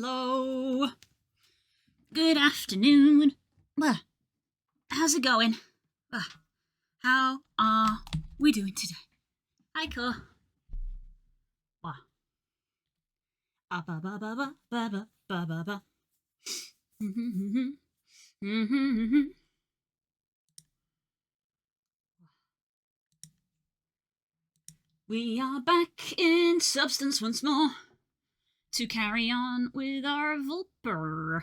Hello. Good afternoon. How's it going? How are we doing today? Hi, Co. We are back in substance once more to carry on with our Vulper.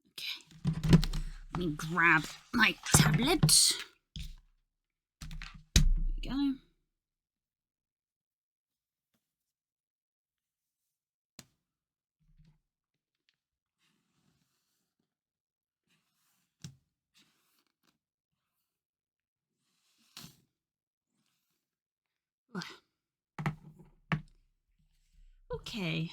Okay. Let me grab my tablet. There we go. Okay.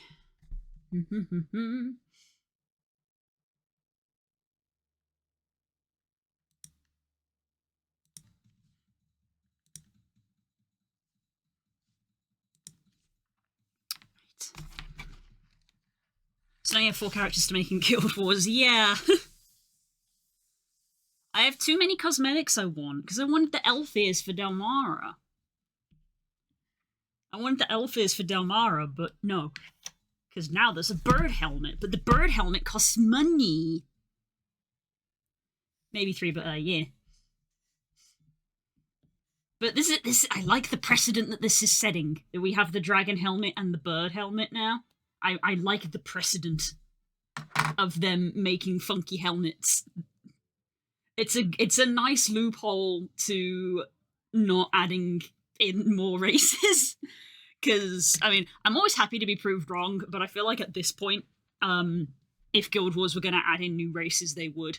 So now you have 4 characters to make in Guild Wars. Yeah. I have too many cosmetics I want, because I wanted the elf ears for Delmara. But no. Because now there's a bird helmet, but the bird helmet costs money. Maybe 3, but yeah. But this I like the precedent that this is setting. That we have the dragon helmet and the bird helmet now. I like the precedent of them making funky helmets. It's a nice loophole to not adding in more races. Because, I mean, I'm always happy to be proved wrong, but I feel like at this point, if Guild Wars were going to add in new races, they would.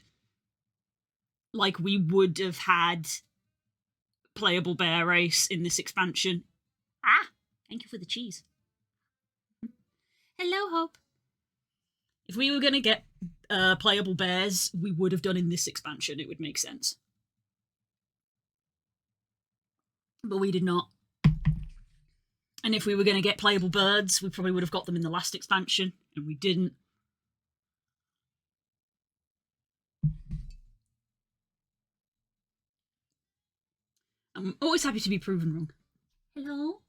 Like, we would have had playable bear race in this expansion. Thank you for the cheese. Hello, Hope. If we were going to get playable bears, we would have done in this expansion. It would make sense. But we did not. And if we were going to get playable birds, we probably would have got them in the last expansion, and we didn't. I'm always happy to be proven wrong. Hello?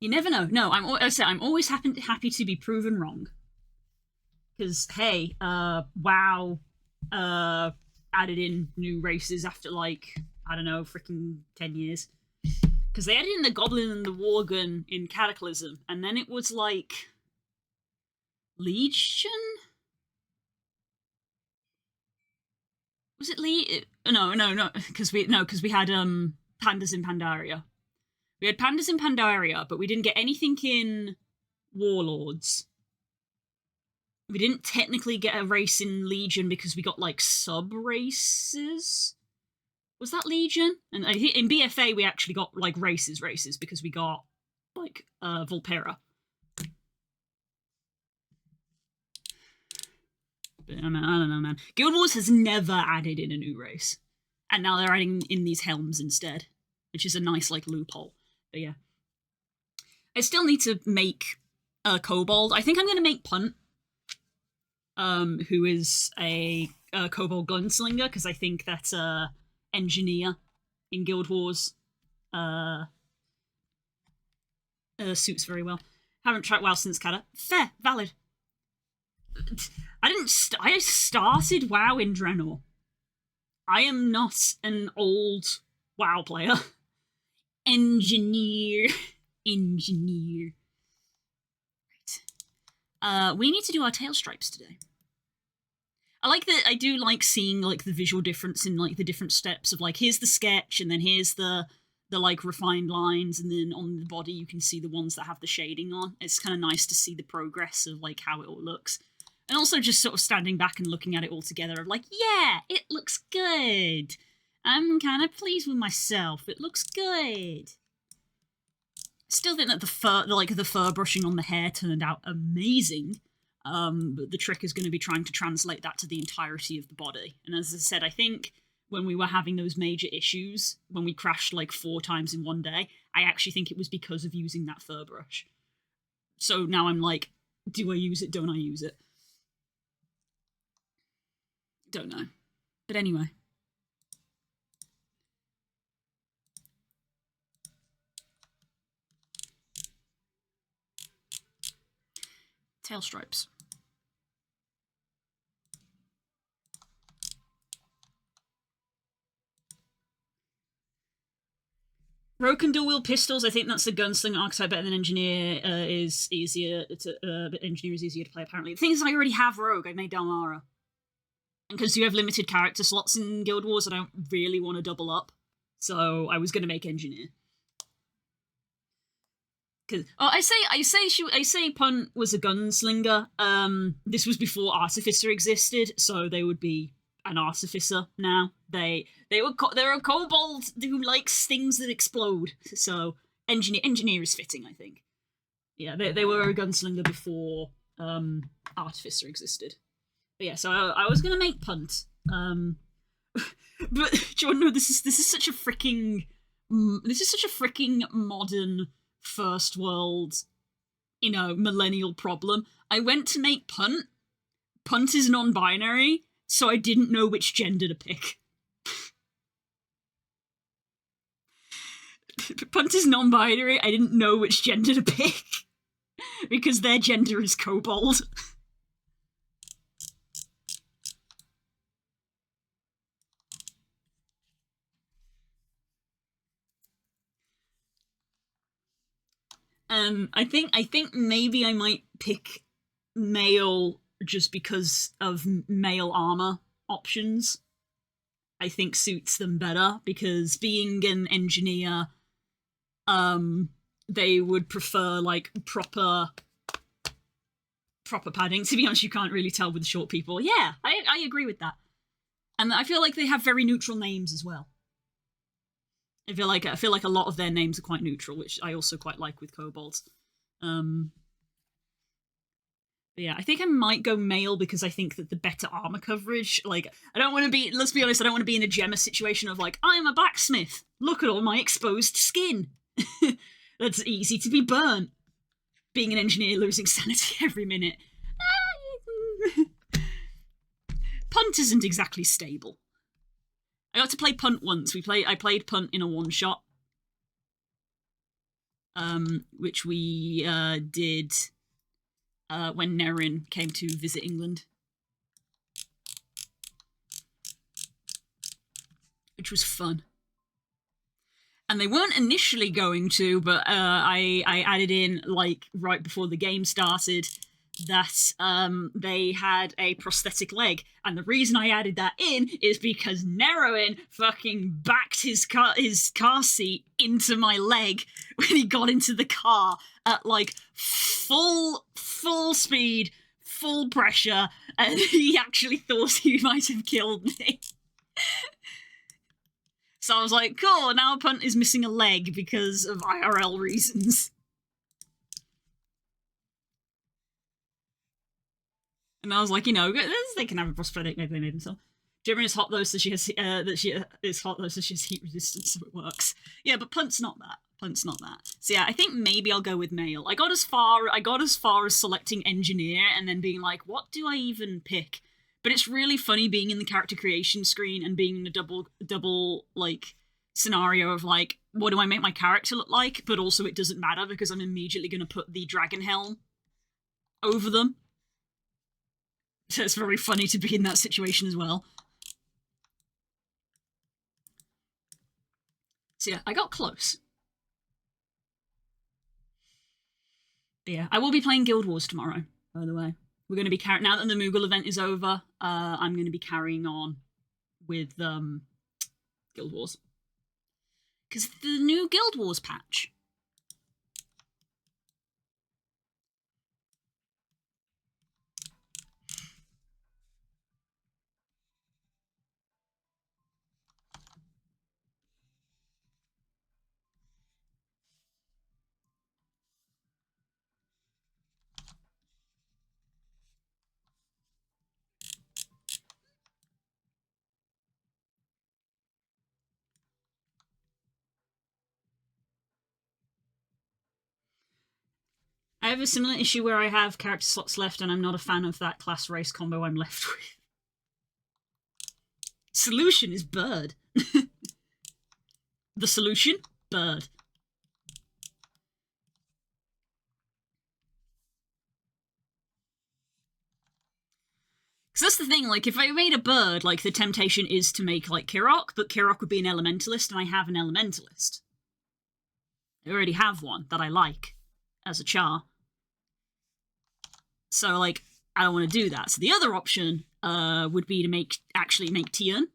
You never know. No, I'm always happy to be proven wrong. Because, hey, WoW added in new races after, like, I don't know, freaking 10 years. Because they added in the Goblin and the Worgen in Cataclysm, and then it was, like, Legion? Was it No, because we had Pandas in Pandaria. We had Pandas in Pandaria, but we didn't get anything in Warlords. We didn't technically get a race in Legion because we got, like, sub-races? Was that Legion? And I think in BFA we actually got, like, races, because we got, like, Vulpera. But I don't know, man. Guild Wars has never added in a new race. And now they're adding in these helms instead, which is a nice, like, loophole. But yeah. I still need to make a Kobold. I think I'm going to make Punt, who is a Kobold Gunslinger, because I think that's a engineer in Guild Wars. Suits very well. Haven't tried WoW since Kata. Fair, valid. I started WoW in Draenor. I am not an old WoW player. Engineer. Right. We need to do our tail stripes today. I do like seeing, like, the visual difference in, like, the different steps of, like, here's the sketch, and then here's the like, refined lines, and then on the body you can see the ones that have the shading on. It's kind of nice to see the progress of, like, how it all looks. And also just sort of standing back and looking at it all together of, like, yeah, it looks good. I'm kind of pleased with myself. It looks good. Still think that the fur brushing on the hair turned out amazing. But the trick is going to be trying to translate that to the entirety of the body. And as I said, I think when we were having those major issues, when we crashed like 4 times in one day, I actually think it was because of using that fur brush. So now I'm like, do I use it? Don't I use it? Don't know. But anyway. Tail stripes. Rogue can dual-wield pistols. I think that's the gunslinger archetype better than engineer is easier to. But engineer is easier to play apparently. The thing is, I already have Rogue. I made Dalmara, and because you have limited character slots in Guild Wars, I don't really want to double up. So I was going to make engineer. Cause I say Punt was a gunslinger. This was before Artificer existed, so they would be an artificer now. They're a kobold who likes things that explode. So engineer is fitting, I think. Yeah, they were a gunslinger before artificer existed. But yeah, so I was gonna make Punt. But do you want to know this is such a freaking modern first world, millennial problem. I went to make Punt. Punt is non-binary, so I didn't know which gender to pick. Punt is non-binary, I didn't know which gender to pick. Because their gender is kobold. I think maybe I might pick male just because of male armor options. I think suits them better because being an engineer, they would prefer like proper padding. To be honest, you can't really tell with the short people. Yeah, I agree with that. And I feel like they have very neutral names as well. I feel like a lot of their names are quite neutral, which I also quite like with kobolds. But yeah, I think I might go male because I think that the better armor coverage. Like, I don't want to be. Let's be honest. I don't want to be in a Gemma situation of like, I'm a blacksmith. Look at all my exposed skin. That's easy to be burnt. Being an engineer, losing sanity every minute. Punt isn't exactly stable. I got to play Punt once. I played Punt in a one-shot. Which we did when Nerin came to visit England. Which was fun. And they weren't initially going to, but I added in, like, right before the game started, that they had a prosthetic leg. And the reason I added that in is because Neroin fucking backed his car seat into my leg when he got into the car at, like, full speed, full pressure, and he actually thought he might have killed me. So I was like, cool, now Punt is missing a leg because of IRL reasons. And I was like, they can have a prosthetic, maybe they made themselves. Jimmy is hot though, so she has heat resistance, so it works. Yeah, but Punt's not that. So yeah, I think maybe I'll go with male. I got as far as selecting engineer and then being like, what do I even pick? But it's really funny being in the character creation screen and being in a double like scenario of like, what do I make my character look like? But also it doesn't matter because I'm immediately going to put the dragon helm over them. So it's very funny to be in that situation as well. So yeah, I got close. But yeah, I will be playing Guild Wars tomorrow, by the way. We're going to be now that the Moogle event is over, I'm going to be carrying on with Guild Wars. Because the new Guild Wars patch. I have a similar issue where I have character slots left and I'm not a fan of that class race combo I'm left with. Solution is bird. The solution? Bird. Because that's the thing, like, if I made a bird, like, the temptation is to make, like, Kirok, but Kirok would be an elementalist, and I have an elementalist. I already have one that I like as a char. So, like, I don't want to do that. So the other option would be to actually make Tian.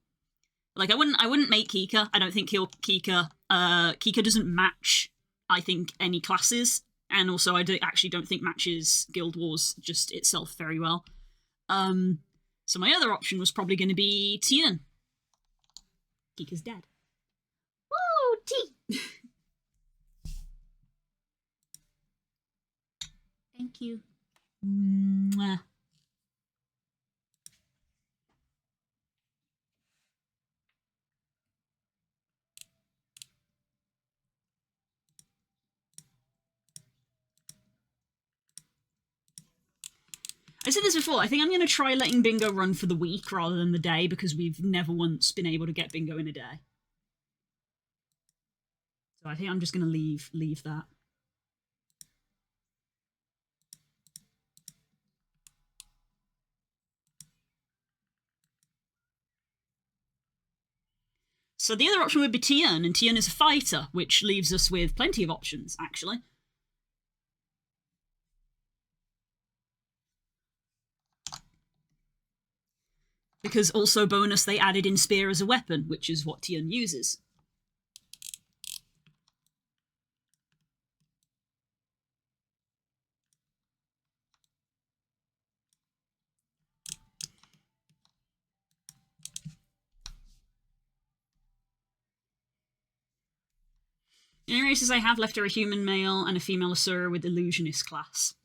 Like, I wouldn't make Kika. I don't think Kika. Kika doesn't match, I think, any classes. And also, I actually don't think matches Guild Wars just itself very well. So my other option was probably going to be Tian. Kika's dead. Woo, T! Thank you. Mwah. I said this before, I think I'm going to try letting Bingo run for the week rather than the day, because we've never once been able to get Bingo in a day. So I think I'm just going to leave that. So the other option would be Tian, and Tian is a fighter, which leaves us with plenty of options, actually. Because also bonus, they added in Spear as a weapon, which is what Tian uses. The only races I have left are a human male and a female Asura with illusionist class.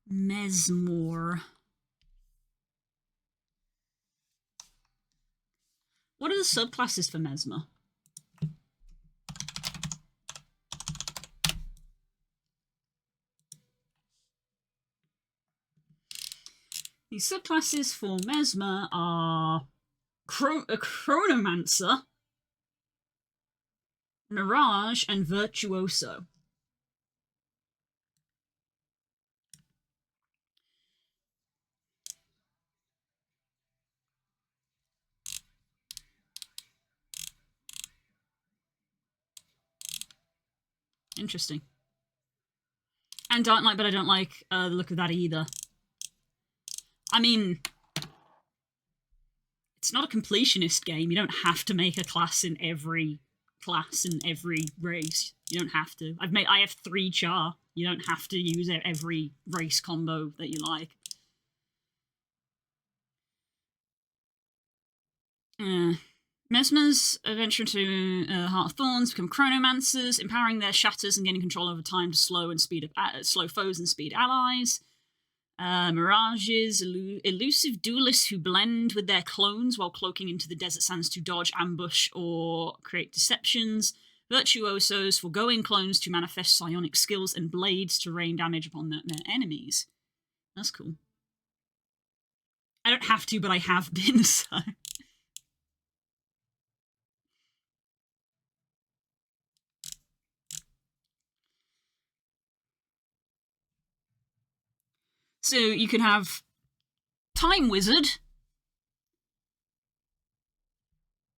Mesmore. What are the subclasses for Mesmer? The subclasses for Mesmer are Chronomancer, Mirage, and Virtuoso. Interesting. And Dark Knight, but I don't like the look of that either. I mean, it's not a completionist game. You don't have to make a class in every class in every race. You don't have to. I have 3 char. You don't have to use every race combo that you like. Mesmers venture into Heart of Thorns, become Chronomancers, empowering their shatters and gaining control over time to slow foes and speed allies. Mirages, elusive duelists who blend with their clones while cloaking into the desert sands to dodge, ambush, or create deceptions. Virtuosos, foregoing clones to manifest psionic skills and blades to rain damage upon their enemies. That's cool. I don't have to, but I have been, so... So you can have Time Wizard.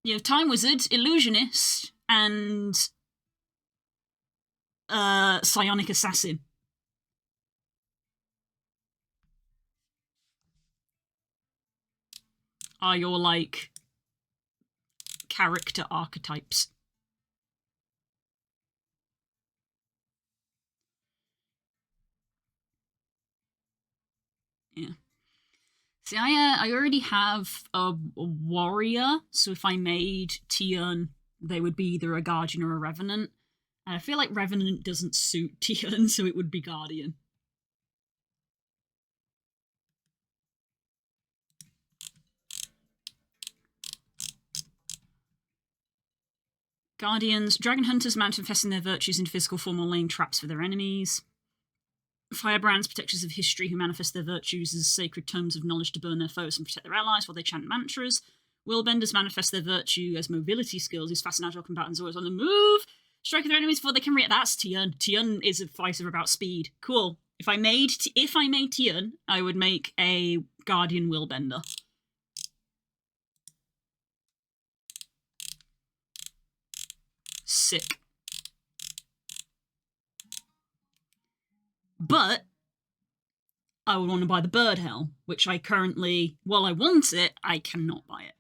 You have Time Wizard, Illusionist, and Psionic Assassin. Are your, like, character archetypes. Yeah. See, I already have a warrior, so if I made Tian, they would be either a Guardian or a Revenant. And I feel like Revenant doesn't suit Tian, so it would be Guardian. Guardians. Dragon hunters manifesting their virtues in physical form or laying traps for their enemies. Firebrands, protectors of history who manifest their virtues as sacred tomes of knowledge to burn their foes and protect their allies while they chant mantras. Willbenders manifest their virtue as mobility skills, whose fast and agile combatants always on the move, striking their enemies before they can react. That's Tian. Tian is a fighter about speed. Cool. If I made Tian, I would make a Guardian Willbender. Sick. But I would want to buy the bird helm, which I currently, while I want it, I cannot buy it.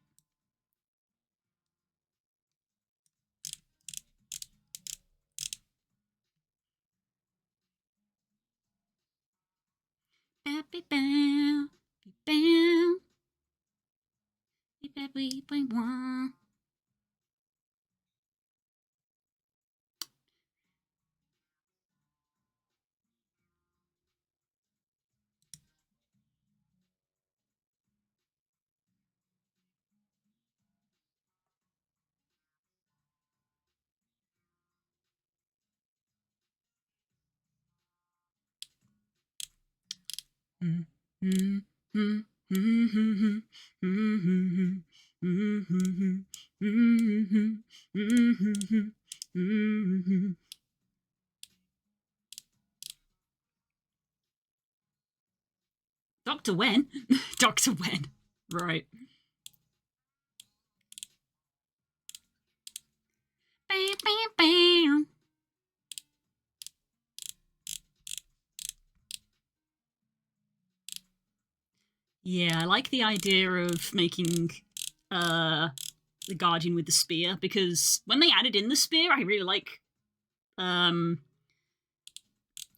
Dr. Wen? Dr. Wen. Right. Bam, bam, bam. Yeah, I like the idea of making the Guardian with the spear, because when they added in the spear, I really like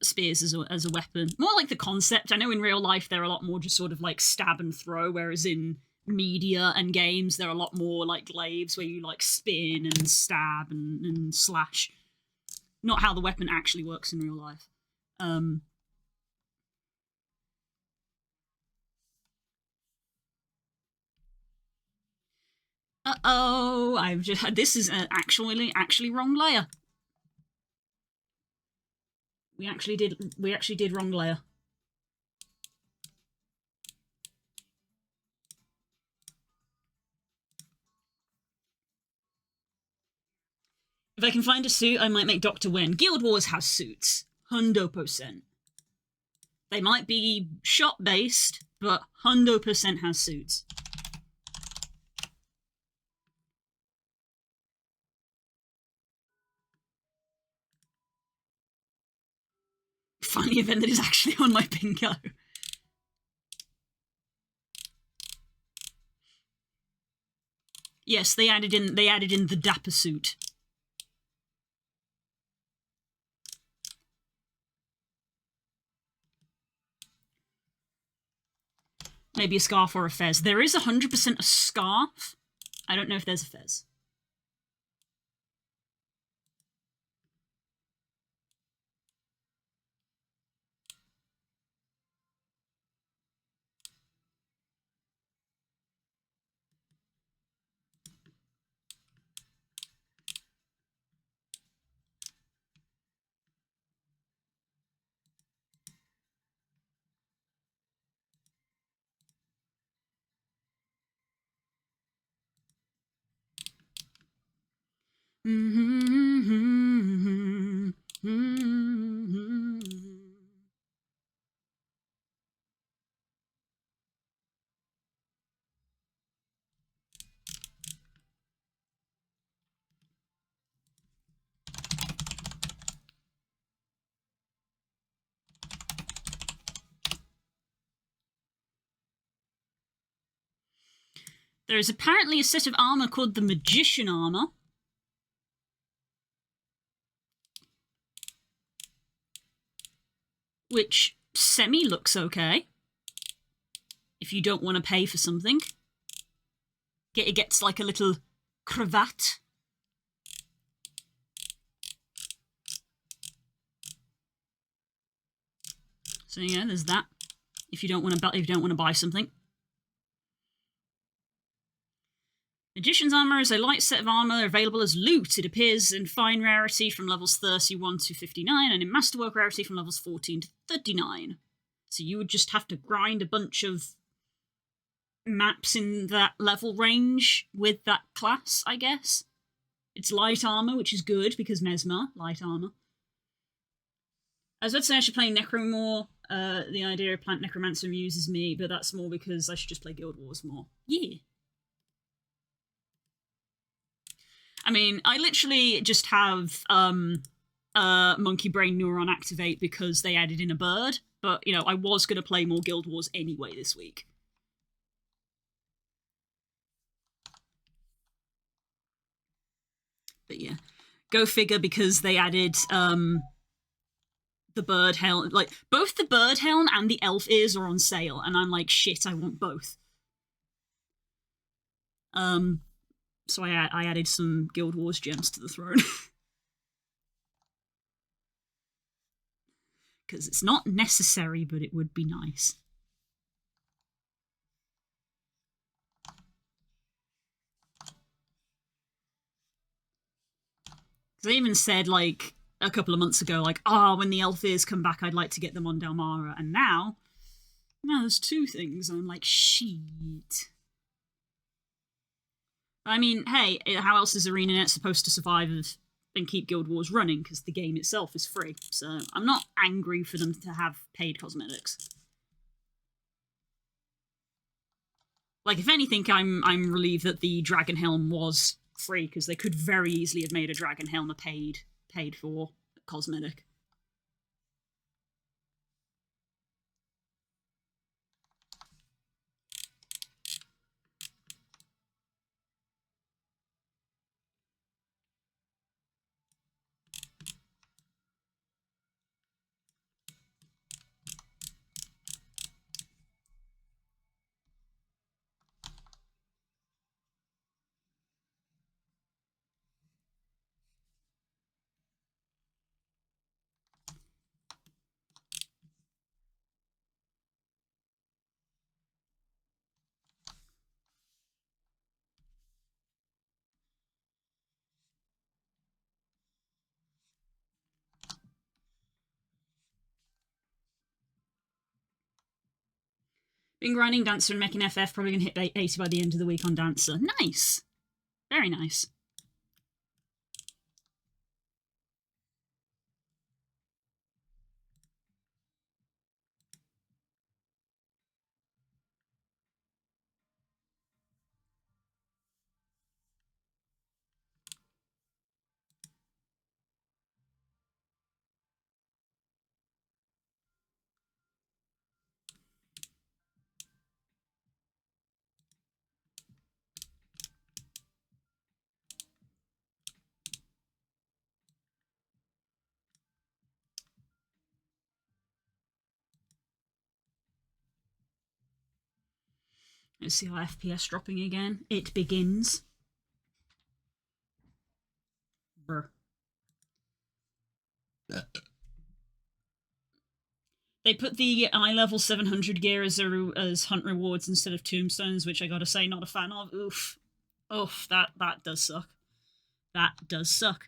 spears as a weapon. More like the concept. I know in real life they're a lot more just sort of like stab and throw, whereas in media and games they're a lot more like glaives where you like spin and stab and slash. Not how the weapon actually works in real life. Uh-oh, I've just this is actually wrong layer. We actually did wrong layer. If I can find a suit, I might make Dr. Wen. Guild Wars has suits. 100%. They might be shop-based, but 100% has suits. Funny event that is actually on my bingo. Yes, they added in the dapper suit. Maybe a scarf or a fez. There is 100% a scarf. I don't know if there's a fez. There is apparently a set of armor called the Magician Armor. Which semi-looks okay. If you don't want to pay for something. It gets like a little cravat. So yeah, there's that. If you don't want to buy something. Magician's Armor is a light set of armor available as loot. It appears in fine rarity from levels 31 to 59 and in masterwork rarity from levels 14 to 39. So you would just have to grind a bunch of maps in that level range with that class, I guess. It's light armor, which is good because Mesmer, light armor. I was about to say I should play Necro more. The idea of Plant Necromancer amuses me, but that's more because I should just play Guild Wars more. Yeah. I mean, I literally just have Monkey Brain Neuron activate because they added in a bird, but, you know, I was going to play more Guild Wars anyway this week. But yeah, go figure because they added the bird helm. Like, both the bird helm and the elf ears are on sale, and I'm like, shit, I want both. So I added some Guild Wars gems to the throne. Because it's not necessary, but it would be nice. They even said, like, a couple of months ago, like, when the elf ears come back, I'd like to get them on Delmara. And now there's two things. And I'm like, shit. I mean, hey, how else is ArenaNet supposed to survive and keep Guild Wars running? Because the game itself is free. So I'm not angry for them to have paid cosmetics. Like, if anything, I'm relieved that the Dragon Helm was free, because they could very easily have made a Dragon Helm a paid for cosmetic. Been grinding Dancer and making FF, probably gonna hit 80 by the end of the week on Dancer. Nice. Very nice. Let's see our FPS dropping again. It begins. Brr. They put the eye level 700 gear as hunt rewards instead of tombstones, which I gotta say, not a fan of. Oof. Oof, that does suck. That does suck.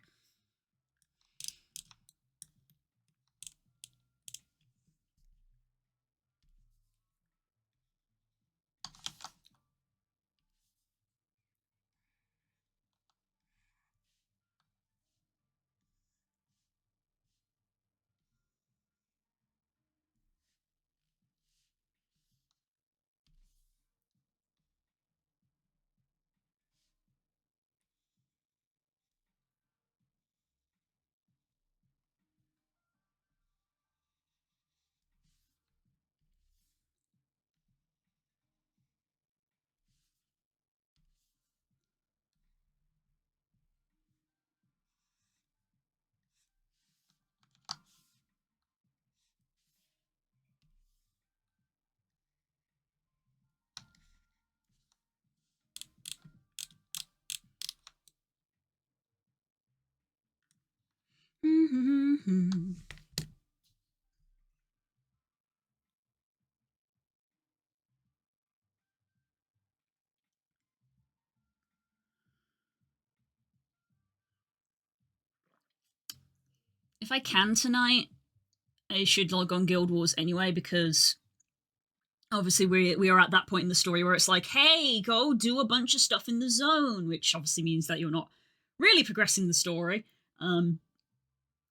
If I can tonight, I should log on Guild Wars anyway, because obviously we are at that point in the story where it's like, hey, go do a bunch of stuff in the zone, which obviously means that you're not really progressing the story. And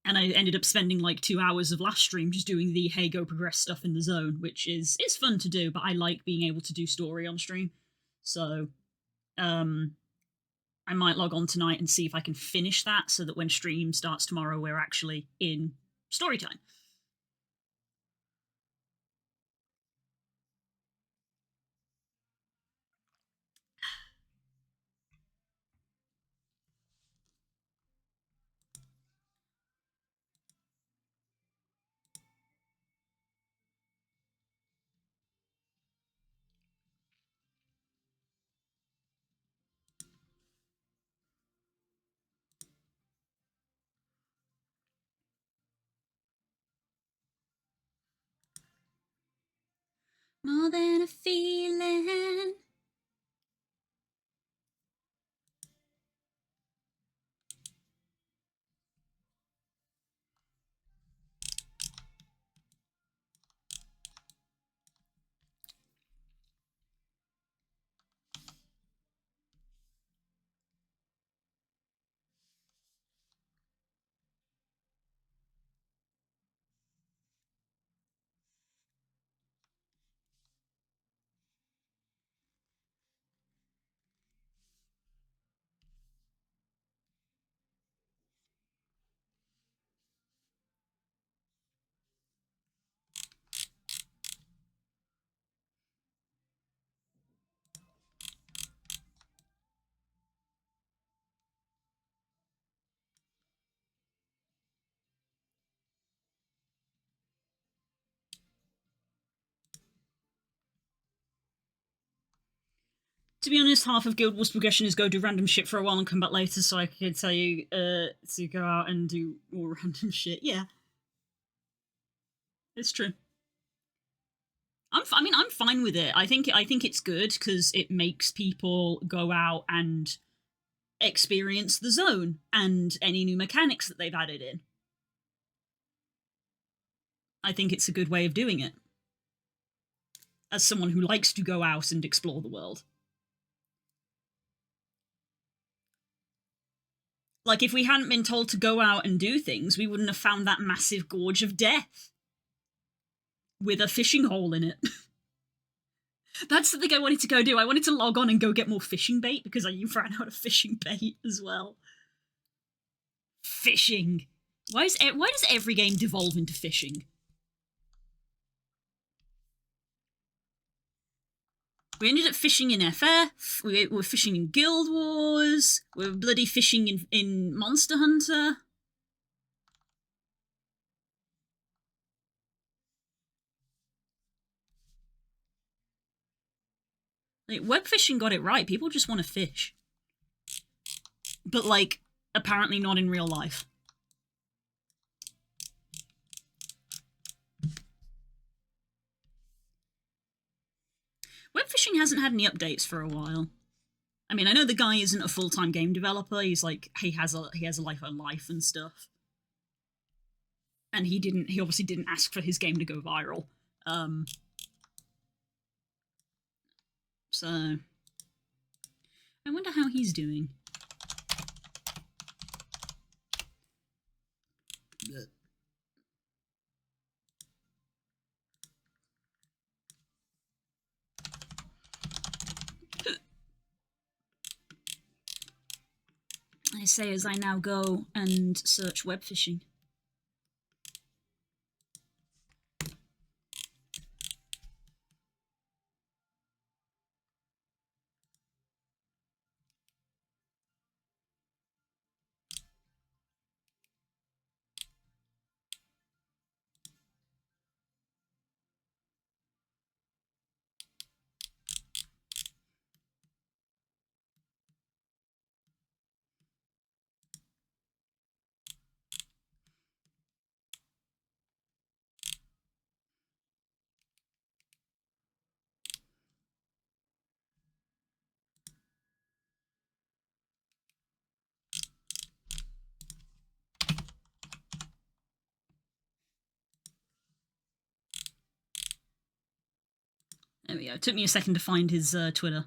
I ended up spending like 2 hours of last stream just doing the hey, go progress stuff in the zone, which is fun to do, but I like being able to do story on stream. So I might log on tonight and see if I can finish that so that when stream starts tomorrow, we're actually in story time. More than a feeling. To be honest, half of Guild Wars progression is go do random shit for a while and come back later so I can tell you to go out and do more random shit. Yeah. It's true. I'm fine with it. I think it's good because it makes people go out and experience the zone and any new mechanics that they've added in. I think it's a good way of doing it. As someone who likes to go out and explore the world. Like, if we hadn't been told to go out and do things, we wouldn't have found that massive gorge of death with a fishing hole in it. That's the thing I wanted to go do. I wanted to log on and go get more fishing bait because I ran out of fishing bait as well. Fishing. Why does every game devolve into fishing? We ended up fishing in FF, we were fishing in Guild Wars, we were bloody fishing in Monster Hunter. Like, web fishing got it right. People just want to fish. But, like, apparently not in real life. Web fishing hasn't had any updates for a while. I mean, I know the guy isn't a full-time game developer. He's like, he has a life on life and stuff. And he obviously didn't ask for his game to go viral. So I wonder how he's doing. I say as I now go and search web fishing. There we go. It took me a second to find his Twitter.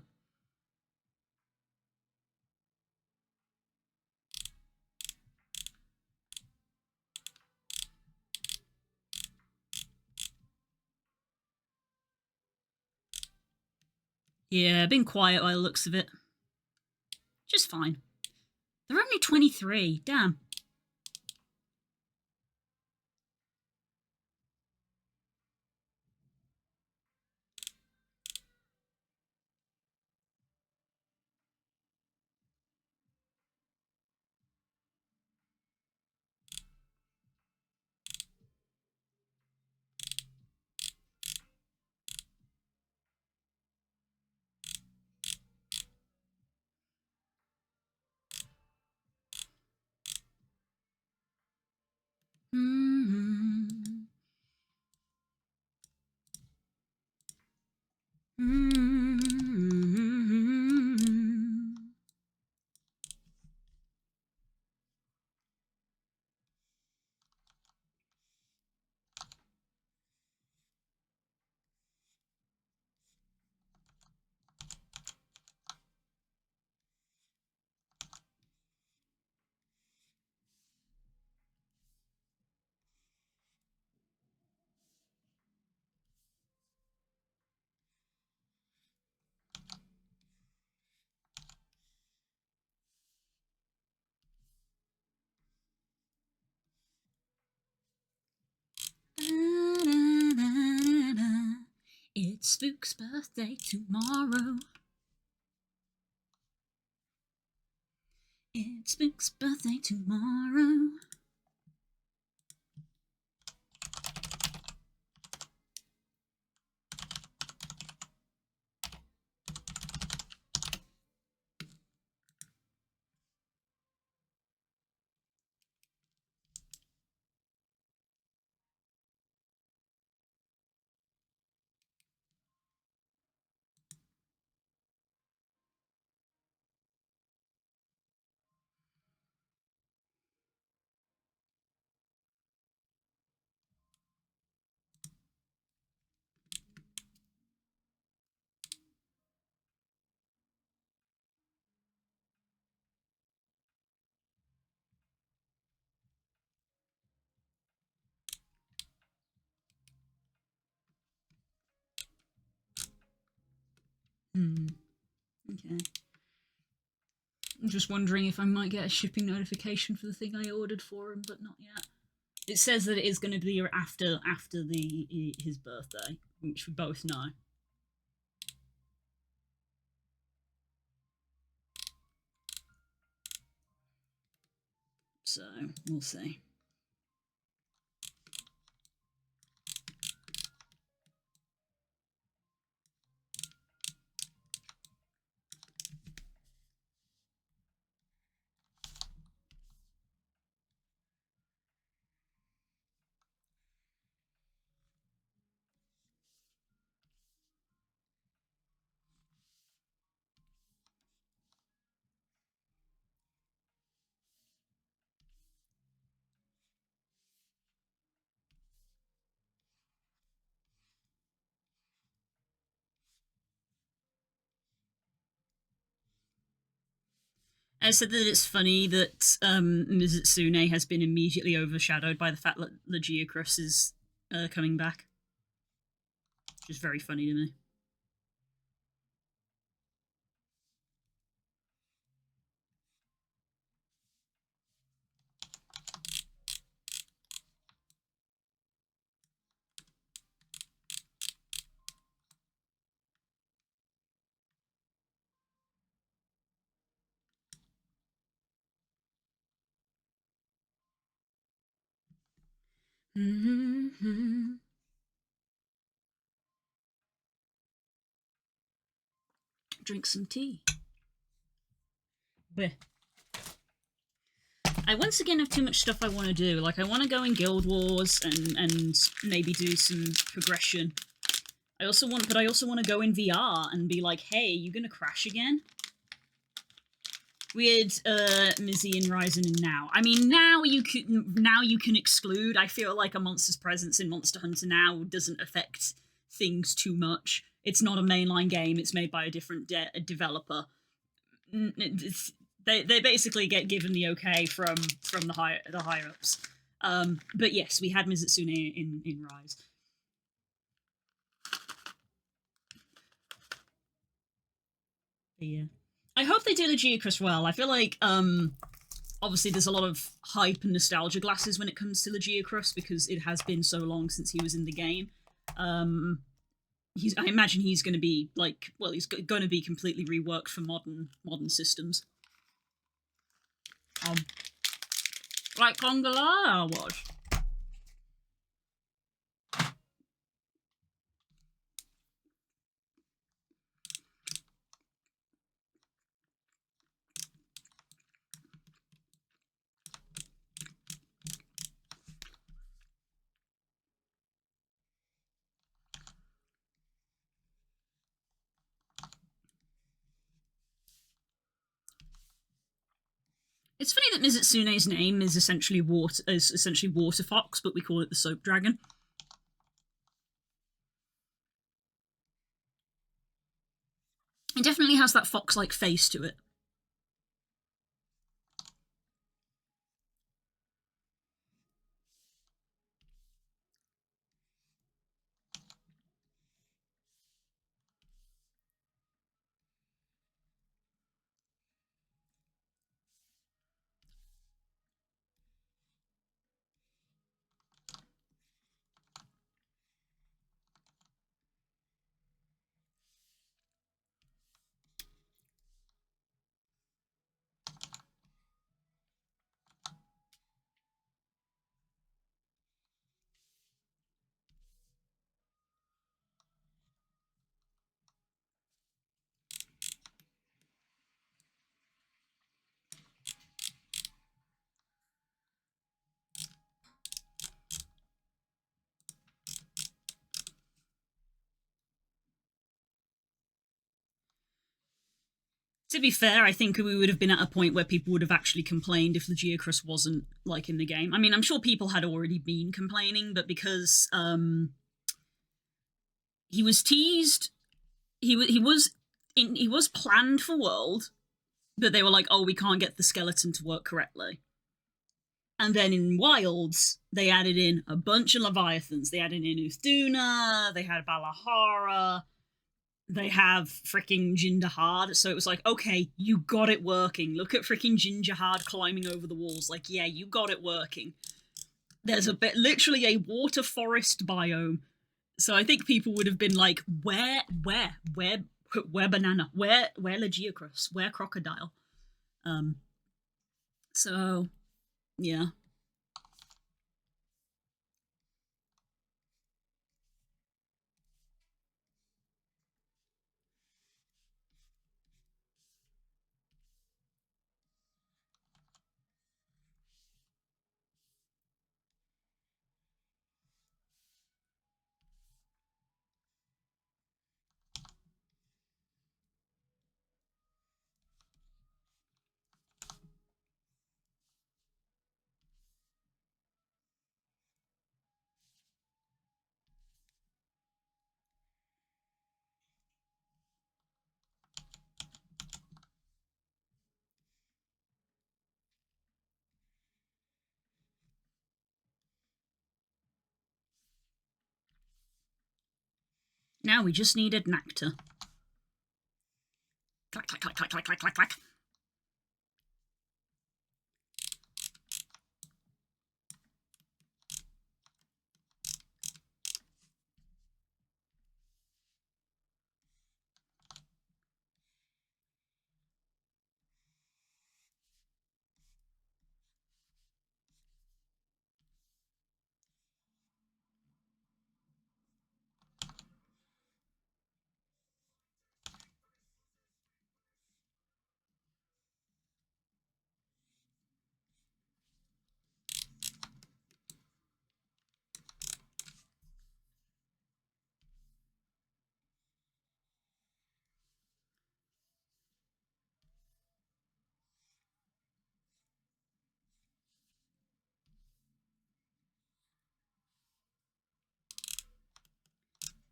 Yeah, been quiet by the looks of it. Just fine. They're only 23. Damn. Mm-hmm. Mm-hmm. It's Spook's birthday tomorrow. It's Spook's birthday tomorrow. Okay. I'm just wondering if I might get a shipping notification for the thing I ordered for him, but not yet. It says that it is going to be after his birthday, which we both know. So we'll see. I said that it's funny that Mizutsune has been immediately overshadowed by the fact that Legiacross is coming back. Which is very funny to me. Mm-hmm. Drink some tea. Bleh. I once again have too much stuff I want to do. Like, I want to go in Guild Wars and maybe do some progression. I also want to go in VR and be like, hey, you gonna crash again? Weird, Mizzy and Ryzen and now. I mean, now you can exclude. I feel like a monster's presence in Monster Hunter now doesn't affect things too much. it's not a mainline game. It's made by a different developer. They basically get given the okay from the higher ups. But yes, we had Mizutsune in Rise. Yeah, I hope they do the Geocrust well. I feel like obviously there's a lot of hype and nostalgia glasses when it comes to the Geocrust because it has been so long since he was in the game. I imagine he's going to be like, well, he's going to be completely reworked for modern systems. Like Kongala was. It's funny that Mizutsune's name is essentially water fox, but we call it the soap dragon. It definitely has that fox-like face to it. To be fair, I think we would have been at a point where people would have actually complained if the Geocrust wasn't like in the game. I mean, I'm sure people had already been complaining, but because he was teased, he was planned for World, but they were like, oh, we can't get the skeleton to work correctly. And then in Wilds, they added in a bunch of Leviathans. They added in Uthduna, they had Balahara, they have freaking Jinjahad. So it was like, okay, you got it working. Look at freaking Jinjahad climbing over the walls. Like, yeah, you got it working. There's literally a water forest biome. So I think people would have been like, where banana? Where Legiocrus? Where crocodile? So yeah. Now we just needed Nectar. Clack, clack, clack, clack, clack, clack, clack, clack.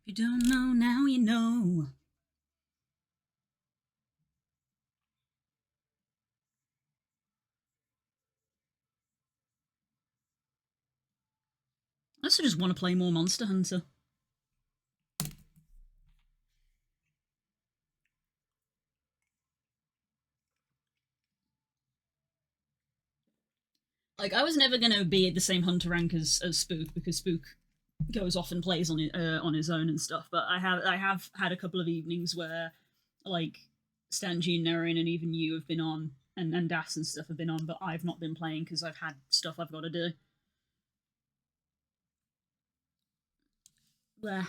If you don't know, now you know. I also just want to play more Monster Hunter. Like, I was never gonna be at the same Hunter rank as Spook, because Spook goes off and plays on his own and stuff. But I have had a couple of evenings where, like, Stanji and Nerin and even you have been on, and Das and stuff have been on, but I've not been playing because I've had stuff I've got to do. There.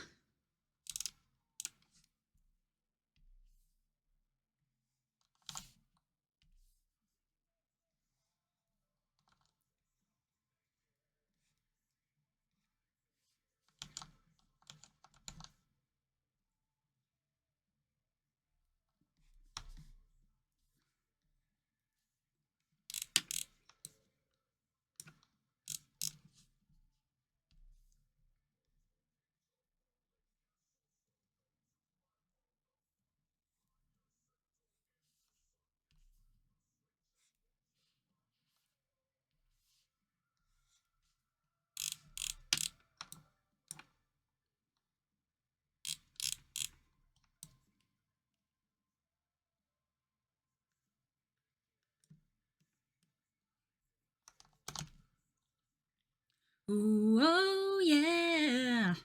Ooh, oh yeah.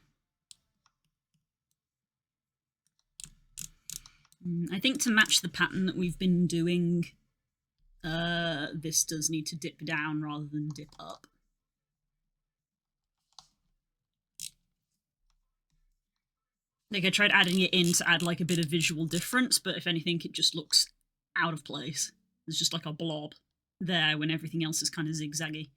I think to match the pattern that we've been doing, this does need to dip down rather than dip up. Like, I tried adding it in to add, like, a bit of visual difference, but if anything, it just looks out of place. There's just, like, a blob there when everything else is kind of zigzaggy.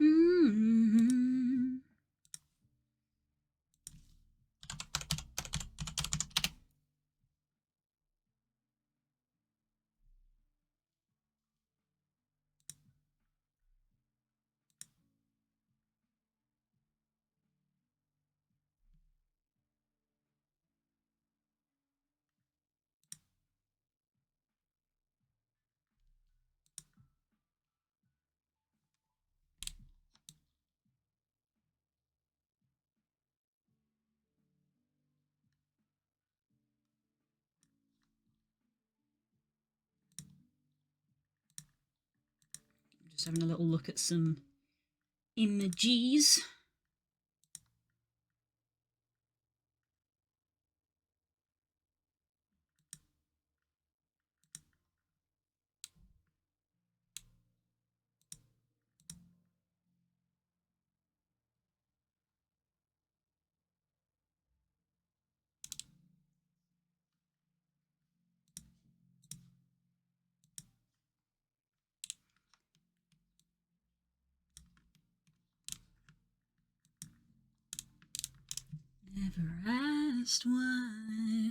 Mm-hmm. Just having a little look at some images. Never asked why.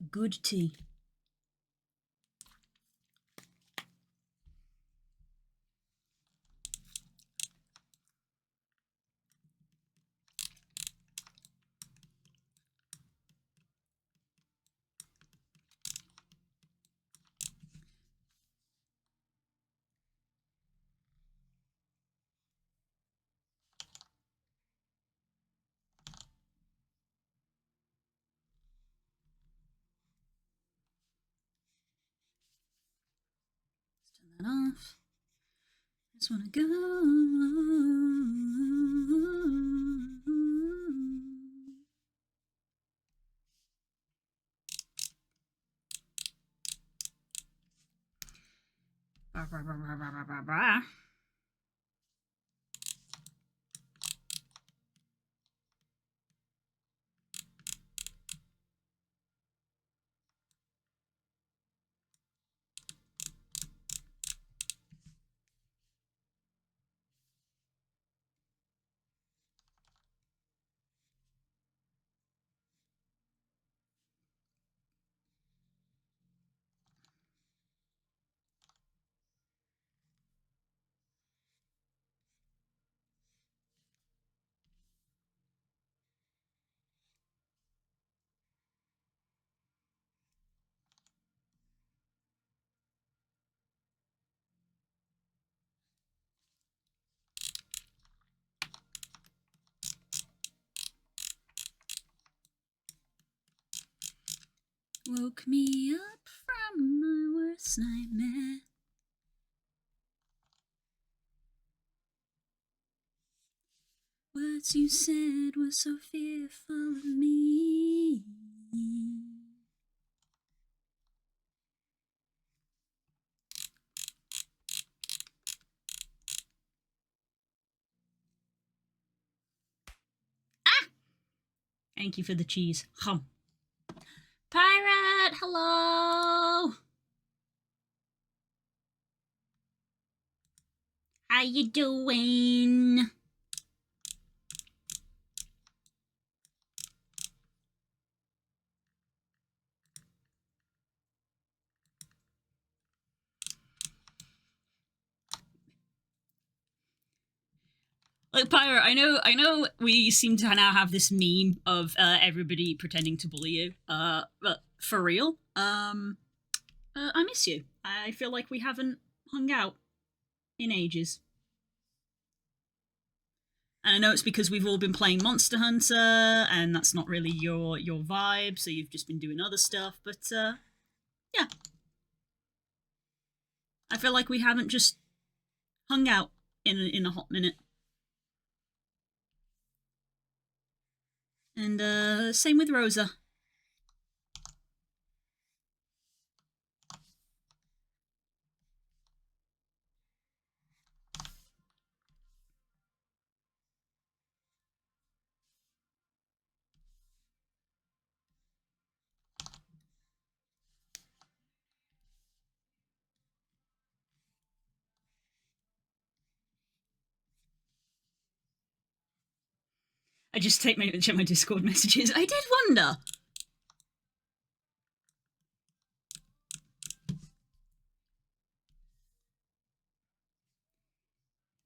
Good tea. Let's turn that off. I just wanna go. Woke me up from my worst nightmare. Words you said were so fearful of me. Ah! Thank you for the cheese. Hum. Pirate, hello! How you doing? Like, Pyro, I know we seem to now have this meme of everybody pretending to bully you. But for real, I miss you. I feel like we haven't hung out in ages. And I know it's because we've all been playing Monster Hunter, and that's not really your vibe, so you've just been doing other stuff. But yeah, I feel like we haven't just hung out in a hot minute. And same with Rosa. I just check my Discord messages. I did wonder.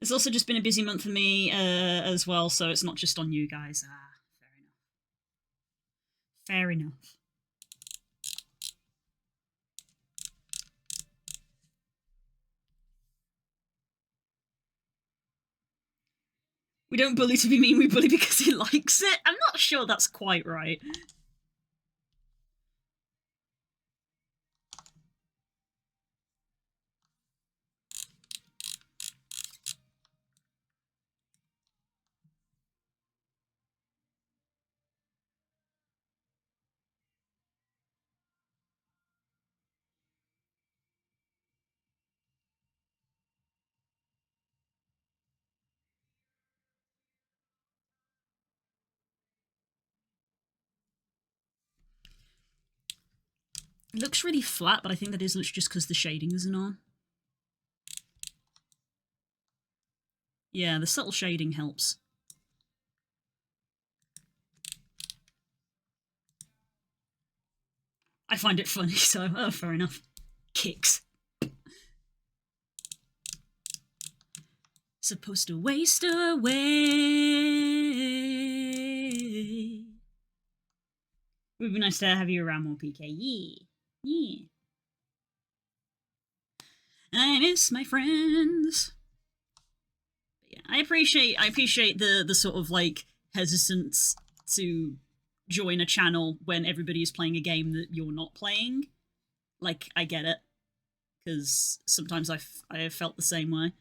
It's also just been a busy month for me as well, so it's not just on you guys. Fair enough. Fair enough. We don't bully to be mean, we bully because he likes it. I'm not sure that's quite right. It looks really flat, but I think that is just because the shading isn't on. Yeah, the subtle shading helps. I find it funny, so fair enough. Kicks. Supposed to waste away. It would be nice to have you around more, PK. Yeah. Yeah. I miss my friends. Yeah, I appreciate the sort of like hesitance to join a channel when everybody is playing a game that you're not playing. Like, I get it, because sometimes I have felt the same way.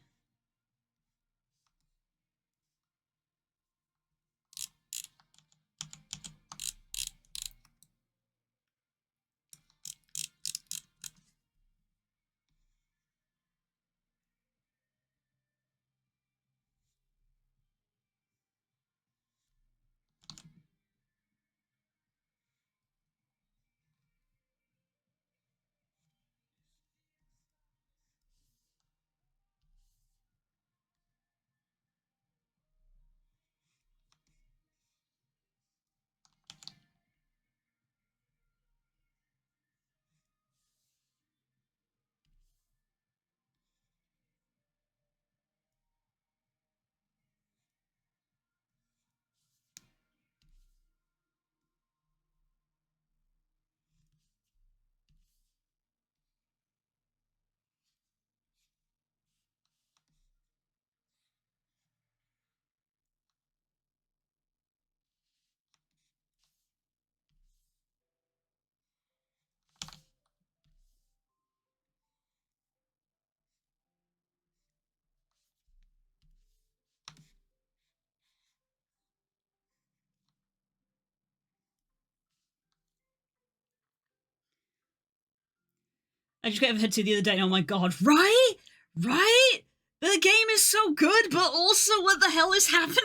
I just got Everhead 2 the other day, and oh my god, right? Right? The game is so good, but also what the hell is happening?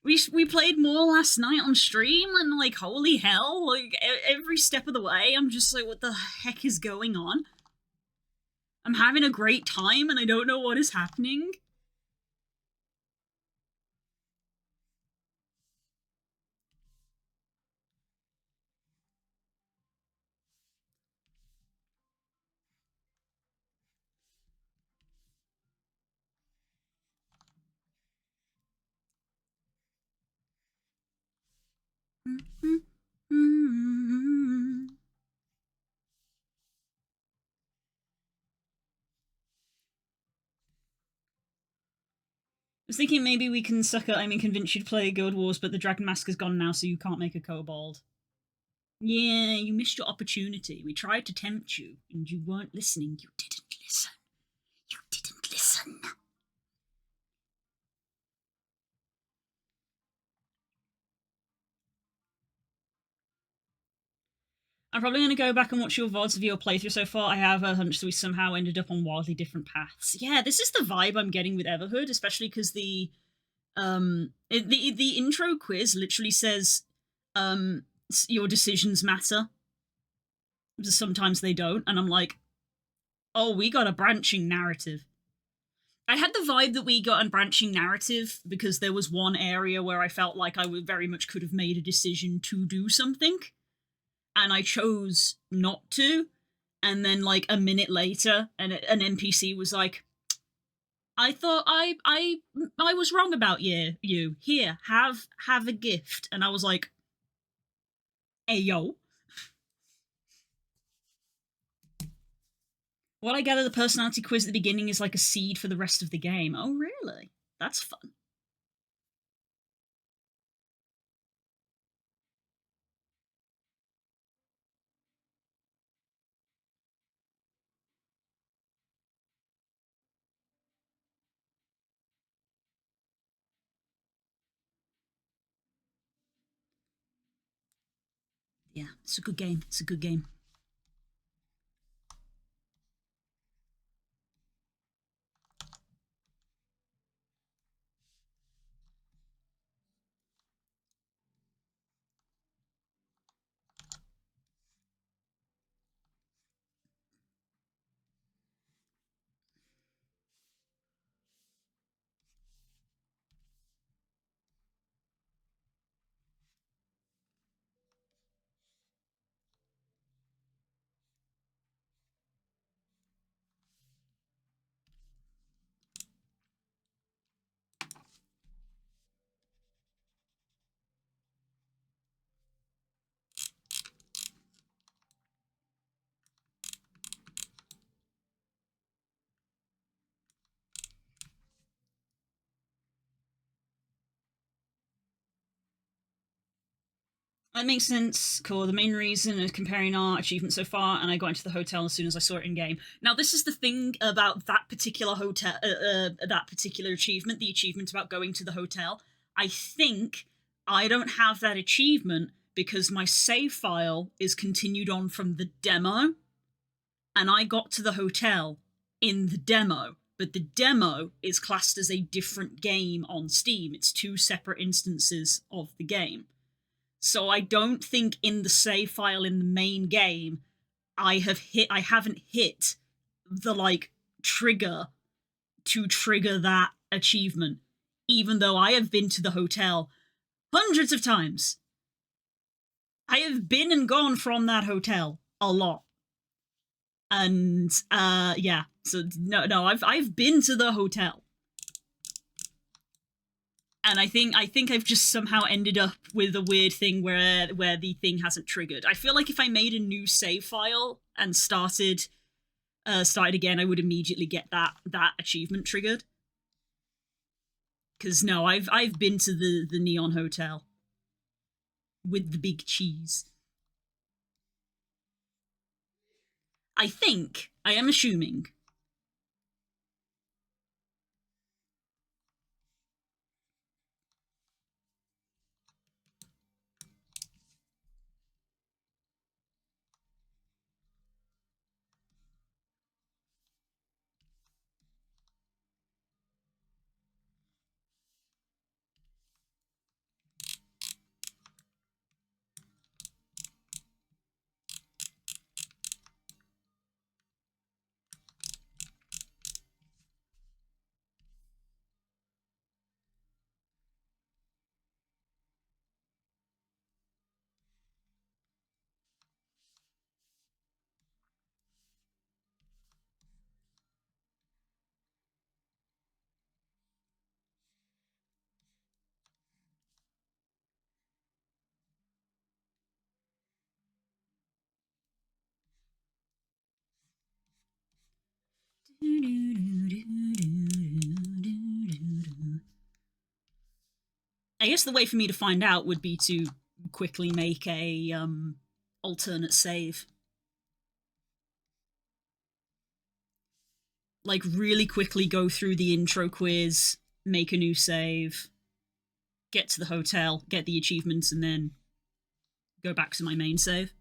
we played more last night on stream, and like, holy hell, like, every step of the way, I'm just like, what the heck is going on? I'm having a great time, and I don't know what is happening. I was thinking maybe we can convince you to play Guild Wars, but the Dragon Mask is gone now, so you can't make a kobold. Yeah, you missed your opportunity. We tried to tempt you, and you weren't listening. You didn't listen. You didn't listen. I'm probably going to go back and watch your VODs of your playthrough so far. I have a hunch that we somehow ended up on wildly different paths. Yeah, this is the vibe I'm getting with Everhood, especially because the intro quiz literally says your decisions matter. Sometimes they don't, and I'm like, oh, we got a branching narrative. I had the vibe that we got a branching narrative because there was one area where I felt like I very much could have made a decision to do something, and I chose not to. And then, like, a minute later, an NPC was like, I thought I was wrong about you. Here, have a gift. And I was like, hey, yo. What I gather, the personality quiz at the beginning is like a seed for the rest of the game. Oh, really? That's fun. Yeah, it's a good game. It's a good game. That makes sense. Cool. The main reason is comparing our achievements so far, and I got into the hotel as soon as I saw it in game. Now, this is the thing about that particular hotel, that particular achievement, the achievement about going to the hotel. I think I don't have that achievement because my save file is continued on from the demo, and I got to the hotel in the demo. But the demo is classed as a different game on Steam. It's two separate instances of the game. So I don't think in the save file in the main game I haven't hit the like trigger to trigger that achievement, even though I have been to the hotel hundreds of times. I have been and gone from that hotel a lot. And yeah, so no, I've been to the hotel. And I think I've just somehow ended up with a weird thing where the thing hasn't triggered. I feel like if I made a new save file and started again, I would immediately get that achievement triggered. Because no, I've been to the Neon Hotel with the big cheese. I think I am assuming. I guess the way for me to find out would be to quickly make a alternate save. Like really quickly go through the intro quiz, make a new save, get to the hotel, get the achievements, and then go back to my main save.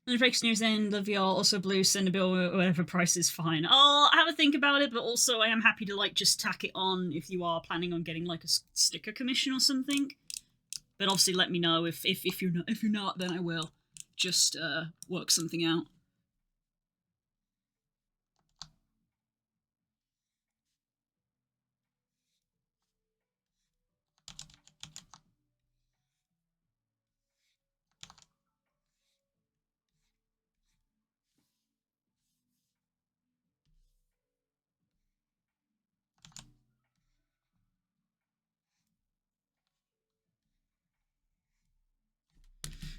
And the breaks news end of your also blue, send a bill, whatever price is fine. I'll have a think about it, but also I am happy to like just tack it on if you are planning on getting like a sticker commission or something. But obviously let me know if you're not, then I will just work something out.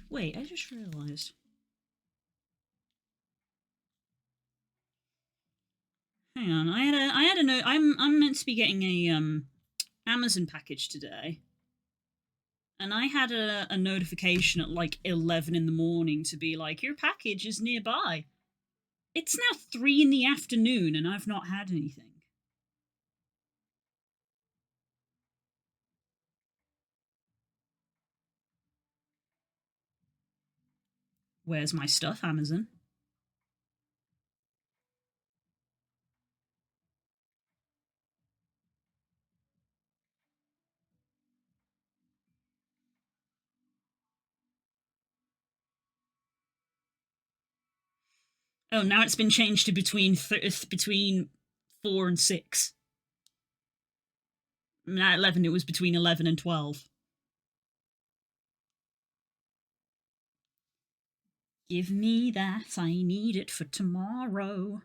Wait, I just realised. Hang on, I had a note. I'm meant to be getting a Amazon package today, and I had a notification at like 11 in the morning to be like, your package is nearby. It's now 3 in the afternoon, and I've not had anything. Where's my stuff, Amazon? Oh, now it's been changed to between 4 and 6. At 11, it was between 11 and 12. Give me that, I need it for tomorrow.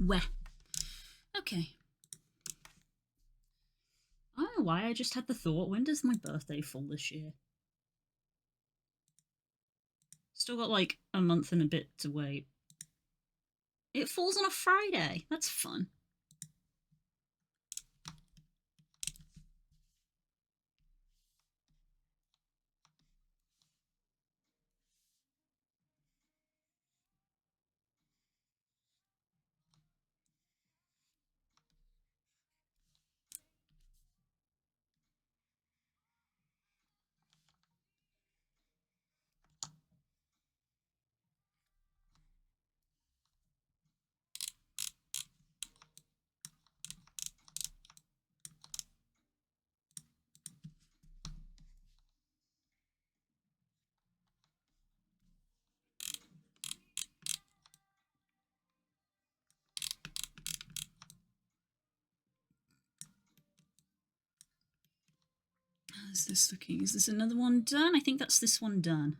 Where? Okay. I don't know why I just had the thought, when does my birthday fall this year? Still got like a month and a bit to wait. It falls on a Friday. That's fun. How's this looking? Is this another one done? I think that's this one done.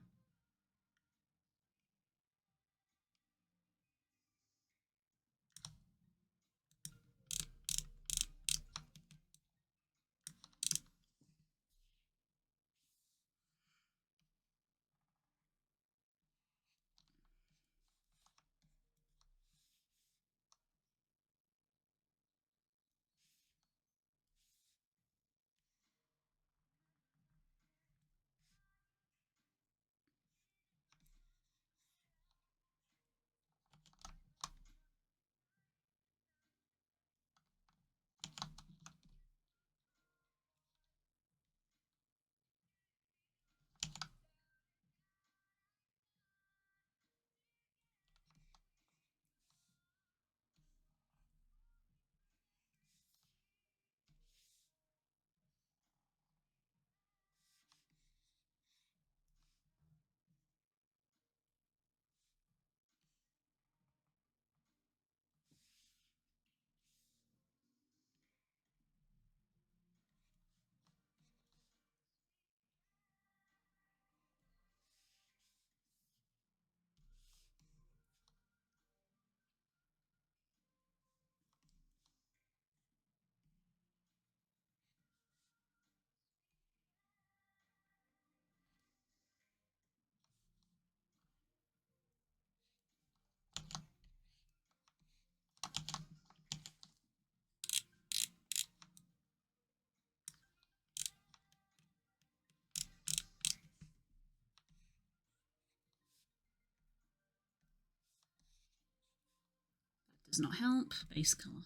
Does not help. Base color.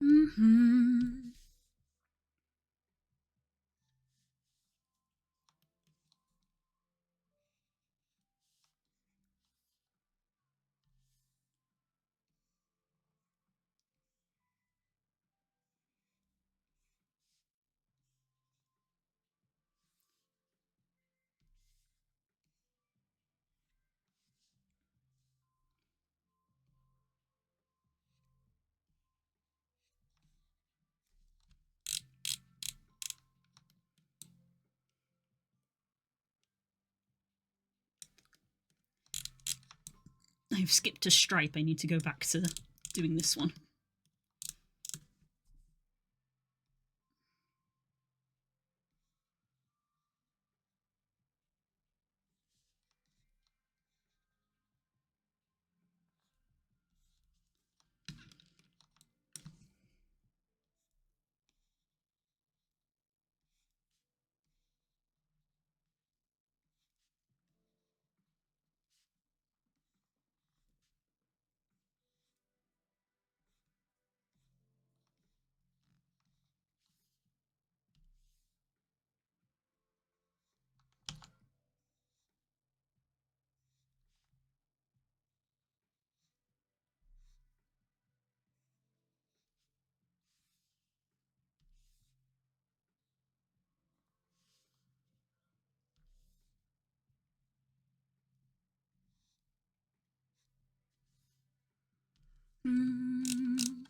Mm-hmm. I've skipped a stripe. I need to go back to doing this one. Mm.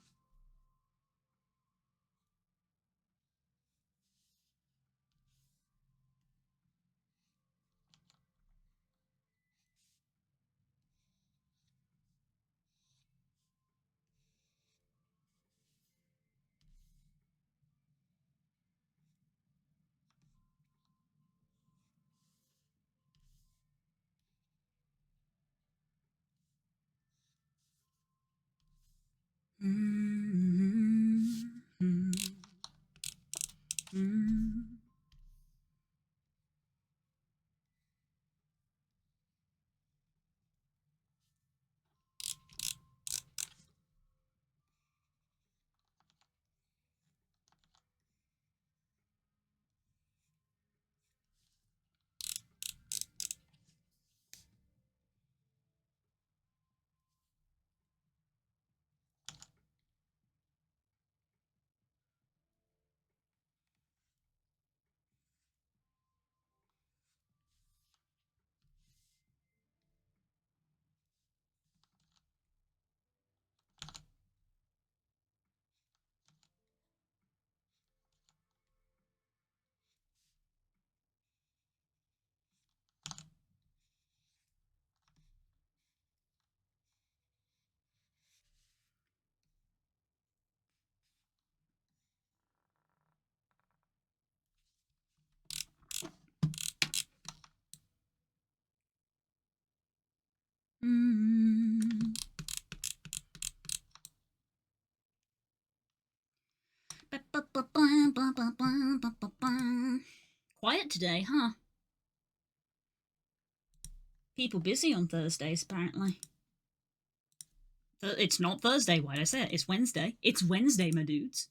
Mm. Mm. Mm. Mm. Quiet today, huh? People busy on Thursdays, apparently. It's not Thursday, why'd I say it? It's Wednesday. It's Wednesday, my dudes.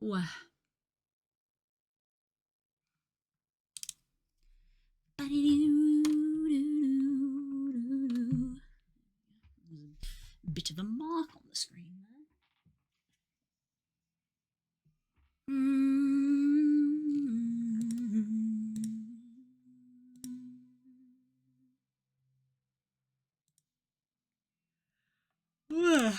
Ooh. Bit of a mark on the screen there.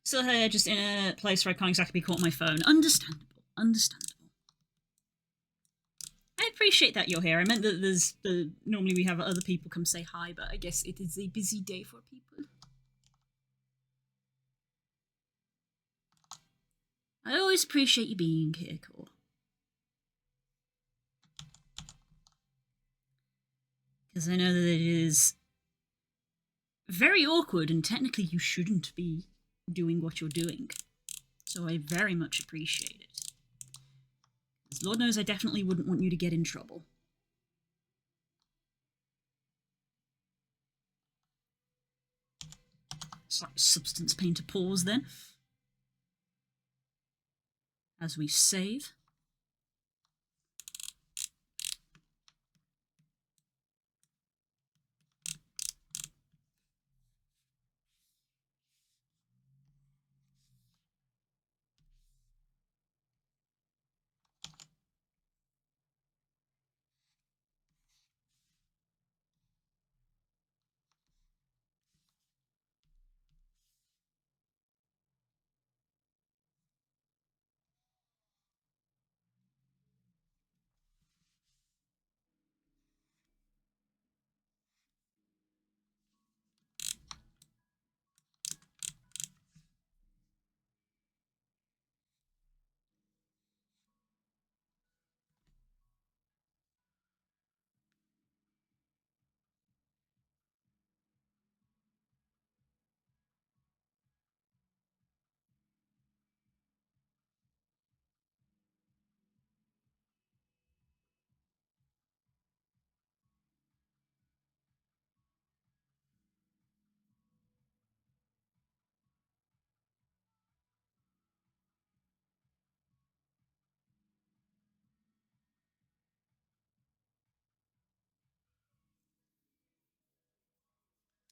So hey, just in a place where I can't exactly be caught on my phone. Understandable. Understandable. I appreciate that you're here. I meant that normally we have other people come say hi, but I guess it is a busy day for people. I always appreciate you being here, Core. Because I know that it is very awkward and technically you shouldn't be doing what you're doing. So I very much appreciate it. Because Lord knows I definitely wouldn't want you to get in trouble. Slight substance pain to pause then. As we save.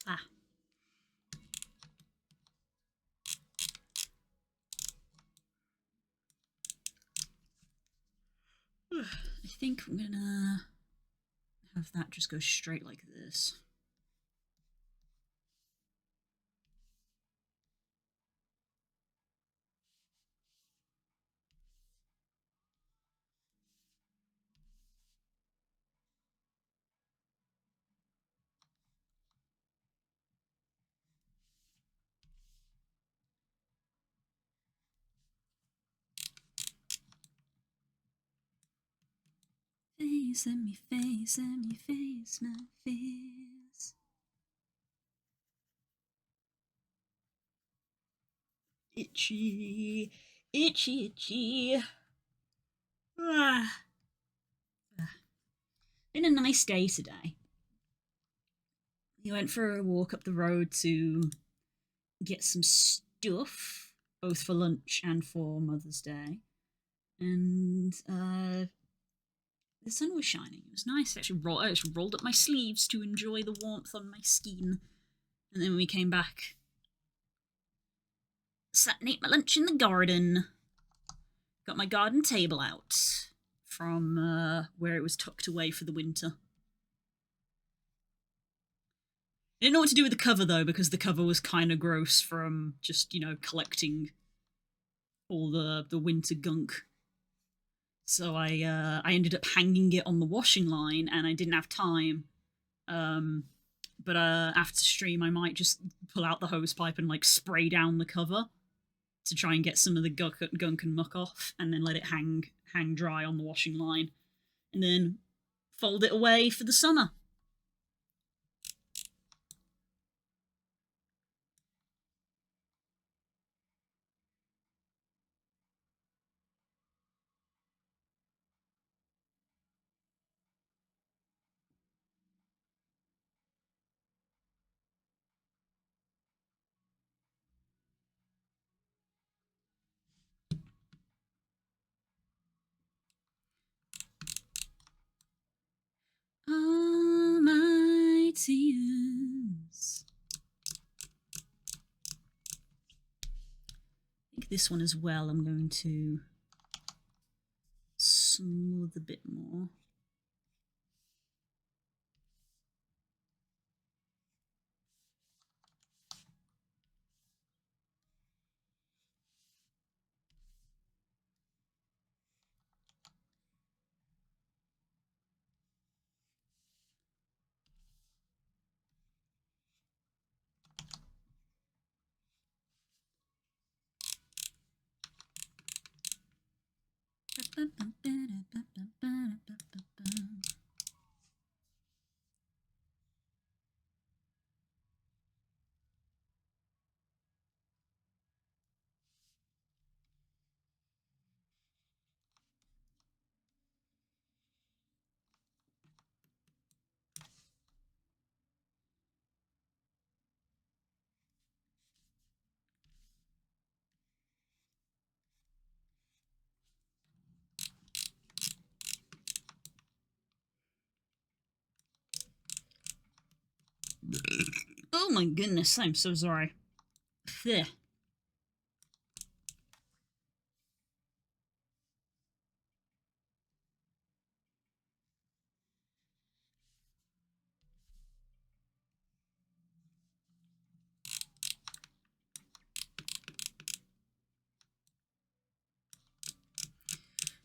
Ah. I think I'm gonna have that just go straight like this. Face, let me face, let me face my fears. Itchy, itchy, itchy. Ah. Been a nice day today. We went for a walk up the road to get some stuff, both for lunch and for Mother's Day. And the sun was shining. It was nice. I actually rolled up my sleeves to enjoy the warmth on my skin. And then when we came back, sat and ate my lunch in the garden. Got my garden table out from where it was tucked away for the winter. I didn't know what to do with the cover though, because the cover was kind of gross from just, collecting all the winter gunk. So I ended up hanging it on the washing line, and I didn't have time. But after stream, I might just pull out the hose pipe and spray down the cover to try and get some of the gunk and muck off, and then let it hang dry on the washing line, and then fold it away for the summer. All my tears. I think this one as well I'm going to smooth a bit more. Oh my goodness, I'm so sorry. Ugh.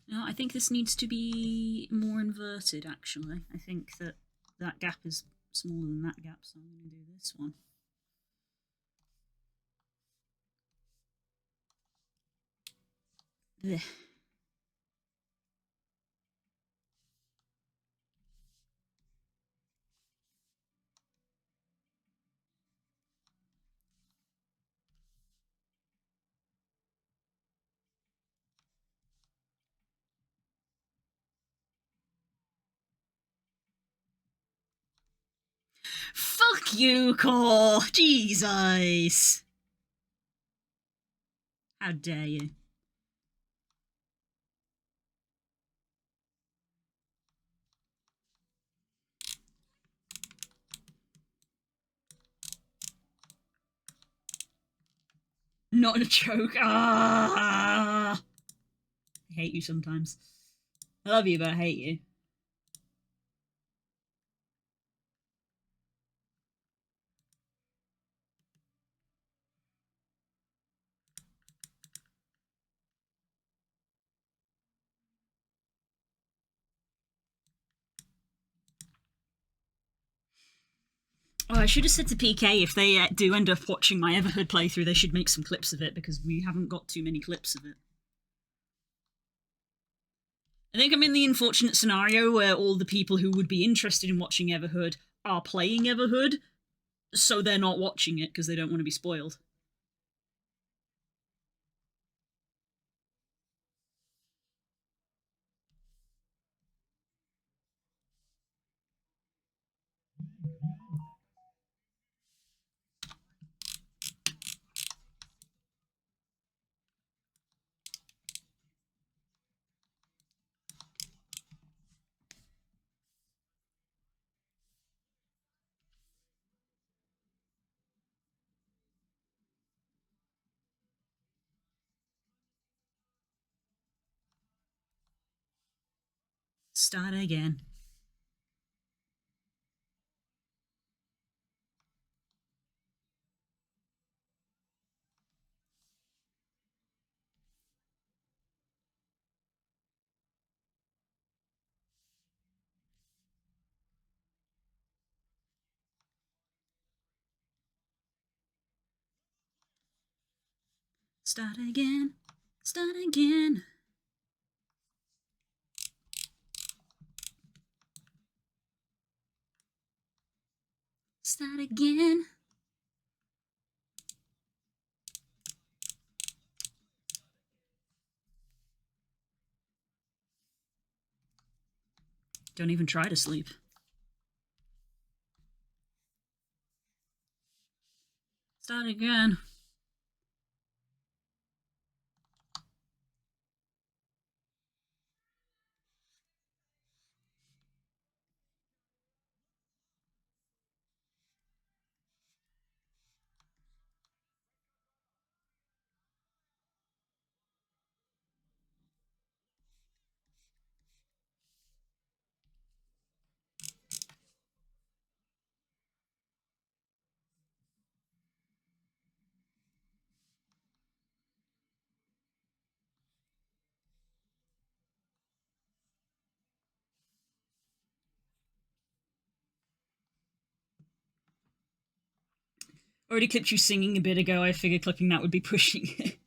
No, I think this needs to be more inverted, actually. I think that gap is smaller than that gap, so I'm going to do this one. Ugh. Fuck you, Core! Jesus! How dare you? Not a joke. Ah, I hate you sometimes. I love you, but I hate you. Oh, I should have said to PK if they do end up watching my Everhood playthrough, they should make some clips of it because we haven't got too many clips of it. I think I'm in the unfortunate scenario where all the people who would be interested in watching Everhood are playing Everhood, so they're not watching it because they don't want to be spoiled. Start again. Start again. Start again. Start again. Don't even try to sleep. Start again. Already clipped you singing a bit ago. I figured clipping that would be pushing it.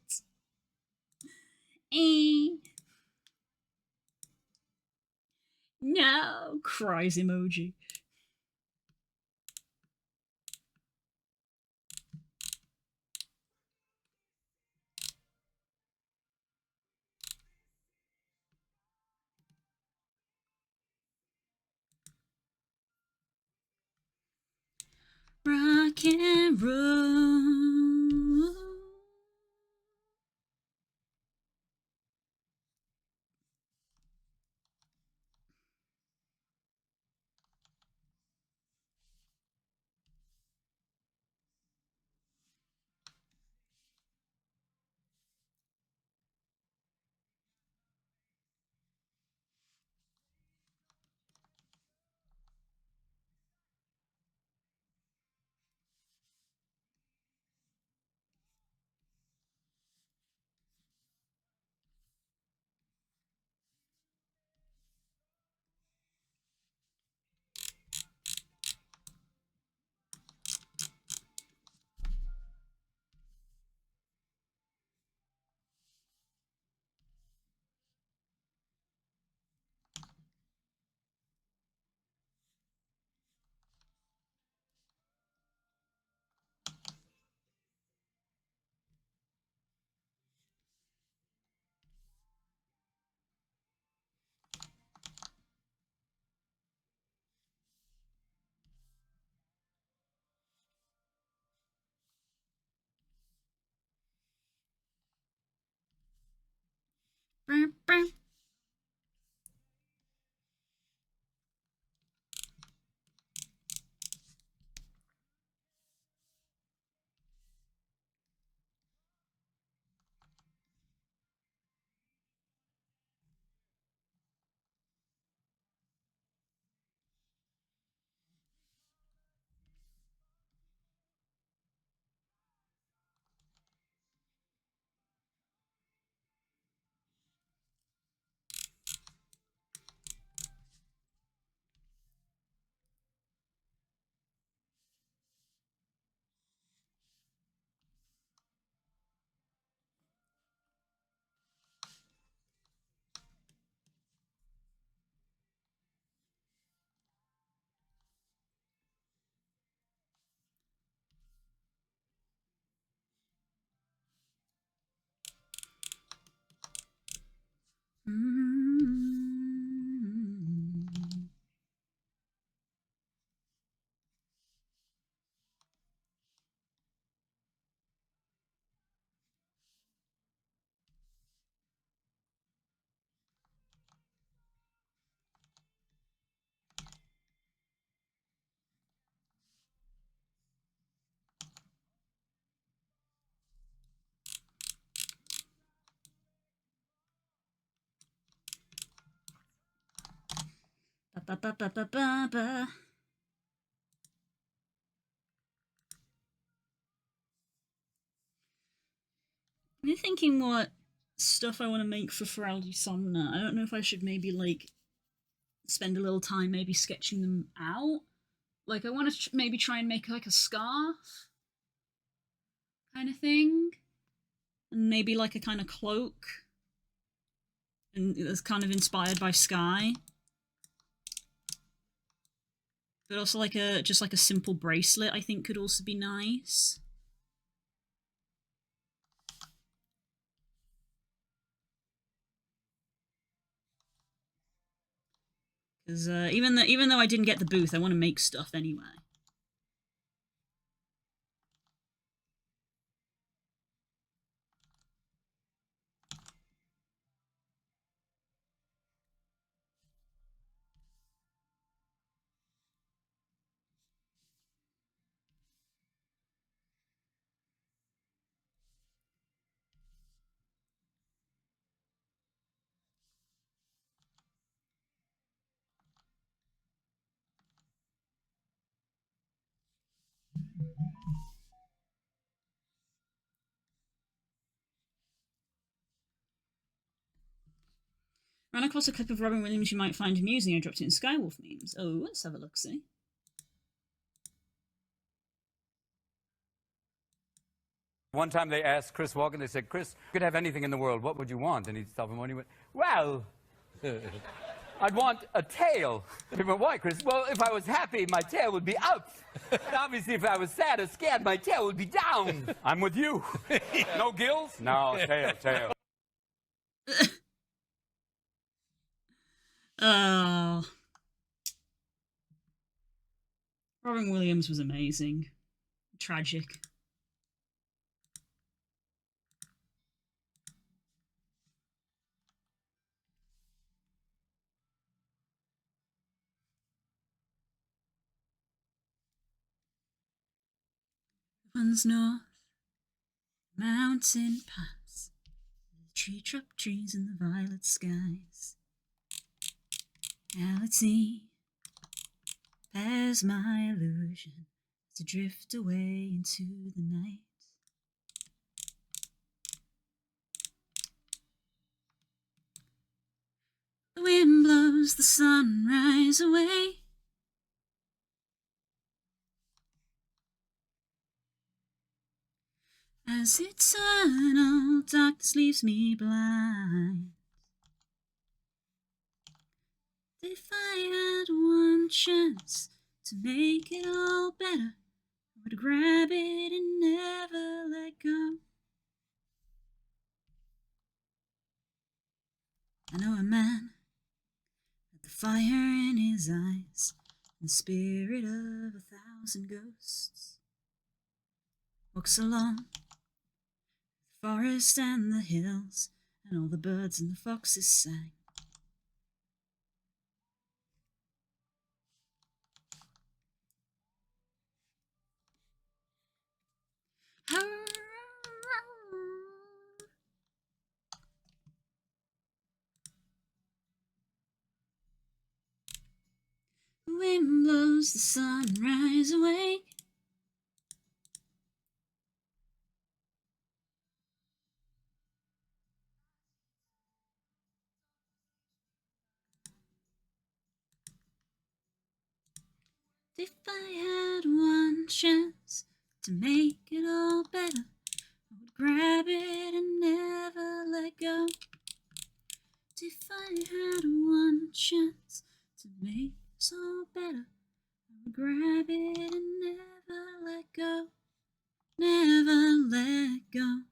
No, cries emoji. Rock and roll. Ba, ba, ba, ba, ba, ba. I'm thinking what stuff I want to make for Feraldi Somna. I don't know if I should maybe like spend a little time maybe sketching them out. Like I want to maybe try and make like a scarf kind of thing, and maybe like a kind of cloak, and it's kind of inspired by Sky. But also like a just like a simple bracelet I think could also be nice. Because even though I didn't get the booth, I want to make stuff anyway. Ran across a clip of Robin Williams you might find amusing. I dropped it in Skywolf memes. Oh, let's have a look, see. One time they asked Chris Walken, they said, Chris, you could have anything in the world, what would you want? And he'd tell them, he went, well, I'd want a tail. He went, why, Chris? Well, if I was happy, my tail would be up. And obviously, if I was sad or scared, my tail would be down. I'm with you. No gills? No, tail. Oh. Robin Williams was amazing. Tragic. One's north, mountain pass, the tree trunk trees and the violet skies. Reality bears my illusion to drift away into the night. The wind blows the sunrise away. As eternal darkness leaves me blind. If I had one chance to make it all better, I would grab it and never let go. I know a man with the fire in his eyes and the spirit of 1,000 ghosts. Walks along the forest and the hills, and all the birds and the foxes sang. The wind blows the sunrise awake. If I had one chance to make it all better, I would grab it and never let go. If I had one chance to make this all better, I would grab it and never let go. Never let go.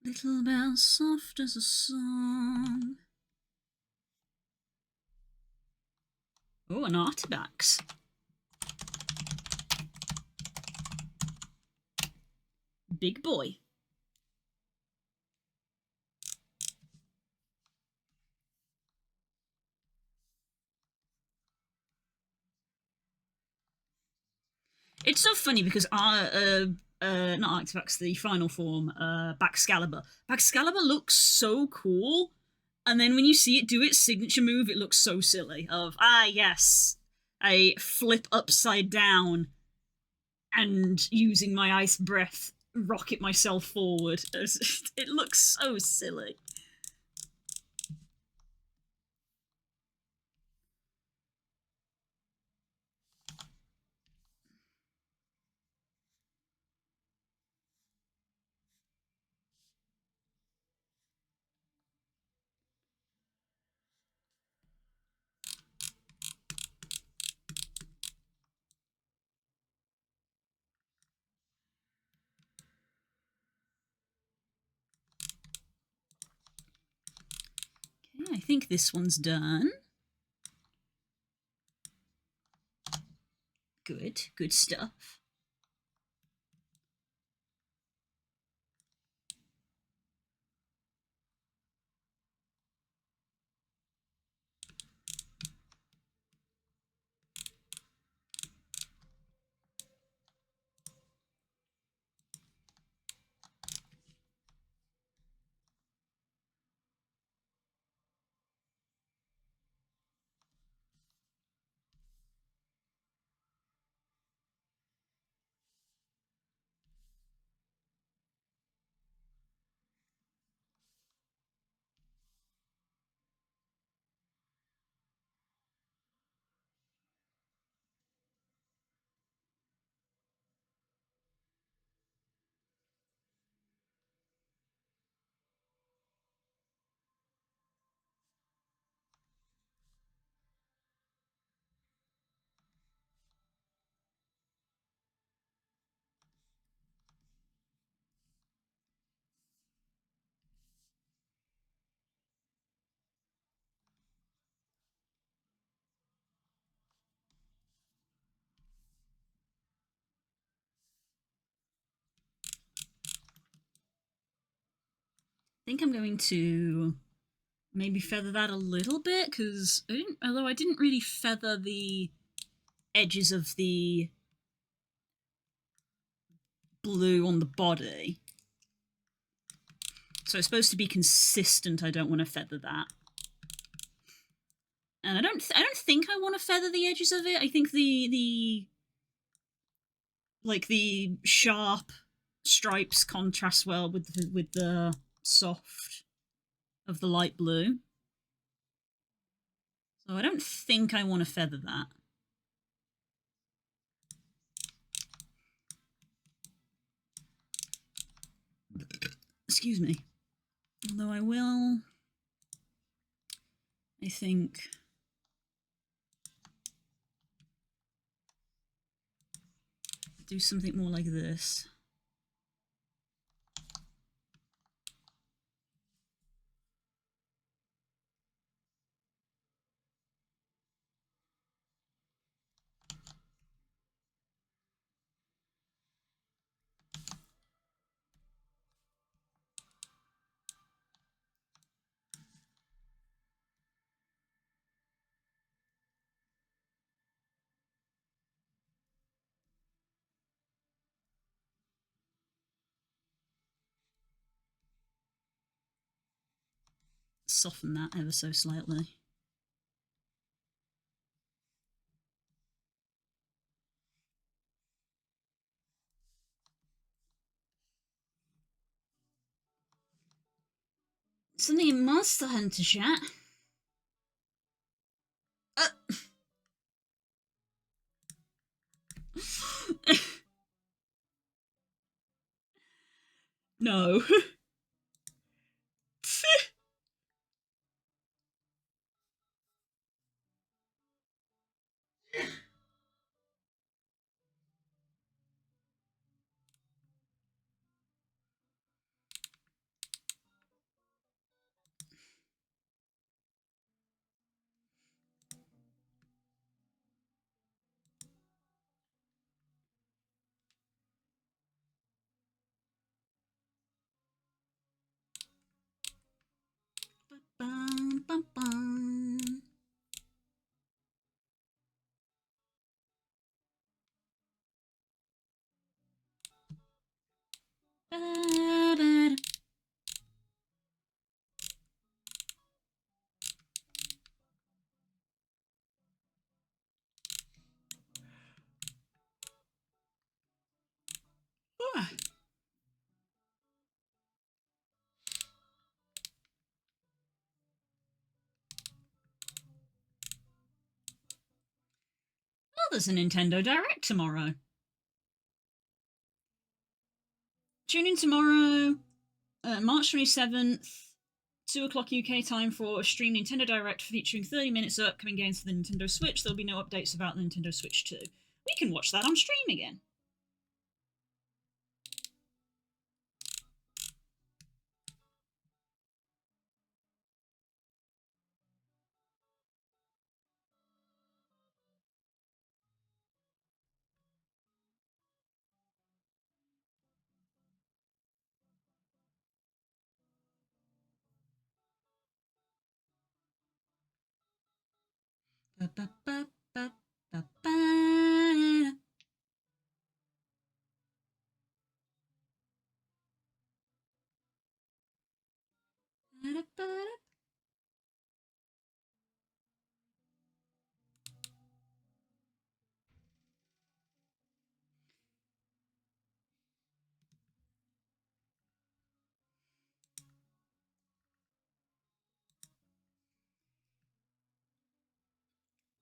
Little bell soft as a song. Oh, an Artabax. Big boy. It's so funny because not Artabax, the final form, Baxcalibur. Baxcalibur looks so cool, and then when you see it do its signature move, it looks so silly. Yes, I flip upside down and using my ice breath rocket myself forward. It looks so silly. Okay, I think this one's done. Good stuff. I think I'm going to maybe feather that a little bit, because although I didn't really feather the edges of the blue on the body, so it's supposed to be consistent. I don't want to feather that, and I don't think I want to feather the edges of it. I think the sharp stripes contrast well with the soft of the light blue. So I don't think I want to feather that. Excuse me. Although I will, I think, do something more like this. Soften that ever so slightly. Something in Monster Hunter chat. No. there's a Nintendo Direct tomorrow. Tune in tomorrow, March 27th, 2 o'clock UK time for a stream Nintendo Direct featuring 30 minutes of upcoming games for the Nintendo Switch. There'll be no updates about the Nintendo Switch 2. We can watch that on stream again. Ba, ba, ba, ba, ba, ba.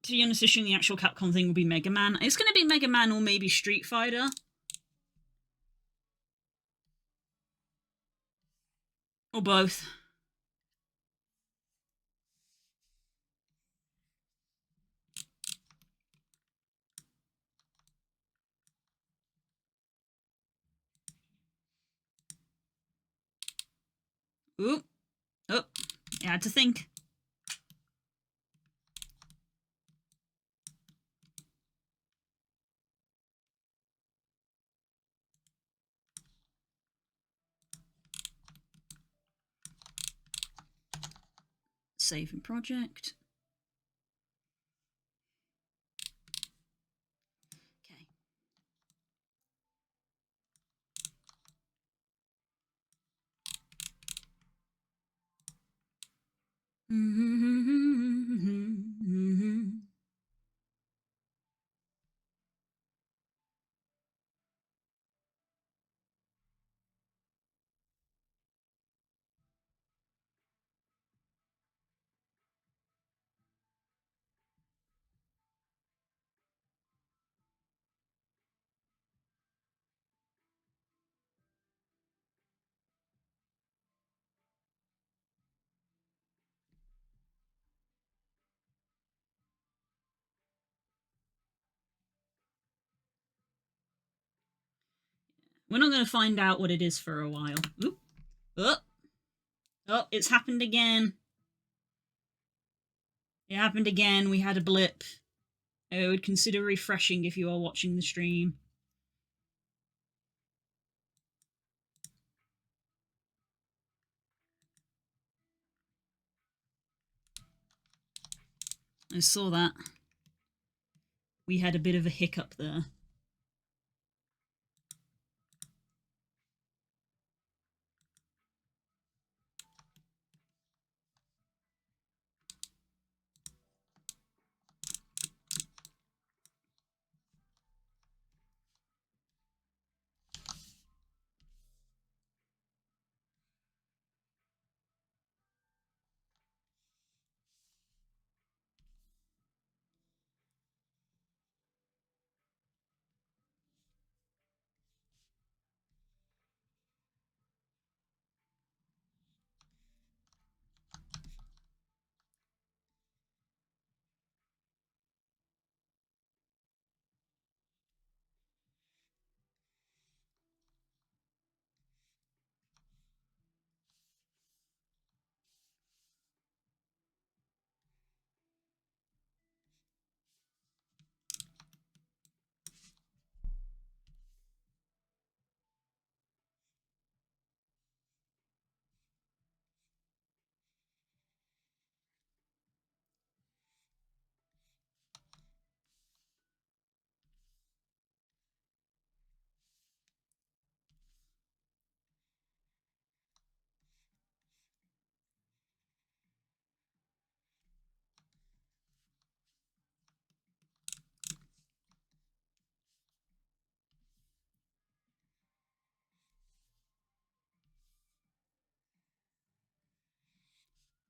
To be honest, assuming the actual Capcom thing will be Mega Man. It's going to be Mega Man or maybe Street Fighter. Or both. Ooh. Oh. You had to think. Save and project. Okay. We're not going to find out what it is for a while. Oop. Oh. Oh, it's happened again. It happened again. We had a blip. I would consider refreshing if you are watching the stream. I saw that. We had a bit of a hiccup there.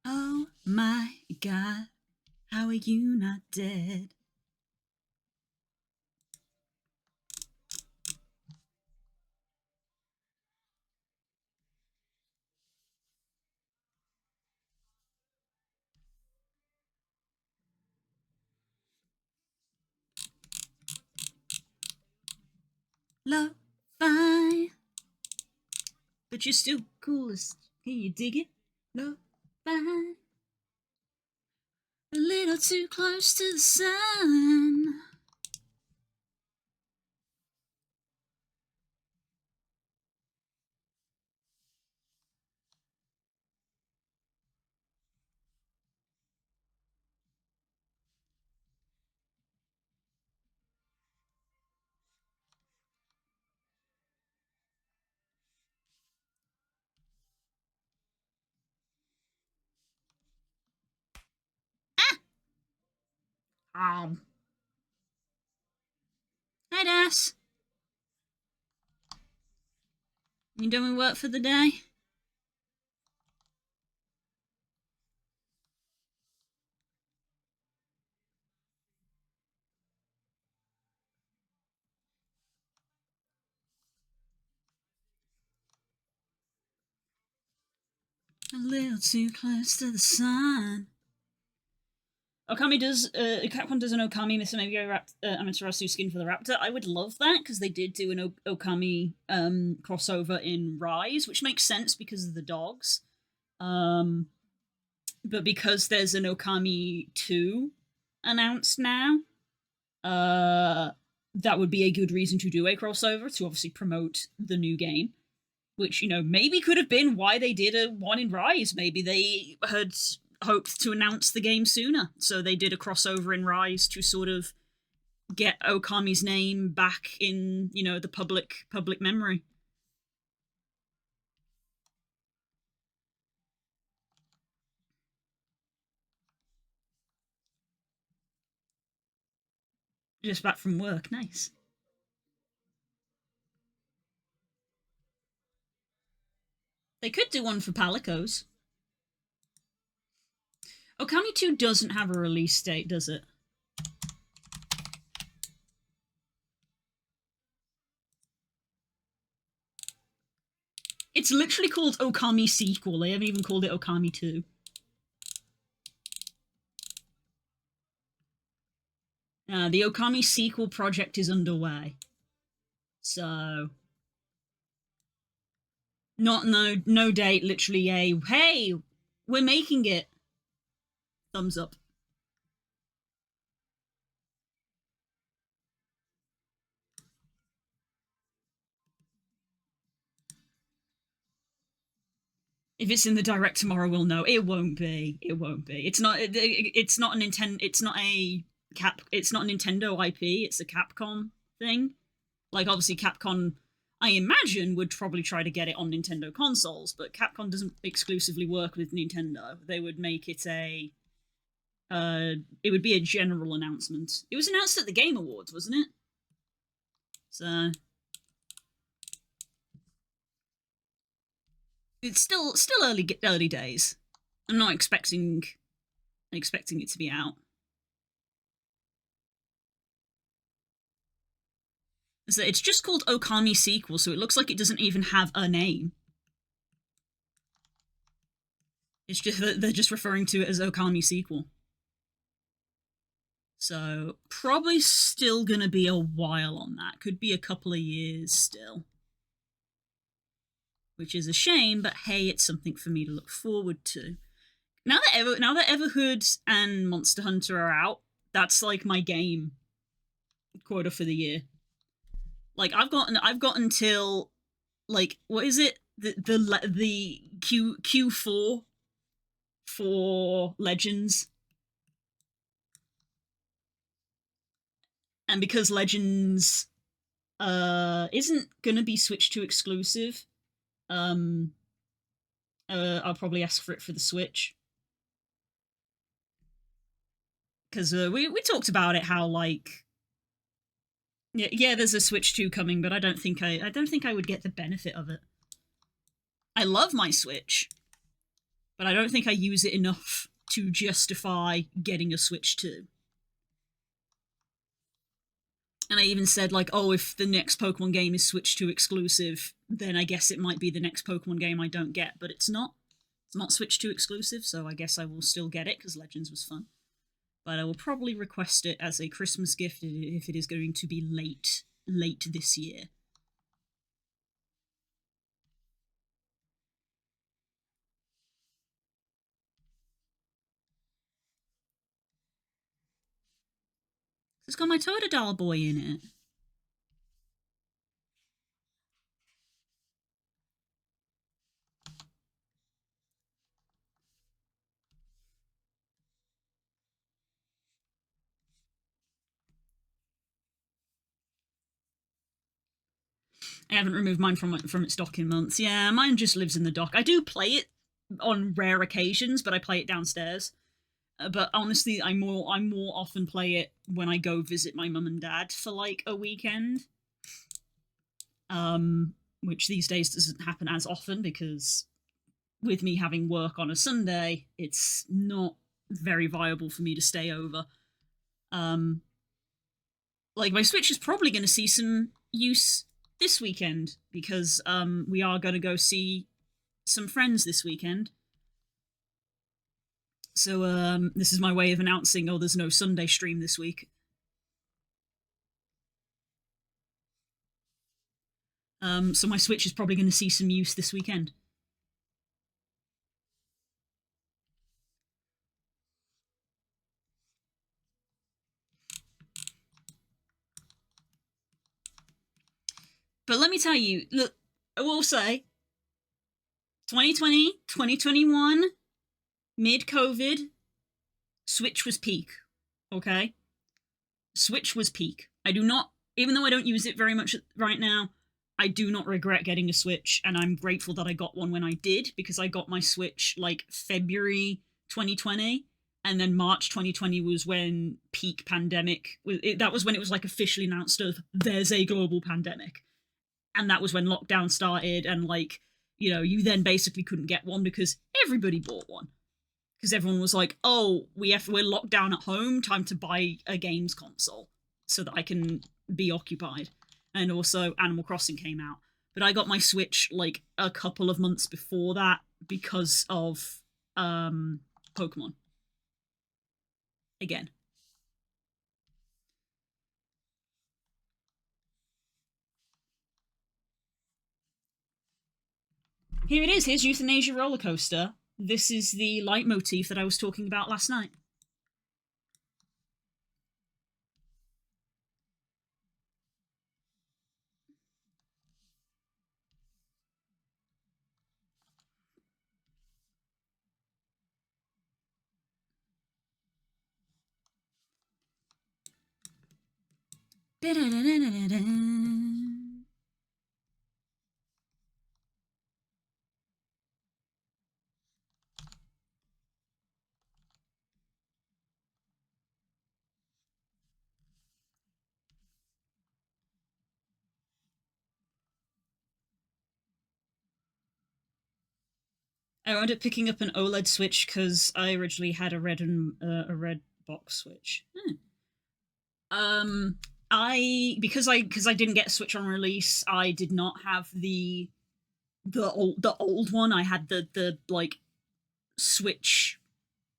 Oh my god, how are you not dead? Lo-fi. But you're still coolest. Can you dig it? Lo-fi. A little too close to the sun. Ah! Hi, Das. You done with work for the day? A little too close to the sun. Okami does, Capcom does an Okami Amaterasu skin for the Raptor. I would love that, because they did do an Okami crossover in Rise, which makes sense because of the dogs. But because there's an Okami 2 announced now, that would be a good reason to do a crossover, to obviously promote the new game. Which, you know, maybe could have been why they did a one in Rise. Maybe they had hoped to announce the game sooner, so they did a crossover in Rise to sort of get Okami's name back in, you know, the public memory. Just back from work, nice. They could do one for Palicos. Okami 2 doesn't have a release date, does it? It's literally called Okami Sequel. They haven't even called it Okami 2. The Okami Sequel project is underway. So... no date, literally a, hey, we're making it. Thumbs up. If it's in the direct tomorrow, we'll know. It won't be. It won't be. It's not. It's not a Nintendo. It's not a It's not a Nintendo IP. It's a Capcom thing. Like, obviously, Capcom, I imagine, would probably try to get it on Nintendo consoles, but Capcom doesn't exclusively work with Nintendo. They would make it a. It would be a general announcement. It was announced at the Game Awards, wasn't it? So. It's still early days. I'm not expecting it to be out. So it's just called Okami Sequel, so it looks like it doesn't even have a name. It's just they're just referring to it as Okami Sequel. So probably still gonna be a while on that. Could be a couple of years still. Which is a shame, but hey, it's something for me to look forward to. Now that Everhood and Monster Hunter are out, that's like my game quota for the year. Like, I've got until, like, what is it? The Q4 for Legends. And because Legends isn't gonna be Switch 2 exclusive, I'll probably ask for it for the Switch. Because we talked about it, how, like, yeah, there's a Switch 2 coming, but I don't think I would get the benefit of it. I love my Switch, but I don't think I use it enough to justify getting a Switch 2. And I even said, like, oh, if the next Pokemon game is Switch 2 exclusive, then I guess it might be the next Pokemon game I don't get, but it's not. It's not Switch 2 exclusive, so I guess I will still get it, because Legends was fun. But I will probably request it as a Christmas gift if it is going to be late this year. It's got my Totodile boy in it. I haven't removed mine from its dock in months. Yeah, mine just lives in the dock. I do play it on rare occasions, but I play it downstairs. But honestly, I more often play it when I go visit my mum and dad for like a weekend. Which these days doesn't happen as often because with me having work on a Sunday, it's not very viable for me to stay over. Like my Switch is probably going to see some use this weekend because we are going to go see some friends this weekend. So this is my way of announcing, oh, there's no Sunday stream this week. So my Switch is probably going to see some use this weekend. But let me tell you, look, I will say 2020, 2021, mid-COVID, Switch was peak, okay? Switch was peak. I do not, even though I don't use it very much right now, I do not regret getting a Switch, and I'm grateful that I got one when I did, because I got my Switch like February 2020, and then March 2020 was when peak pandemic, that was when it was like officially announced of there's a global pandemic. And that was when lockdown started, and like, you know, you then basically couldn't get one because everybody bought one. Because everyone was like, oh, we're locked down at home, time to buy a games console so that I can be occupied. And also Animal Crossing came out. But I got my Switch like a couple of months before that because of Pokemon. Again. Here it is. Here's Euthanasia Roller Coaster. This is the leitmotif that I was talking about last night. I wound up picking up an OLED Switch because I originally had a red box Switch. Because I didn't get a Switch on release, I did not have the old one. I had the like Switch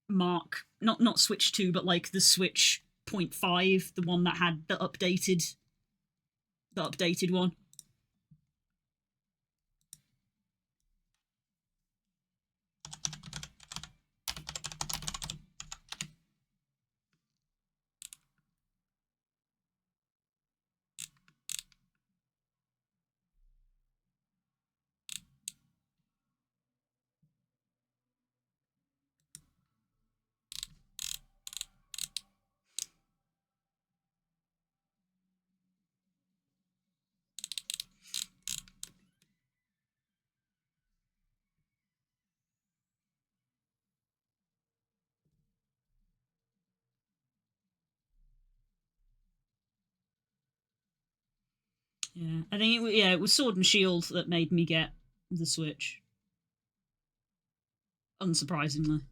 Mark, not Switch 2, but like the Switch 0.5, the one that had the updated one. Yeah, I think it was Sword and Shield that made me get the Switch. Unsurprisingly.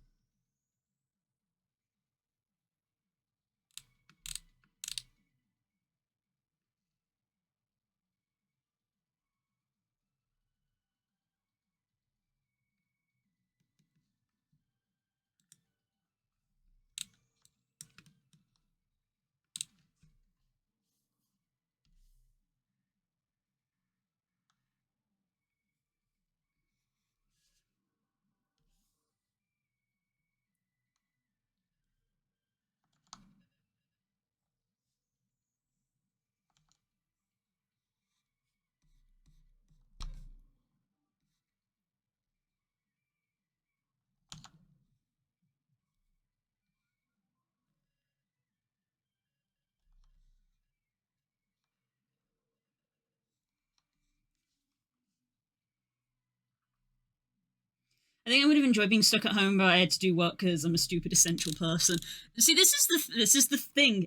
I think I would have enjoyed being stuck at home, but I had to do work because I'm a stupid essential person. See, this is the thing.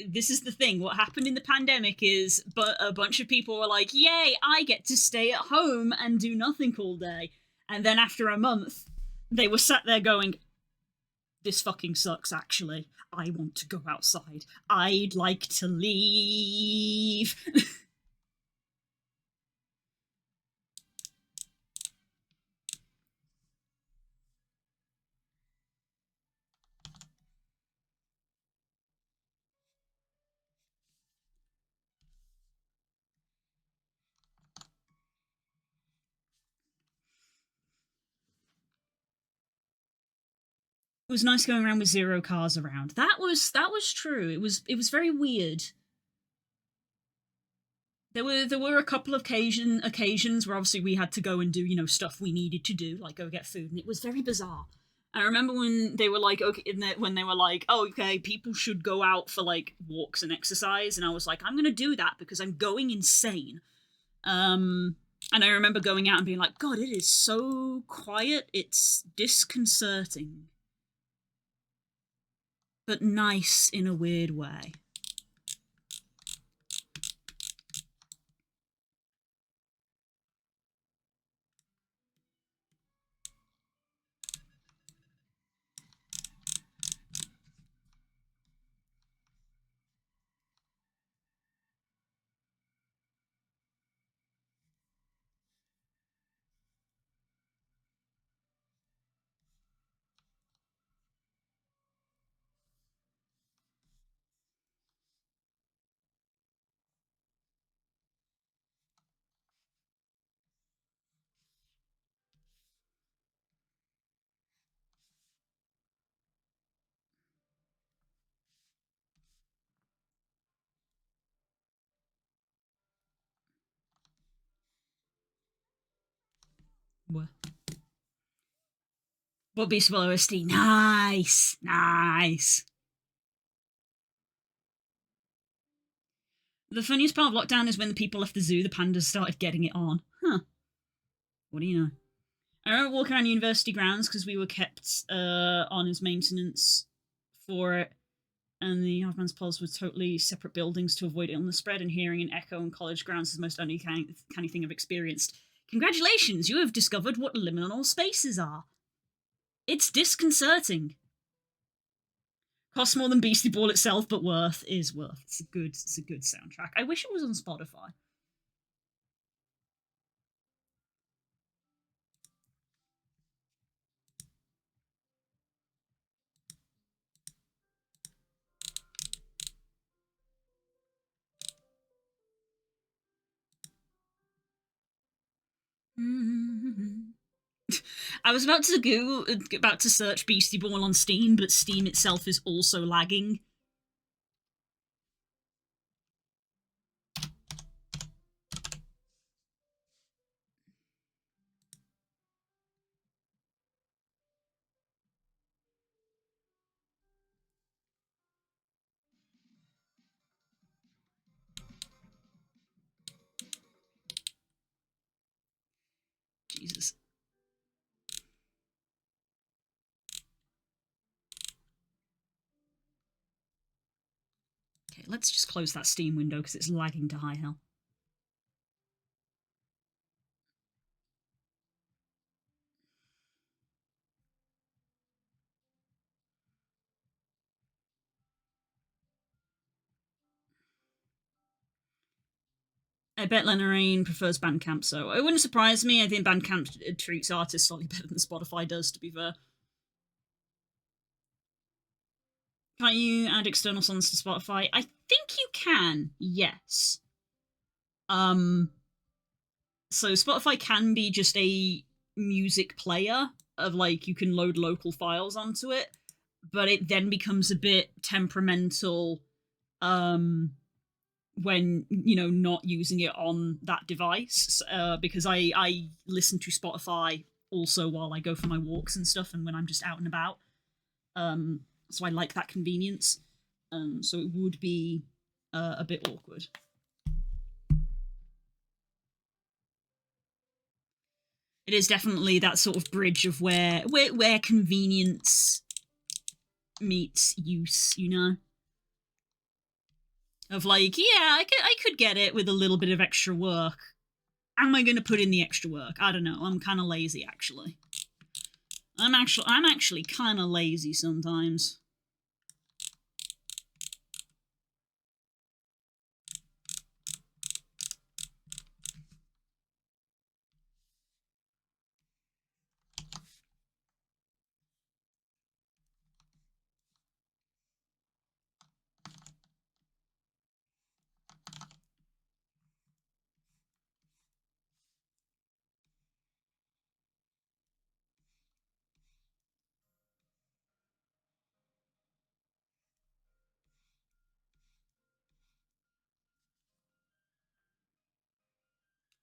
This is the thing. What happened in the pandemic is, but a bunch of people were like, "Yay! I get to stay at home and do nothing all day." And then after a month, they were sat there going, "This fucking sucks. Actually, I want to go outside. I'd like to leave." It was nice going around with zero cars around. That was true. It was very weird. There were a couple of occasions where obviously we had to go and do stuff we needed to do, like go get food, and it was very bizarre. I remember when they were like, okay, when they were like, oh, okay, people should go out for like walks and exercise, and I was like, I'm gonna do that because I'm going insane. And I remember going out and being like, God, it is so quiet, it's disconcerting, but nice in a weird way. What? What Beast Below OST? Nice, nice. The funniest part of lockdown is when the people left the zoo, the pandas started getting it on. Huh. What do you know? I remember walking around university grounds because we were kept on as maintenance for it, and the Halfman's Pulse was totally separate buildings to avoid illness spread, and hearing an echo on college grounds is the most uncanny thing I've experienced. Congratulations, you have discovered what liminal spaces are. It's disconcerting. Costs more than Beastie Ball itself, but worth is worth. It's a good soundtrack. I wish it was on Spotify. I was about to search Beastie Ball on Steam, but Steam itself is also lagging. Jesus. Okay, let's just close that Steam window because it's lagging to high hell. I bet Lenarine prefers Bandcamp, so it wouldn't surprise me. I think Bandcamp treats artists slightly better than Spotify does, to be fair. Can't you add external songs to Spotify? I think you can, yes. So Spotify can be just a music player of like you can load local files onto it, but it then becomes a bit temperamental when not using it on that device, because I listen to Spotify also while I go for my walks and stuff and when I'm just out and about, so I like that convenience, so it would be a bit awkward. It is definitely that sort of bridge of where convenience meets use, you know? Of like, yeah, I could get it with a little bit of extra work. Am I going to put in the extra work? I don't know. I'm kind of lazy, actually. I'm actually kind of lazy sometimes.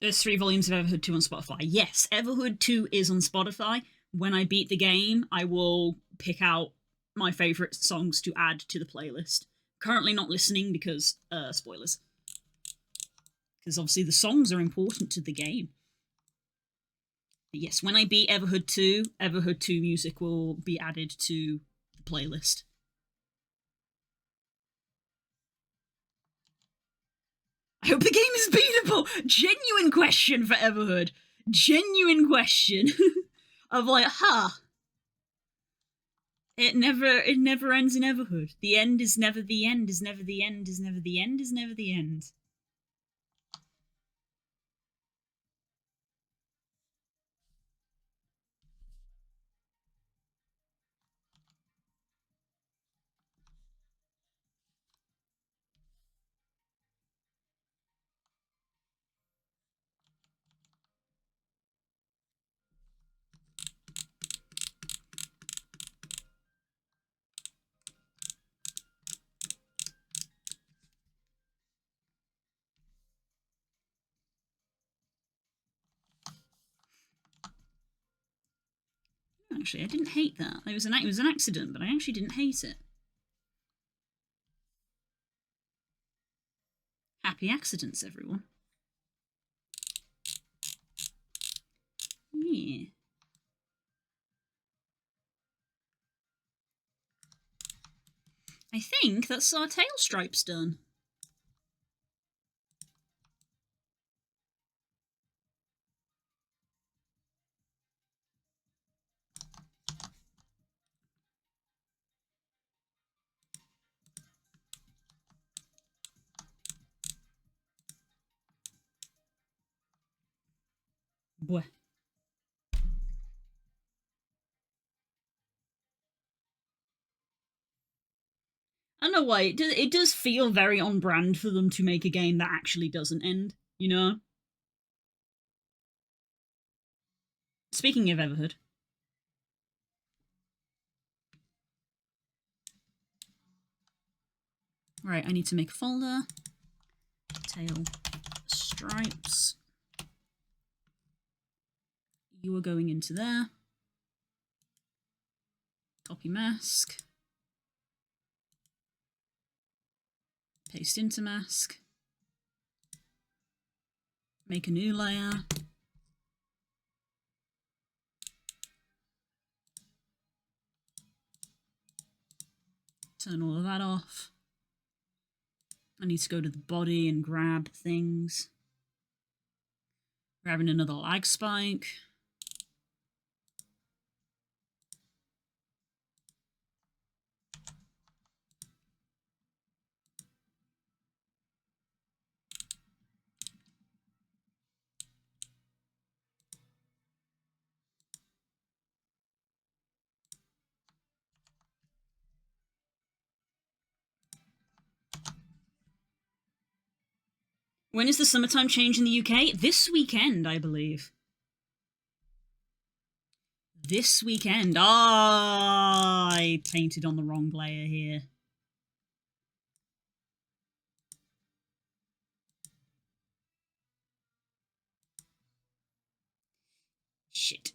There's 3 volumes of Everhood 2 on Spotify. Yes, Everhood 2 is on Spotify. When I beat the game, I will pick out my favourite songs to add to the playlist. Currently not listening because, spoilers. Because obviously the songs are important to the game. But yes, when I beat Everhood 2 music will be added to the playlist. I hope the game is beatable. Genuine question for Everhood. Genuine question. Of like, it never ends in Everhood. The end is never the end, is never the end, is never the end, is never the end. Actually, I didn't hate that. It was an accident, but I actually didn't hate it. Happy accidents, everyone. Yeah. I think that's our tail stripes done. Boy. I don't know why, it does feel very on brand for them to make a game that actually doesn't end, you know? Speaking of Everhood. Right, I need to make a folder. Tail stripes. You are going into there. Copy mask. Paste into mask. Make a new layer. Turn all of that off. I need to go to the body and grab things. Grabbing another lag spike. When is the summertime change in the UK? This weekend, I believe. This weekend. I painted on the wrong layer here. Shit.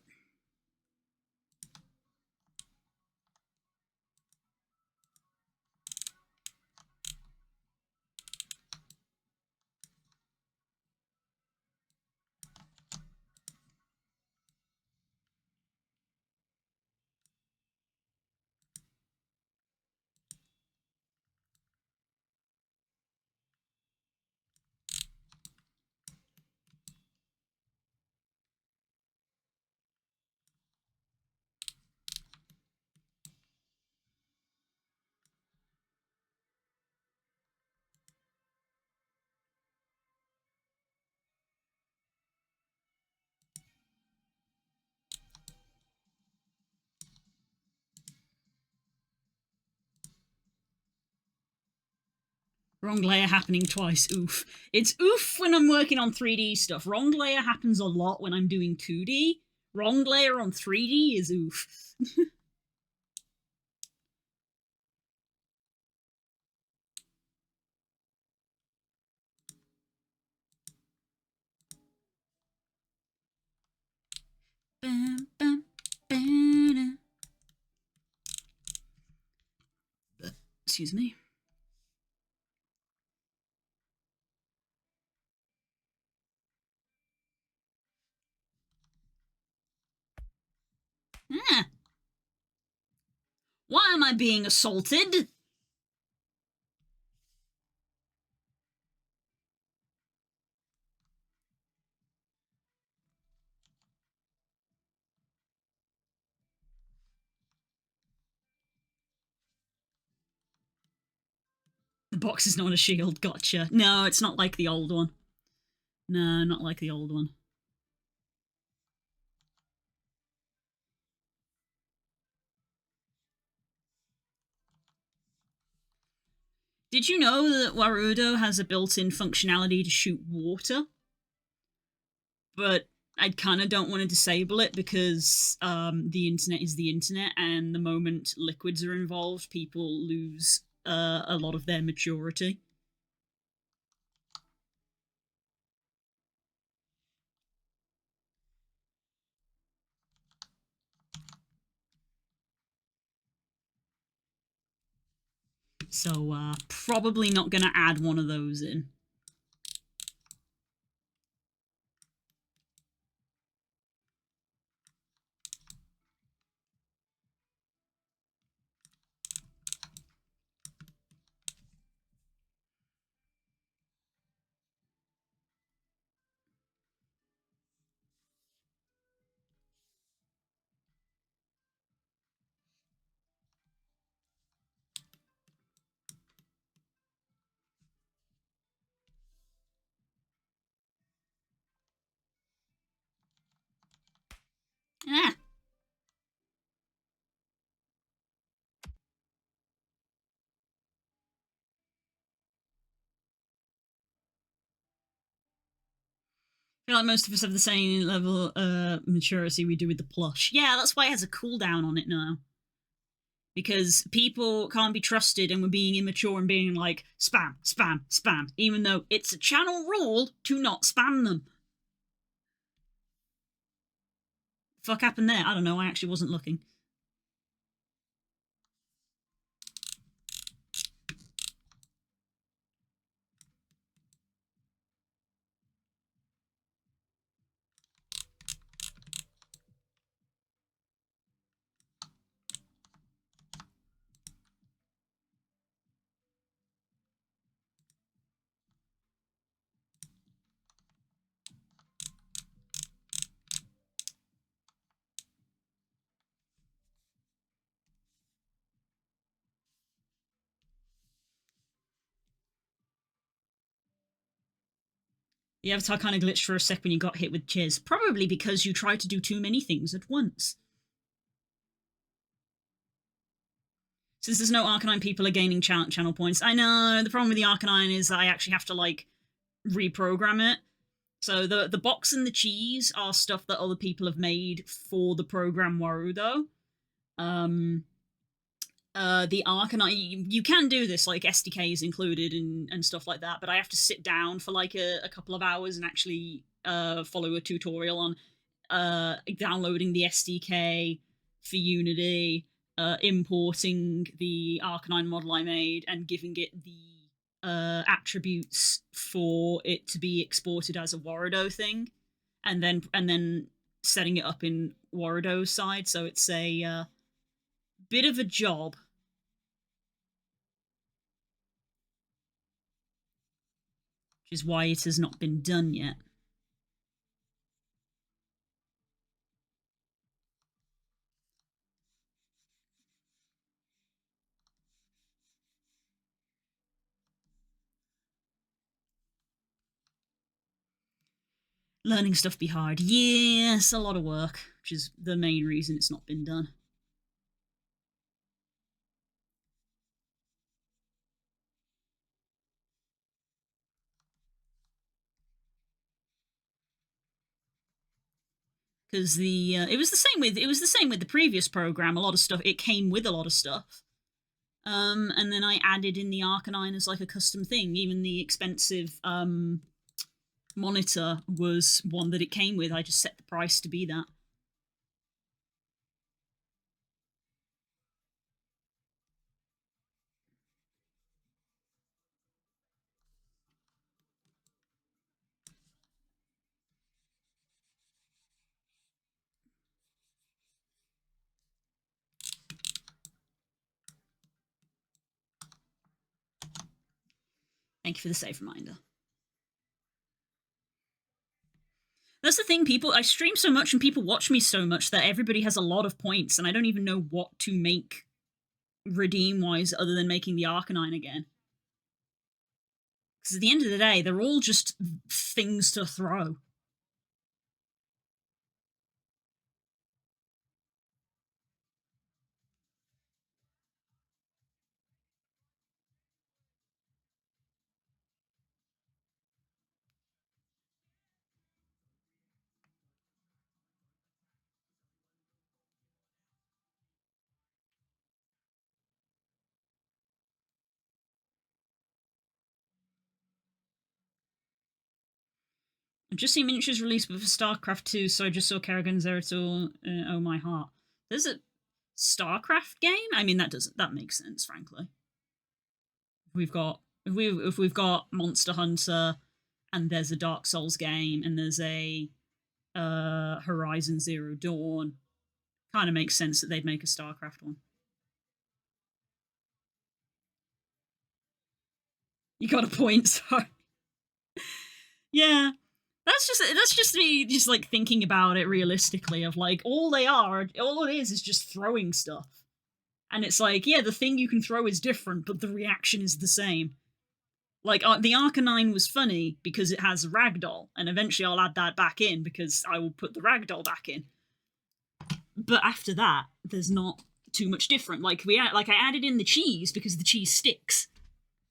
Wrong layer happening twice, oof. It's oof when I'm working on 3D stuff. Wrong layer happens a lot when I'm doing 2D. Wrong layer on 3D is oof. Bam, bam, bam. Excuse me. Ah. Why am I being assaulted? The box is not a shield, gotcha. No, it's not like the old one. No, not like the old one. Did you know that Warudo has a built-in functionality to shoot water? But I kind of don't want to disable it because the internet is the internet, and the moment liquids are involved, people lose a lot of their maturity. So probably not going to add one of those in. Ah. I feel like most of us have the same level maturity we do with the plush. Yeah, that's why it has a cooldown on it now. Because people can't be trusted and we're being immature and being like, spam, spam, spam, even though it's a channel rule to not spam them. Fuck happened there? I don't know, I actually wasn't looking. The avatar kind of glitched for a sec when you got hit with Chiz. Probably because you tried to do too many things at once. Since there's no Arcanine, people are gaining channel points. I know, the problem with the Arcanine is that I actually have to, like, reprogram it. So the box and the cheese are stuff that other people have made for the program Warudo. The Arcanine, you can do this, like SDKs included and stuff like that, but I have to sit down for like a couple of hours and actually follow a tutorial on downloading the SDK for Unity, importing the Arcanine model I made, and giving it the attributes for it to be exported as a Warudo thing, and then setting it up in Warudo's side. So it's a bit of a job. Which is why it has not been done yet. Learning stuff be hard. Yes, a lot of work, which is the main reason it's not been done. because it was the same with the previous program. A lot of stuff, it came with a lot of stuff. And then I added in the Arcanine as like a custom thing. Even the expensive monitor was one that it came with. I just set the price to be that. Thank you for the save reminder. That's the thing, I stream so much and people watch me so much that everybody has a lot of points, and I don't even know what to make redeem-wise other than making the Arcanine again. Because at the end of the day, they're all just things to throw. I've just seen miniatures released for StarCraft 2, so I just saw Kerrigan Zeratul, Oh My Heart. There's a StarCraft game? I mean, that makes sense, frankly. If we've got Monster Hunter, and there's a Dark Souls game, and there's a Horizon Zero Dawn, kind of makes sense that they'd make a StarCraft one. You got a point, sorry. Yeah. That's just me just like thinking about it realistically of like all it is just throwing stuff. And it's like, yeah, the thing you can throw is different, but the reaction is the same. Like, the Arcanine was funny because it has a ragdoll, and eventually I'll add that back in because I will put the ragdoll back in. But after that, there's not too much different. Like, I added in the cheese because the cheese sticks,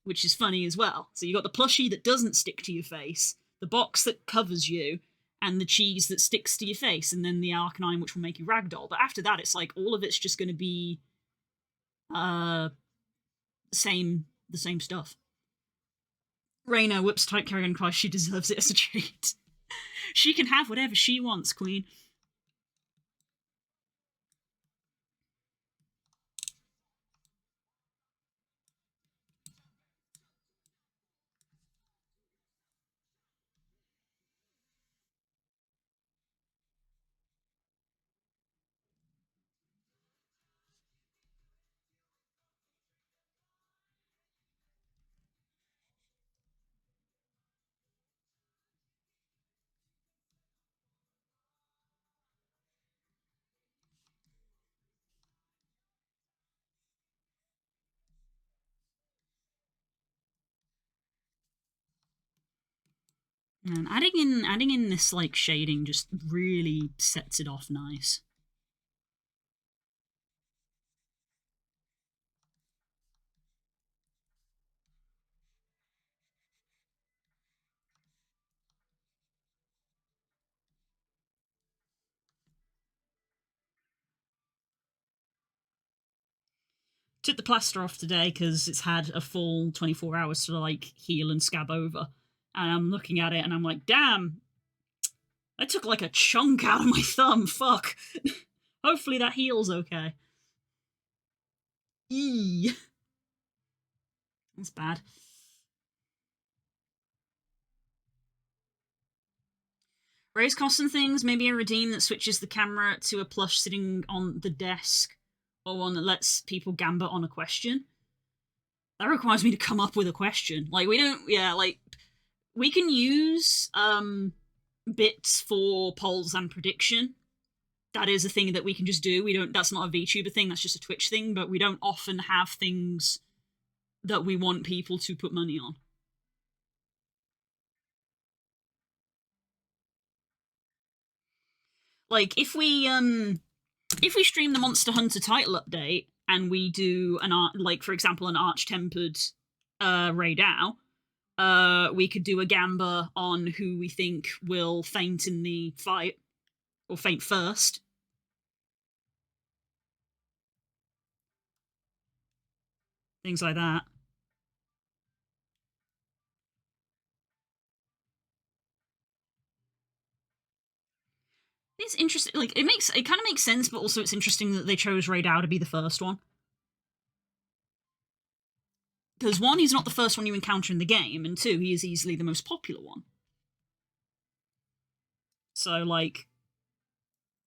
which is funny as well. So you got the plushie that doesn't stick to your face, the box that covers you, and the cheese that sticks to your face, and then the Arcanine, which will make you ragdoll. But after that, it's like all of it's just going to be the same stuff. Reyna whips tight Kerrigan cries she deserves it as a treat. She can have whatever she wants, Queen. And adding in this like shading just really sets it off nice. Took the plaster off today because it's had a full 24 hours to like heal and scab over. And I'm looking at it and I'm like, damn, I took like a chunk out of my thumb. Fuck. Hopefully that heals okay. Eee. That's bad. Raise costs and things, maybe a redeem that switches the camera to a plush sitting on the desk, or one that lets people gambit on a question. That requires me to come up with a question. Like, we can use bits for polls and prediction. That is a thing that we can just do. That's not a VTuber thing, that's just a Twitch thing, but we don't often have things that we want people to put money on. Like, if we stream the Monster Hunter title update and we do for example, an Arch-Tempered Raidao, we could do a gamba on who we think will faint in the fight. Or faint first. Things like that. It's interesting. Like, it kind of makes sense, but also it's interesting that they chose Raid Dow to be the first one. Because one, he's not the first one you encounter in the game, and two, he is easily the most popular one. So, like,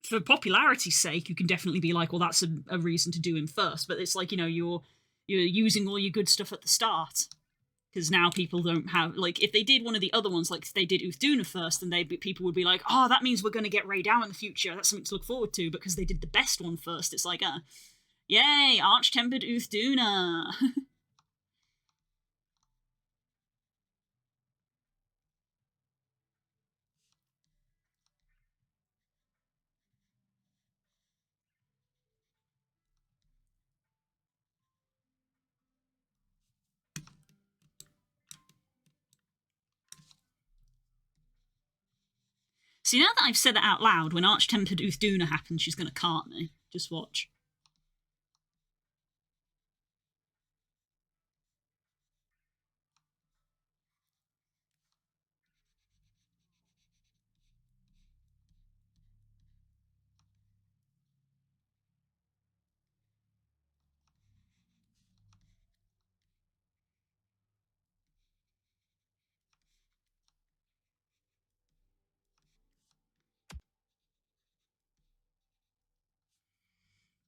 for popularity's sake, you can definitely be like, well, that's a reason to do him first. But it's like, you're using all your good stuff at the start. Because now people don't have, like, if they did one of the other ones, like they did Uthduna first, then people would be like, oh, that means we're going to get Raid Dow in the future. That's something to look forward to. Because they did the best one first. It's like, yay, Arch-Tempered Uthduna. See, now that I've said that out loud, when Arch-Tempered Uthduna happens, she's going to cart me. Just watch.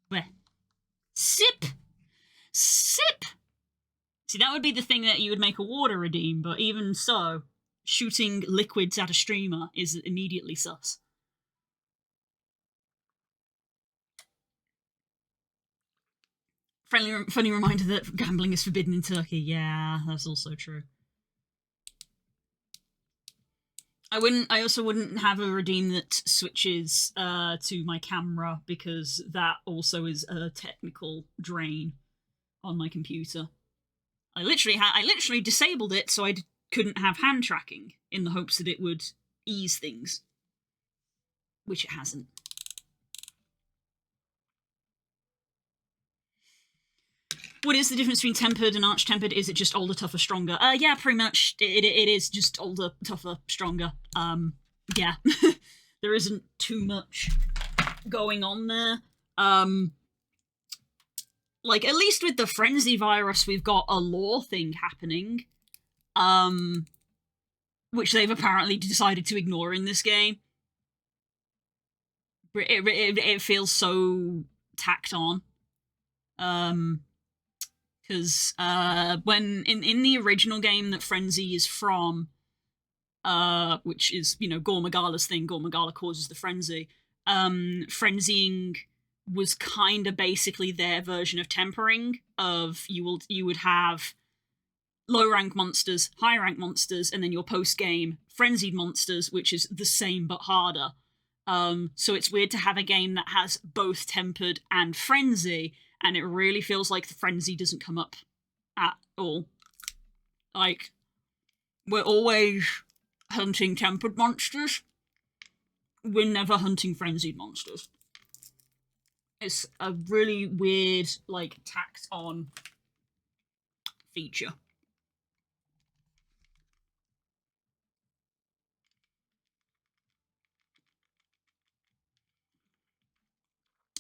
Where? Sip! Sip! See, that would be the thing that you would make a water redeem, but even so, shooting liquids at a streamer is immediately sus. Funny reminder that gambling is forbidden in Turkey. Yeah, that's also true. I also wouldn't have a redeem that switches to my camera, because that also is a technical drain on my computer. I literally disabled it so I couldn't have hand tracking in the hopes that it would ease things, which it hasn't. What is the difference between tempered and arch-tempered? Is it just older, tougher, stronger? Yeah, pretty much. It is just older, tougher, stronger. Yeah. There isn't too much going on there. Like, at least with the Frenzy virus, we've got a lore thing happening. Which they've apparently decided to ignore in this game. It feels so tacked on. Because when in the original game that Frenzy is from, which is, Gore Magala's thing, Gore Magala causes the frenzy, frenzying was kind of basically their version of tempering. Of you would have low rank monsters, high rank monsters, and then your post game frenzied monsters, which is the same but harder. So it's weird to have a game that has both tempered and frenzy, and it really feels like the frenzy doesn't come up at all. Like, we're always hunting tempered monsters. We're never hunting frenzied monsters. It's a really weird, like, tacked on feature.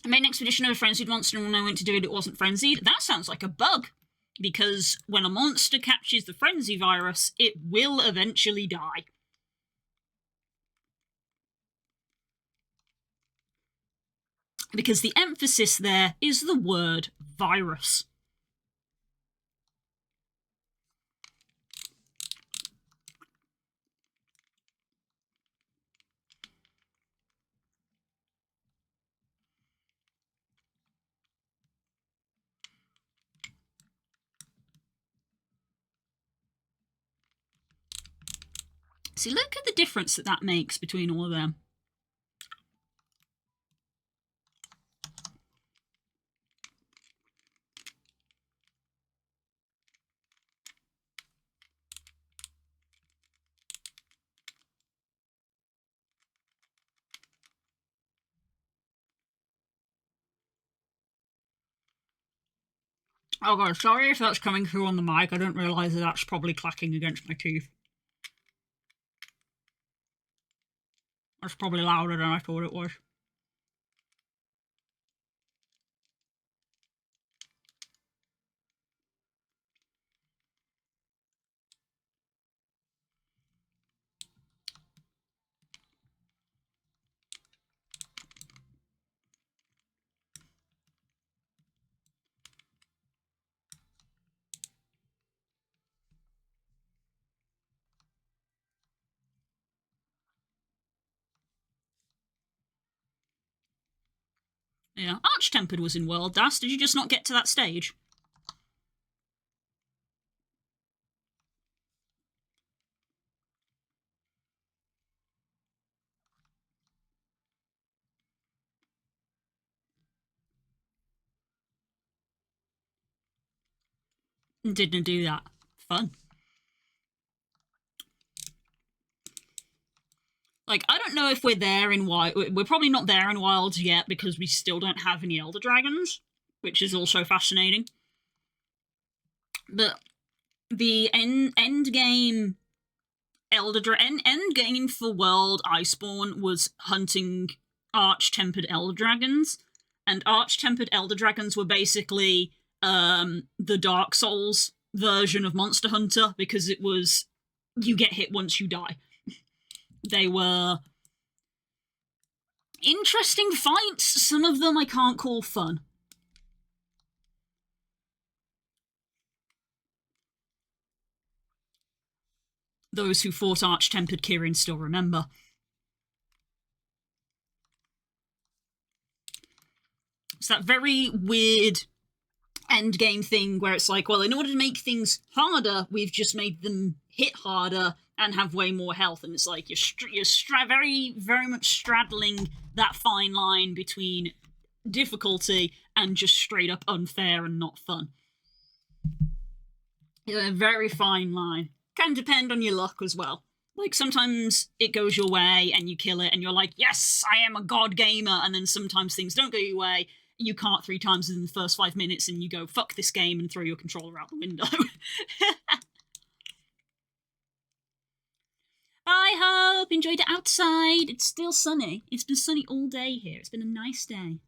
I made an expedition of a frenzied monster, and when I went to do it, it wasn't frenzied. That sounds like a bug, because when a monster catches the frenzy virus, it will eventually die. Because the emphasis there is the word virus. See, look at the difference that makes between all of them. Oh god, sorry if that's coming through on the mic. I don't realise that that's probably clacking against my teeth. That's probably louder than I thought it was. Yeah, Arch-Tempered was in World Das. Did you just not get to that stage? Didn't do that. Fun. Like, I don't know if we're there in Wild. We're probably not there in Wilds yet because we still don't have any Elder Dragons, which is also fascinating. But the end game end game for World Iceborne was hunting Arch-Tempered Elder Dragons, and Arch-Tempered Elder Dragons were basically the Dark Souls version of Monster Hunter, because it was you get hit once you die. They were interesting fights. Some of them I can't call fun. Those who fought Arch-Tempered Kirin still remember. It's that very weird endgame thing where it's like, well, in order to make things harder, we've just made them hit harder and have way more health. And it's like you're very, very much straddling that fine line between difficulty and just straight up unfair and not fun. It's a very fine line. Can depend on your luck as well. Like, sometimes it goes your way and you kill it and you're like, yes, I am a god gamer. And then sometimes things don't go your way. You cart 3 times in the first 5 minutes and you go, fuck this game, and throw your controller out the window. I hope you enjoyed it outside. It's still sunny. It's been sunny all day here. It's been a nice day.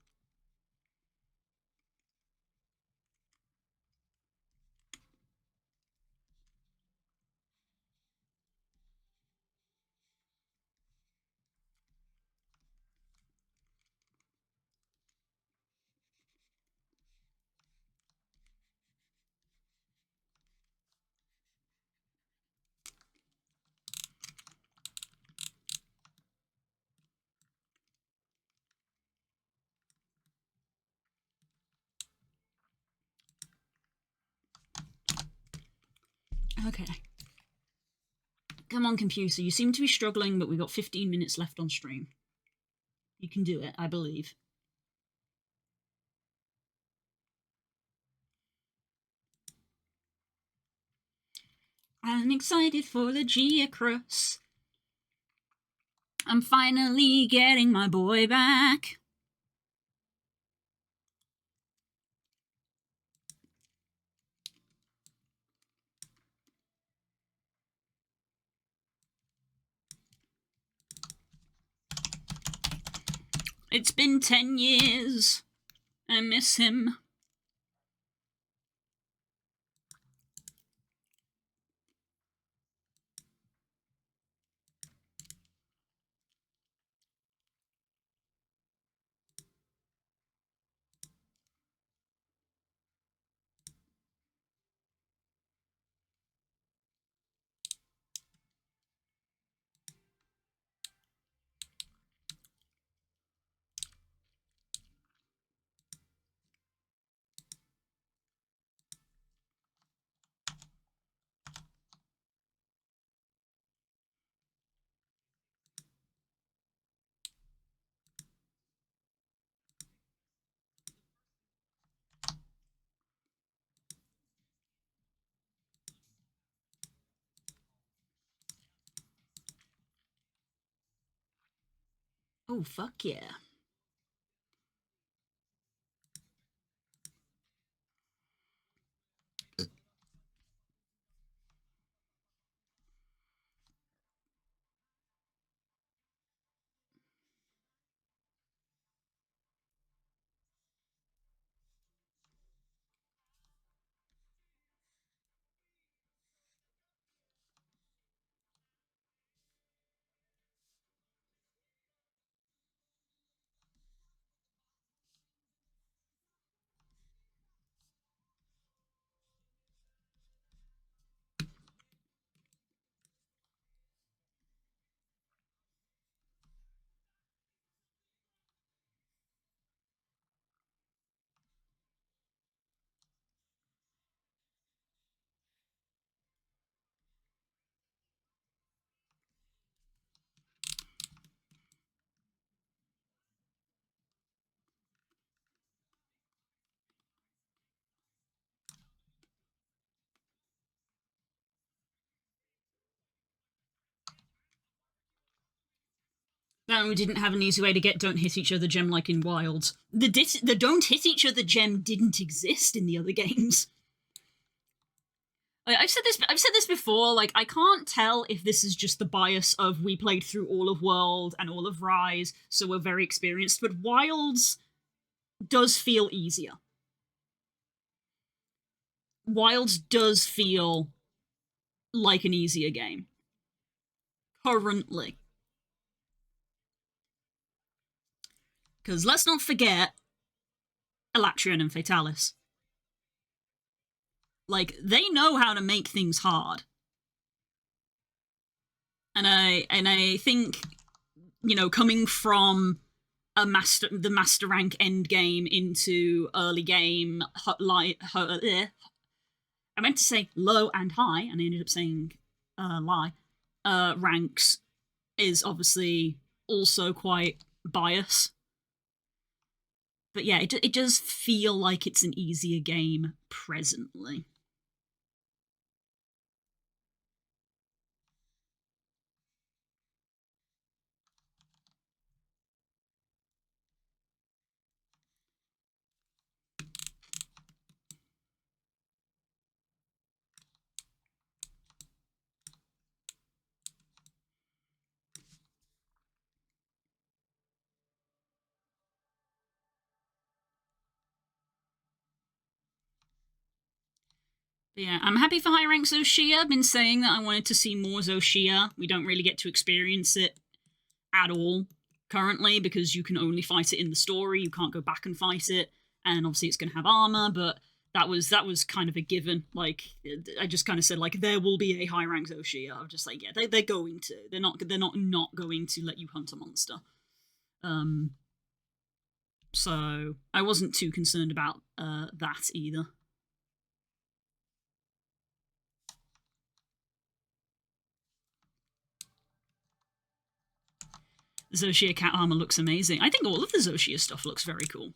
Okay. Come on, computer. You seem to be struggling, but we've got 15 minutes left on stream. You can do it, I believe. I'm excited for the Geocross. I'm finally getting my boy back. It's been 10 years. I miss him. Oh, fuck yeah. No, we didn't have an easy way to get don't hit each other gem like in Wilds. The don't hit each other gem didn't exist in the other games. I've said this before, like, I can't tell if this is just the bias of we played through all of World and all of Rise, so we're very experienced, but Wilds does feel easier. Wilds does feel like an easier game. Currently. Because let's not forget Elatrion and Fatalis. Like, they know how to make things hard. And I think, you know, coming from the master rank end game into early game, I meant to say low and high, and I ended up saying lie. Ranks is obviously also quite biased. But yeah, it does feel like it's an easier game presently. But yeah, I'm happy for high rank Zoshia. I've been saying that I wanted to see more Zoshia. We don't really get to experience it at all currently because you can only fight it in the story. You can't go back and fight it, and obviously it's going to have armor. But that was kind of a given. Like, I just kind of said, like, there will be a high rank Zoshia. I'm just like, yeah, they're going to. They're not going to let you hunt a monster. So I wasn't too concerned about that either. Zoshia cat armor looks amazing. I think all of the Zoshia stuff looks very cool.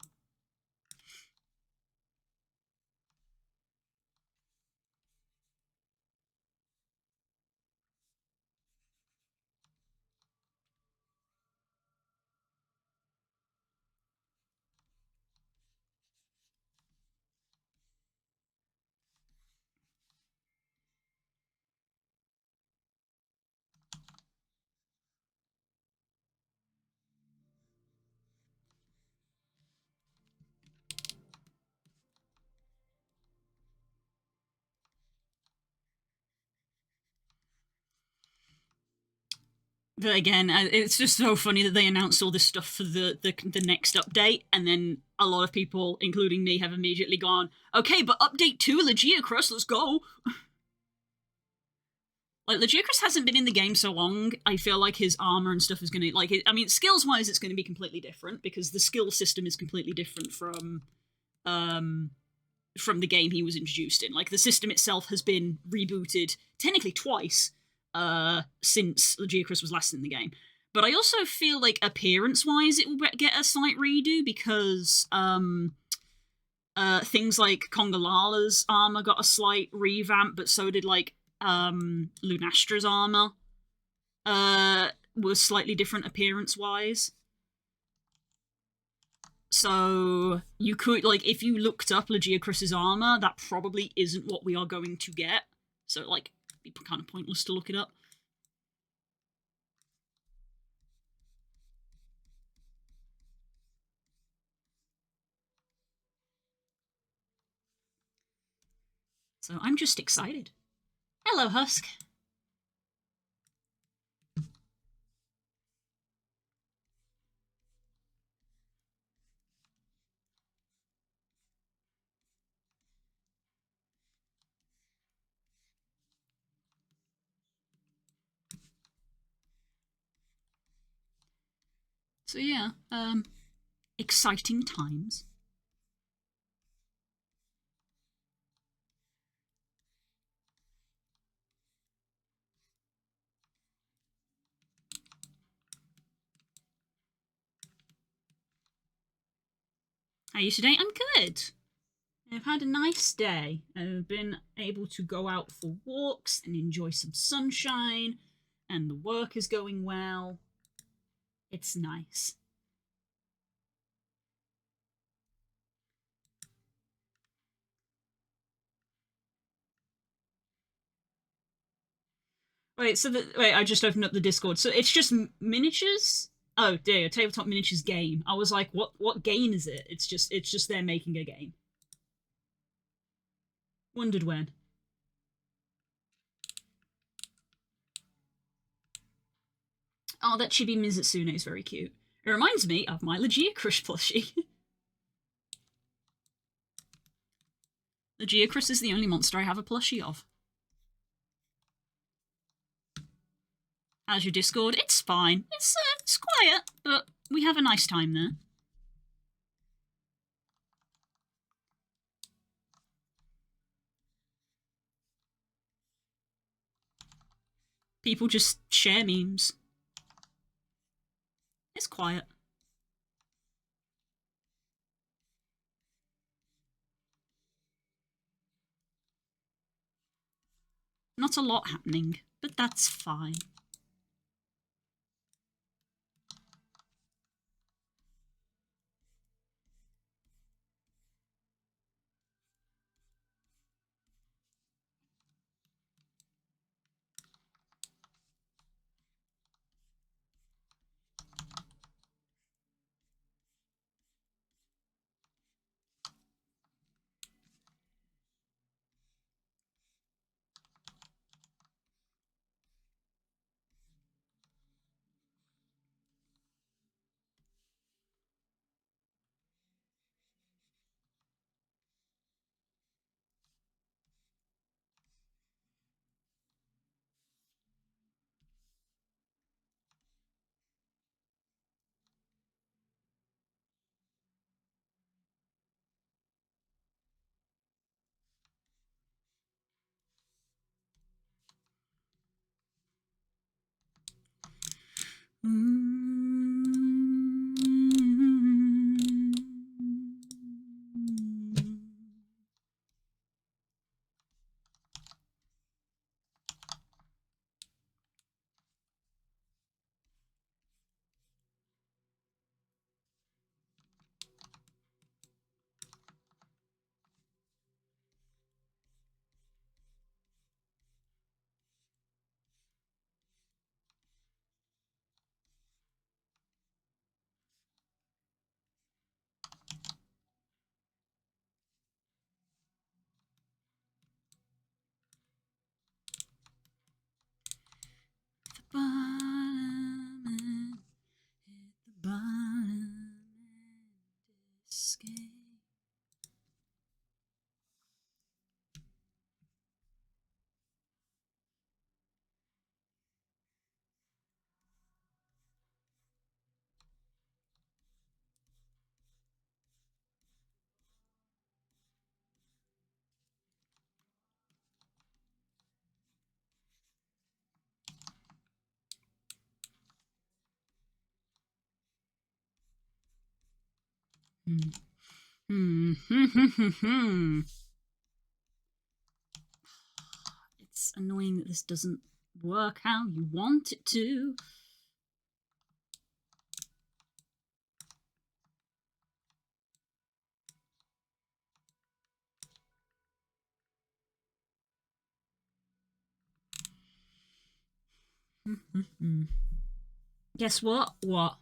But again, it's just so funny that they announced all this stuff for the next update, and then a lot of people, including me, have immediately gone, okay, but update 2, Legiacrus, let's go! Like, Legiacrus hasn't been in the game so long, I feel like his armor and stuff is gonna, like, I mean, skills-wise, it's gonna be completely different, because the skill system is completely different from the game he was introduced in. Like, the system itself has been rebooted, technically twice, since Legiacrus was last in the game. But I also feel like appearance-wise it will get a slight redo because things like Congalala's armor got a slight revamp, but so did like Lunastra's armor was slightly different appearance-wise. So you could, like, if you looked up Legiacrus's armor, that probably isn't what we are going to get. So, like, it'd be kind of pointless to look it up. So I'm just excited. Hello, Husk. So yeah, exciting times. How are you today? I'm good. I've had a nice day. I've been able to go out for walks and enjoy some sunshine, and the work is going well. It's nice. Wait, I just opened up the Discord. So it's just miniatures? Oh dear, a tabletop miniatures game. I was like, what game is it? It's just they're making a game. Wondered when. Oh, that Chibi Mizutsune is very cute. It reminds me of my Legia Crush plushie. Legia Crush is the only monster I have a plushie of. How's your Discord? It's fine. It's quiet, but we have a nice time there. People just share memes. It's quiet. Not a lot happening, but that's fine. It's annoying that this doesn't work how you want it to. Guess what? What?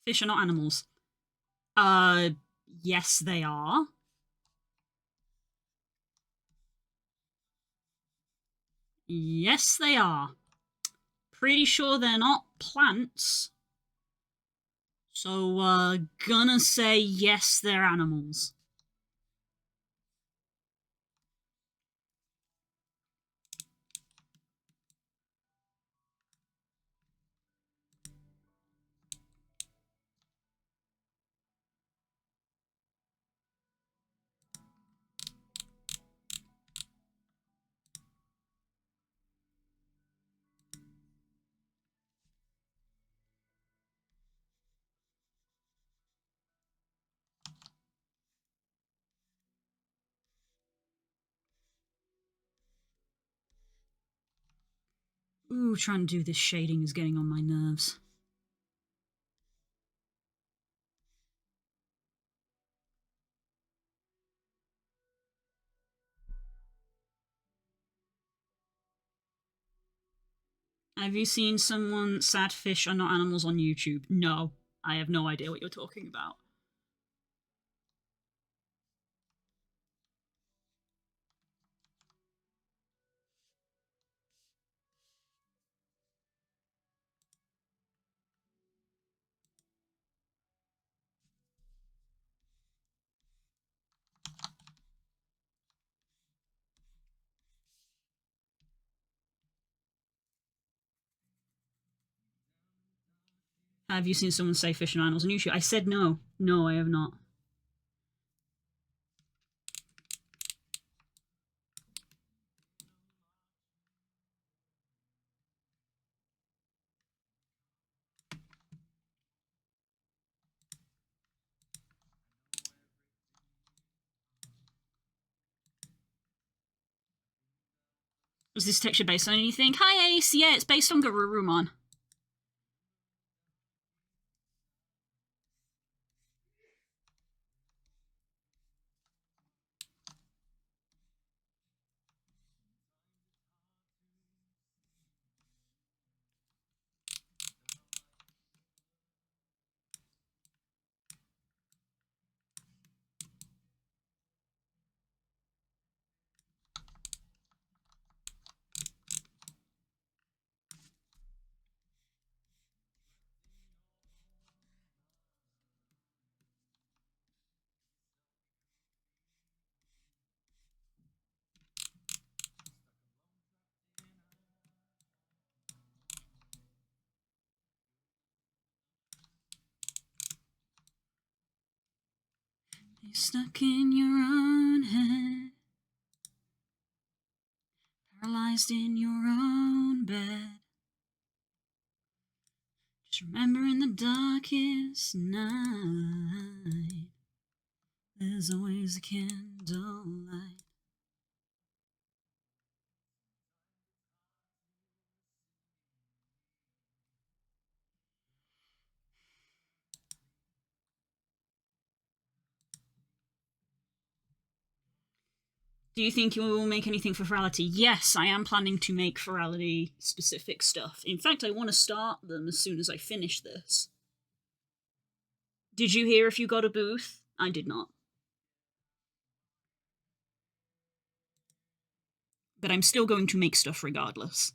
Fish are not animals. Yes, they are. Yes, they are. Pretty sure they're not plants. So, gonna say yes, they're animals. Ooh, trying to do this shading is getting on my nerves. Have you seen someone sad fish are not animals on YouTube? No. I have no idea what you're talking about. Have you seen someone say fish and animals on YouTube? I said no. No, I have not. Was this texture based on anything? Hi, Ace. Yeah, it's based on Garurumon. You're stuck in your own head, paralyzed in your own bed. Just remember in the darkest night, there's always a candlelight. Do you think you will make anything for Ferality? Yes, I am planning to make Ferality specific stuff. In fact, I want to start them as soon as I finish this. Did you hear if you got a booth? I did not. But I'm still going to make stuff regardless.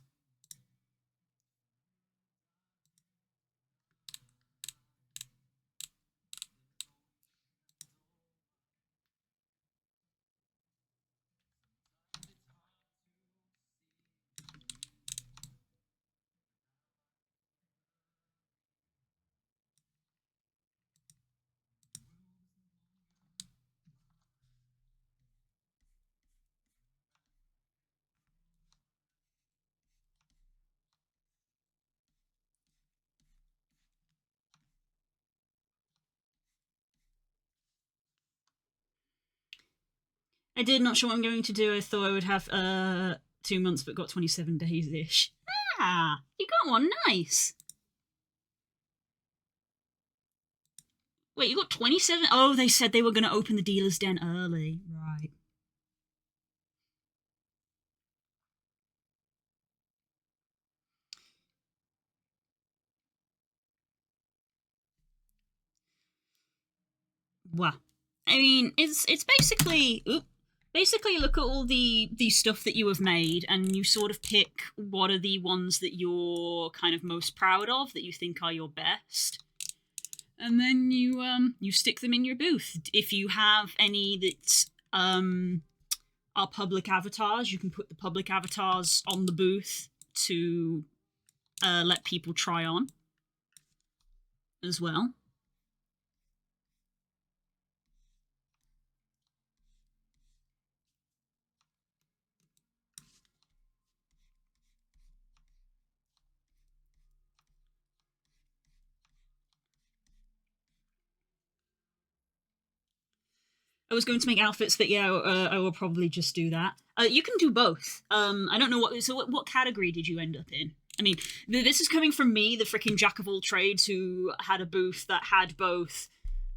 I did not sure what I'm going to do. I thought I would have 2 months, but got 27 days ish. Ah, you got one. Nice. Wait, you got 27? Oh, they said they were going to open the dealer's den early. Right. Wow. I mean, it's basically basically look at all the stuff that you have made, and you sort of pick what are the ones that you're kind of most proud of, that you think are your best. And then you stick them in your booth. If you have any that are public avatars, you can put the public avatars on the booth to let people try on as well. I was going to make outfits, but yeah, I will probably just do that. You can do both. I don't know what. So, what category did you end up in? I mean, this is coming from me, the freaking jack of all trades, who had a booth that had both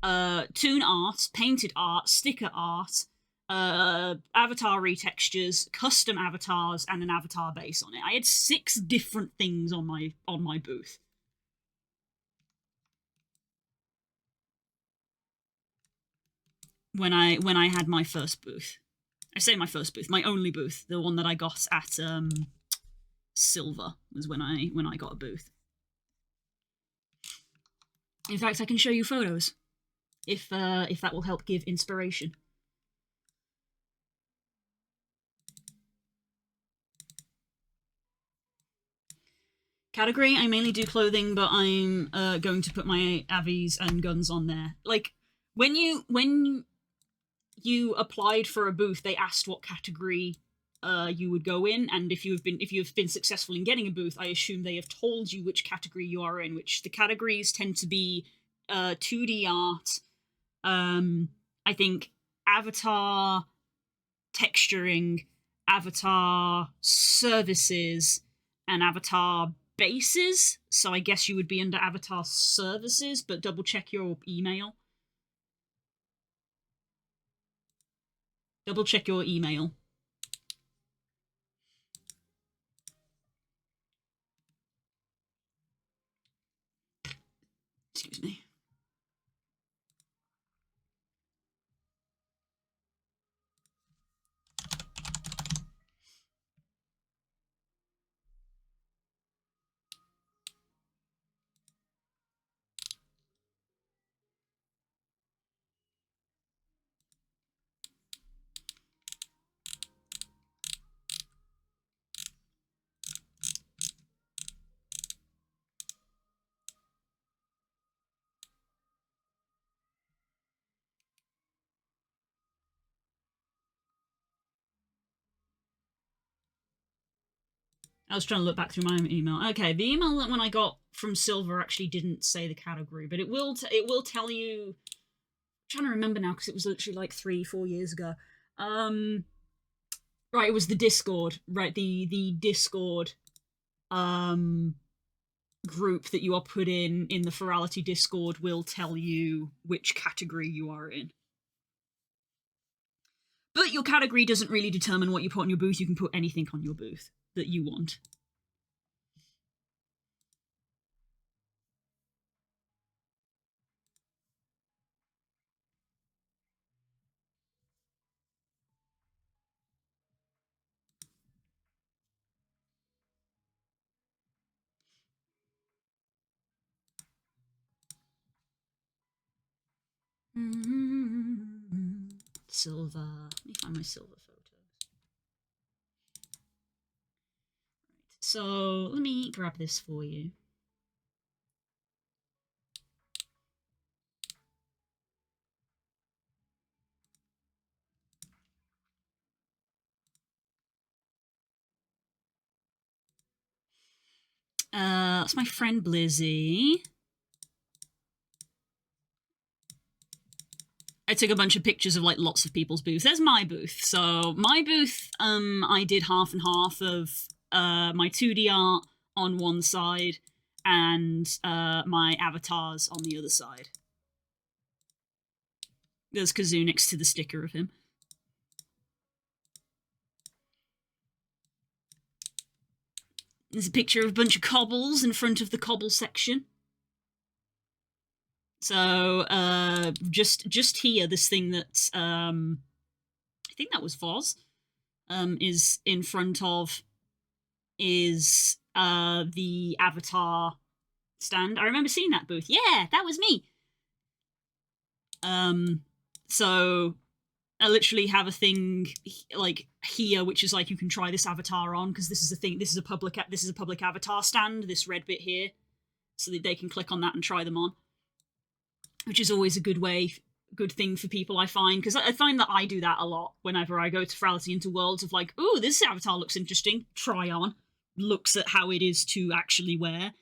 toon art, painted art, sticker art, avatar retextures, custom avatars, and an avatar base on it. I had 6 different things on my booth. When I had my first booth. I say my first booth, my only booth, the one that I got at Silver was when I got a booth. In fact, I can show you photos if that will help give inspiration. Category, I mainly do clothing, but I'm going to put my avies and guns on there. Like when you applied for a booth, they asked what category you would go in, and if you've been successful in getting a booth, I assume they have told you which category you are in. Which the categories tend to be 2D art, I think avatar texturing, avatar services, and avatar bases. So I guess you would be under avatar services, but double check your email. Double check your email. Excuse me. I was trying to look back through my email. Okay, the email that when I got from Silver actually didn't say the category, but it will tell you. I'm trying to remember now because it was literally like 3-4 years ago. Right, it was the Discord. Right, the Discord group that you are put in the Ferality Discord will tell you which category you are in. But your category doesn't really determine what you put on your booth. You can put anything on your booth that you want. Silver. Let me find my silver photos. Right. So let me grab this for you. That's my friend Blizzy. I took a bunch of pictures of like lots of people's booths. There's my booth. So my booth, I did half and half of my 2D art on one side and my avatars on the other side. There's Kazoo next to the sticker of him. There's a picture of a bunch of cobbles in front of the cobble section. So just here, this thing that I think that was Voz is in front of is the avatar stand. I remember seeing that booth. Yeah, that was me. So I literally have a thing like here, which is like you can try this avatar on because this is a thing. This is a public avatar stand. This red bit here, so that they can click on that and try them on, which is always a good thing for people, I find, because I find that I do that a lot whenever I go to Ferality into Worlds of like, oh, this avatar looks interesting, try on, looks at how it is to actually wear.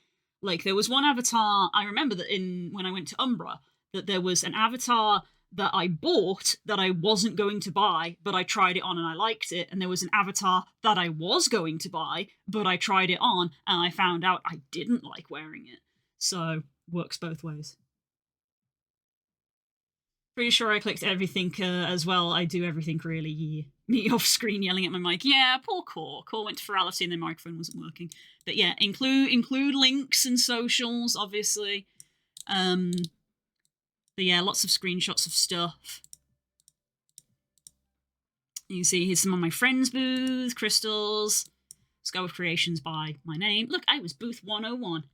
Like there was one avatar I remember that when I went to Umbra, that there was an avatar that I bought that I wasn't going to buy, but I tried it on and I liked it. And there was an avatar that I was going to buy, but I tried it on and I found out I didn't like wearing it. So works both ways. Pretty sure I clicked everything as well. I do everything really. Yeah. Me off screen yelling at my mic. Yeah, poor Core. Core went to Ferality and their microphone wasn't working. But yeah, include links and socials, obviously. But yeah, lots of screenshots of stuff. You can see here's some of my friends' booths, crystals. Let's go with creations by my name. Look, I was booth 101.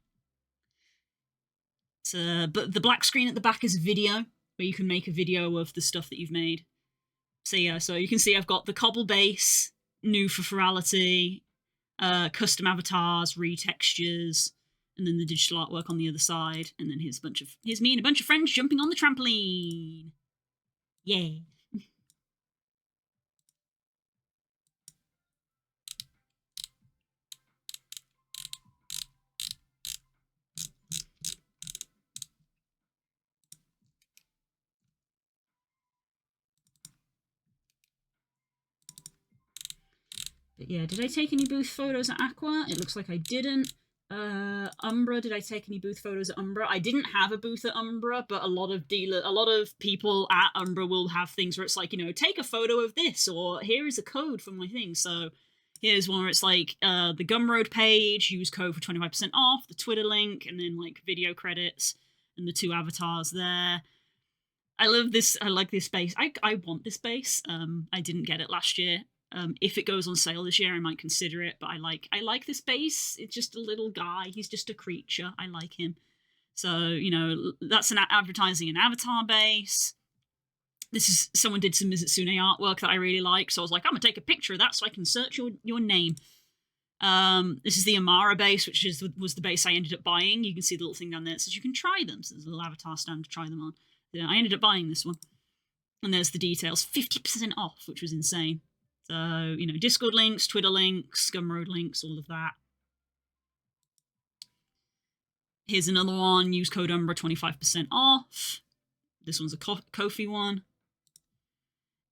But the black screen at the back is a video, where you can make a video of the stuff that you've made. So yeah, so you can see I've got the cobble base, new for Ferality, custom avatars, retextures, and then the digital artwork on the other side. And then here's me and a bunch of friends jumping on the trampoline. Yay. But yeah, did I take any booth photos at Aqua? It looks like I didn't. Umbra, did I take any booth photos at Umbra? I didn't have a booth at Umbra, but a lot of people at Umbra will have things where it's like, take a photo of this, or here is a code for my thing. So here's one where it's like the Gumroad page, use code for 25% off, the Twitter link, and then like video credits and the 2 avatars there. I love this. I like this base. I want this base. I didn't get it last year. If it goes on sale this year, I might consider it. But I like this base. It's just a little guy. He's just a creature. I like him. So that's advertising an avatar base. This is someone did some Mizutsune artwork that I really like. So I was like, I'm gonna take a picture of that so I can search your name. This is the Amara base, which was the base I ended up buying. You can see the little thing down there that says you can try them. So there's a little avatar stand to try them on. Yeah, I ended up buying this one. And there's the details. 50% off, which was insane. So, Discord links, Twitter links, Gumroad links, all of that. Here's another one. Use code Umbra, 25% off. This one's a Kofi one.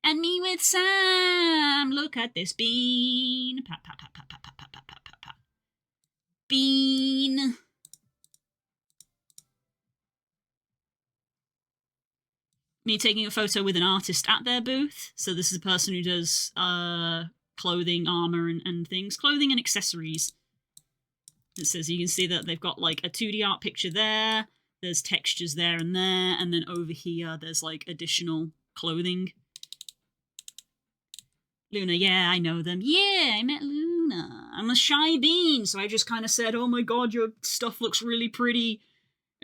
And me with Sam. Look at this bean. Pat, pat, pat, pat, pat, pat, pat, pat, pat, pat, pat. Bean. Me taking a photo with an artist at their booth. So this is a person who does clothing, armor, and things. Clothing and accessories. It says you can see that they've got like a 2D art picture there. There's textures there. And then over here, there's like additional clothing. Luna, yeah, I know them. Yeah, I met Luna. I'm a shy bean. So I just kind of said, oh my god, your stuff looks really pretty.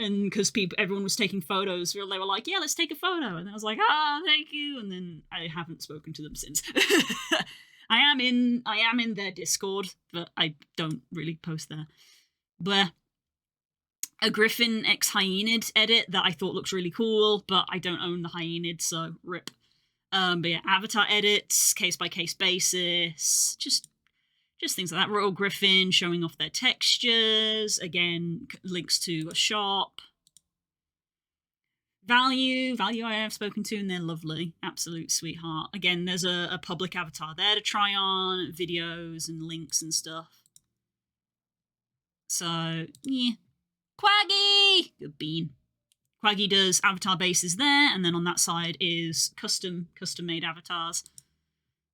And because everyone was taking photos, they were like, yeah, let's take a photo. And I was like, thank you. And then I haven't spoken to them since. I am in their Discord, but I don't really post there. But a Griffin x Hyenid edit that I thought looks really cool, but I don't own the Hyenid, so rip. But yeah, avatar edits, case-by-case basis, just things like that. Royal Griffin showing off their textures. Again, links to a shop. Value I have spoken to, and they're lovely. Absolute sweetheart. Again, there's a public avatar there to try on, videos and links and stuff. So, yeah. Quaggy! Good bean. Quaggy does avatar bases there, and then on that side is custom-made avatars.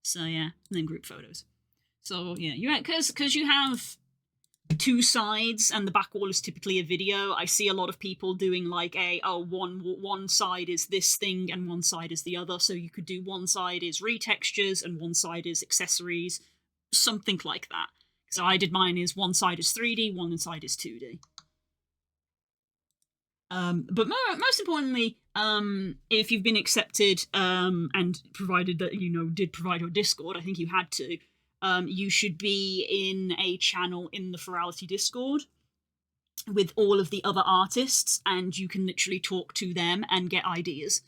So, yeah. And then group photos. So, yeah, because you have 2 sides and the back wall is typically a video, I see a lot of people doing like one side is this thing and one side is the other. So you could do one side is retextures and one side is accessories, something like that. So I did mine is one side is 3D, one side is 2D. But most importantly, if you've been accepted, and provided that did provide your Discord, I think you had to. You should be in a channel in the Ferality Discord with all of the other artists, and you can literally talk to them and get ideas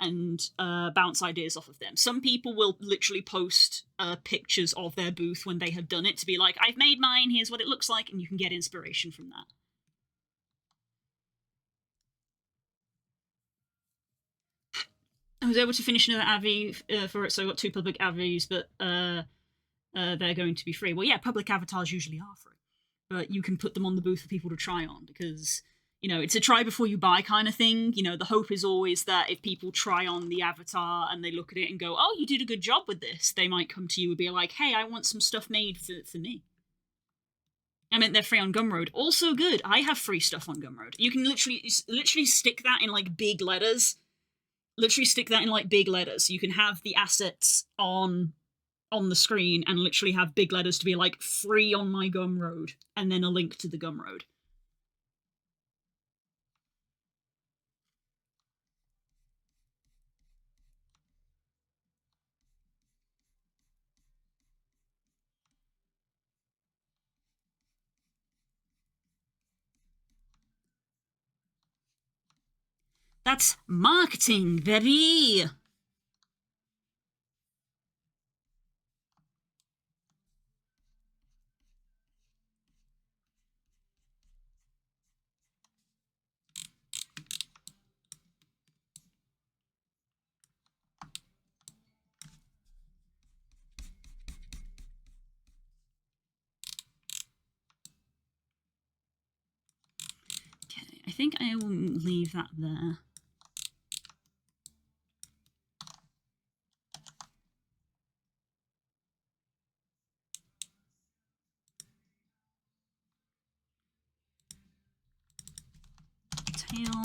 and bounce ideas off of them. Some people will literally post pictures of their booth when they have done it to be like, I've made mine, here's what it looks like, and you can get inspiration from that. I was able to finish another Avi for it, so I got 2 public Avis, but they're going to be free. Well, yeah, public avatars usually are free, but you can put them on the booth for people to try on, because it's a try before you buy kind of thing. The hope is always that if people try on the avatar and they look at it and go, oh, you did a good job with this, they might come to you and be like, hey, I want some stuff made for me. I mean, they're free on Gumroad. Also good, I have free stuff on Gumroad. You can literally stick that in like big letters. Literally stick that in like big letters. You can have the assets on the screen and literally have big letters to be like, free on my Gumroad, and then a link to the Gumroad. That's marketing, baby! Okay, I think I will leave that there. Tail,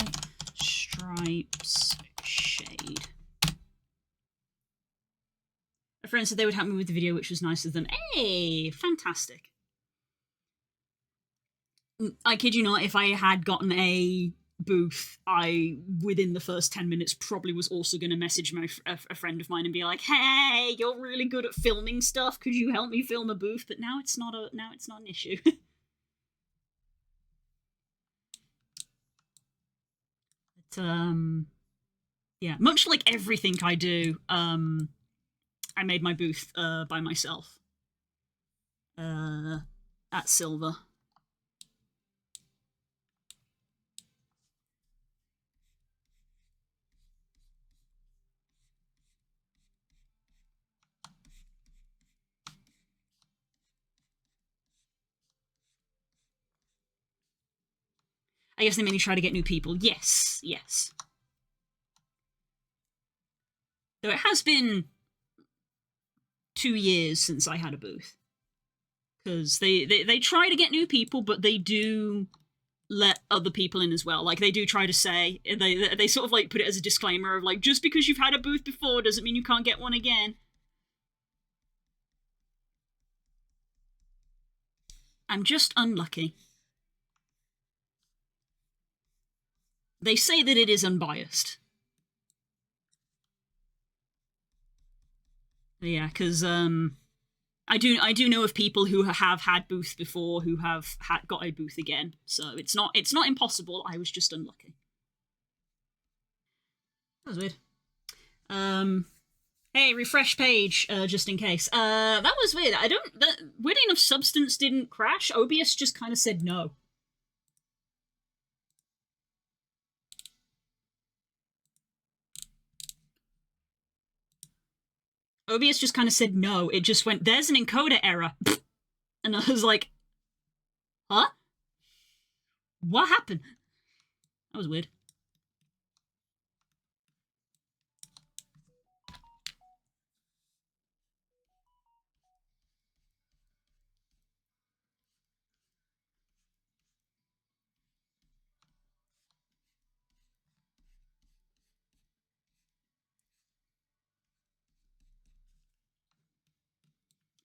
stripes, shade. A friend said they would help me with the video, which was nice of them. Hey, fantastic. I kid you not, if I had gotten a booth, I, within the first 10 minutes, probably was also going to message a friend of mine and be like, hey, you're really good at filming stuff, could you help me film a booth? But now it's not an issue. But, yeah, much like everything I do, I made my booth by myself at Silver. I guess they mainly try to get new people. Yes, yes. Though it has been 2 years since I had a booth. Because they try to get new people, but they do let other people in as well. Like, they do try to say, they sort of like put it as a disclaimer of like, just because you've had a booth before doesn't mean you can't get one again. I'm just unlucky. They say that it is unbiased. Yeah, because I do know of people who have had booths before who have got a booth again. So it's not impossible. I was just unlucky. That was weird. Hey, refresh page, just in case. That was weird. Weird enough, Substance didn't crash. OBS just kind of said no. OBS just kind of said no. It just went, there's an encoder error. And I was like, huh? What happened? That was weird.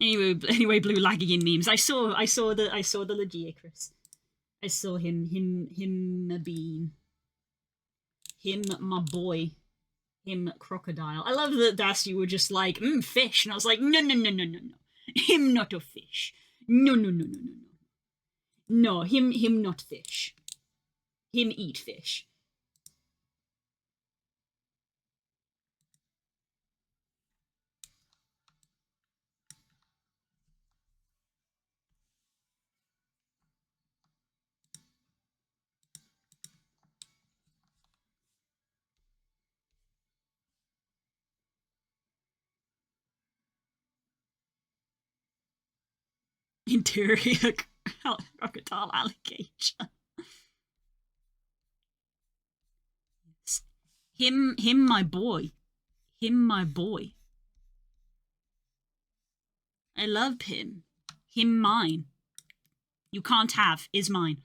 Anyway, Blue lagging in memes. I saw the Legia, Chris. I saw him a bean. Him, my boy. Him, crocodile. I love that, Das, you were just like, fish. And I was like, no, no, no, no, no, no. Him not a fish. No, no, no, no, no, no. No, him not fish. Him eat fish. Interior crocodile alligator. Him, my boy. Him, my boy. I love him. Him, mine. You can't have, is mine.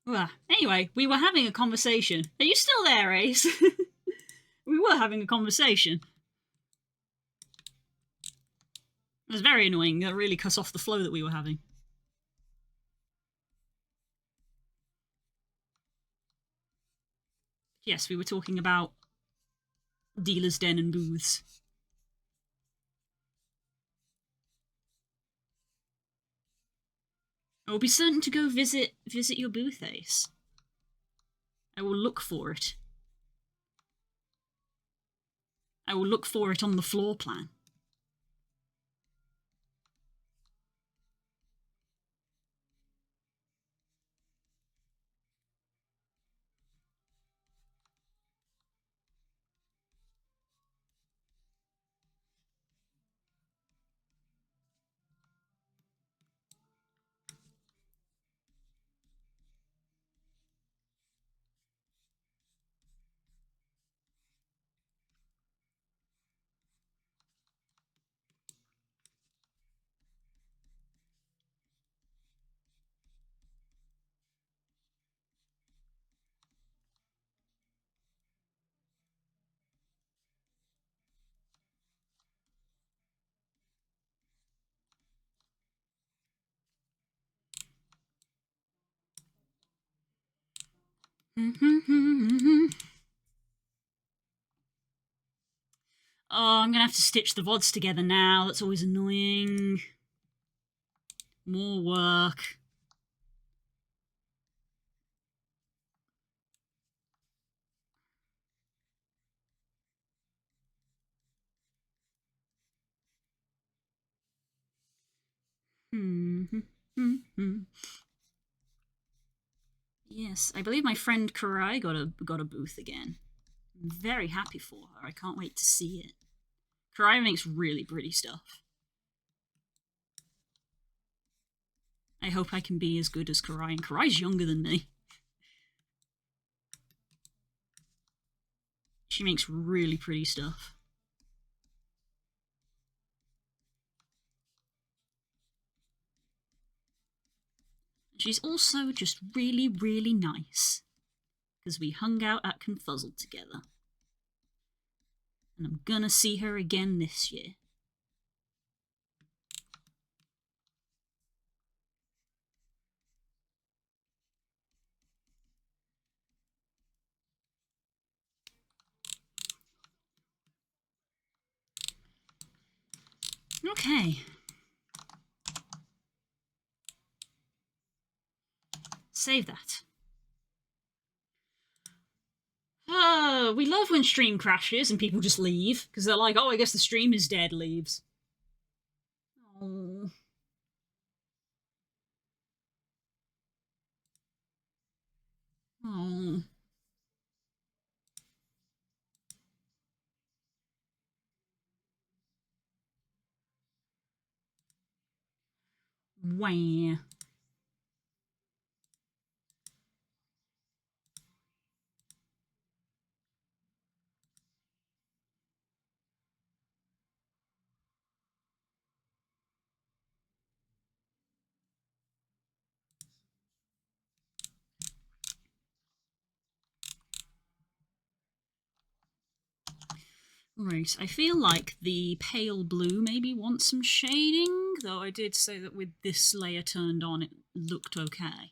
Well, anyway, we were having a conversation. Are you still there, Ace? We were having a conversation. It was very annoying. That really cut off the flow that we were having. Yes, we were talking about dealer's den and booths. I will be certain to go visit your booth, Ace. I will look for it. I will look for it on the floor plan. Oh, I'm gonna have to stitch the VODs together now. That's always annoying. More work. Yes, I believe my friend Karai got a booth again. I'm very happy for her. I can't wait to see it. Karai makes really pretty stuff. I hope I can be as good as Karai, and Karai's younger than me. She makes really pretty stuff. She's also just really, really nice. Because we hung out at Confuzzled together. And I'm gonna see her again this year. Okay. Save that. We love when stream crashes and people just leave, because they're like, oh, I guess the stream is dead, leaves. Oh. Oh. Wah. Right, I feel like the pale blue maybe wants some shading, though I did say that with this layer turned on it looked okay.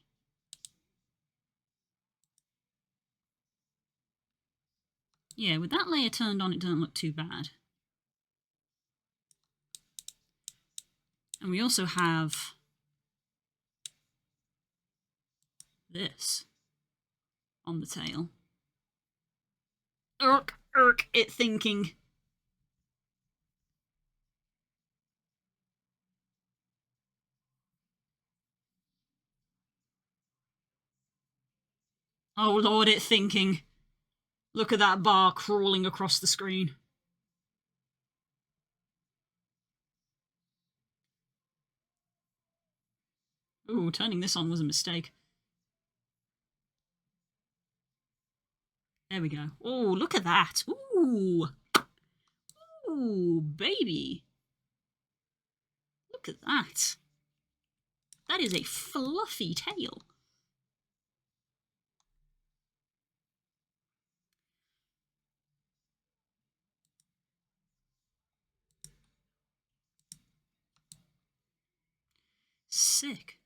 Yeah, with that layer turned on it doesn't look too bad. And we also have this on the tail. Irk, it thinking. Oh lord, it thinking. Look at that bar crawling across the screen. Ooh, turning this on was a mistake. There we go. Oh, look at that. Ooh. Ooh, baby. Look at that. That is a fluffy tail. Sick.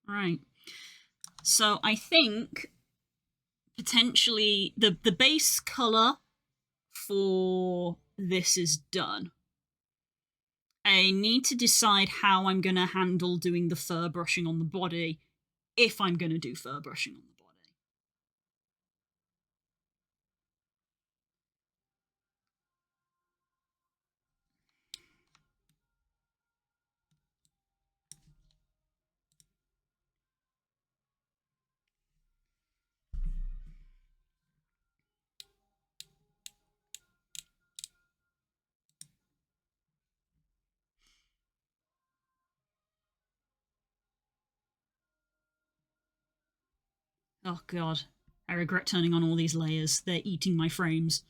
Right. So I think potentially the base color for this is done. I need to decide how I'm going to handle doing the fur brushing on the body, if I'm going to do fur brushing on the body. Oh god, I regret turning on all these layers. They're eating my frames.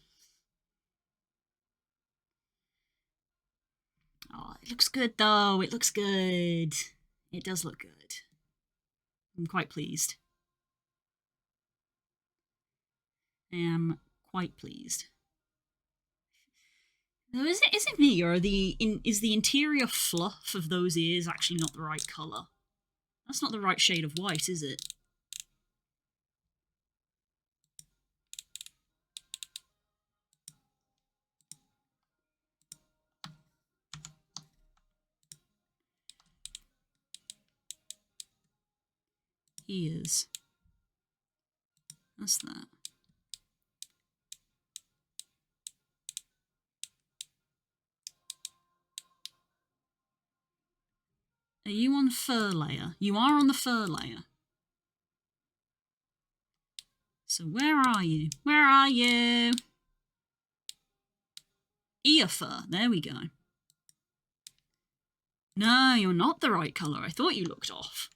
Oh, it looks good though. It looks good. It does look good. I'm quite pleased. I am quite pleased. Now, is it me, or is the interior fluff of those ears actually not the right colour? That's not the right shade of white, is it? Ears. That's that. Are you on fur layer? You are on the fur layer. So where are you? Where are you? Ear fur. There we go. No, you're not the right colour. I thought you looked off.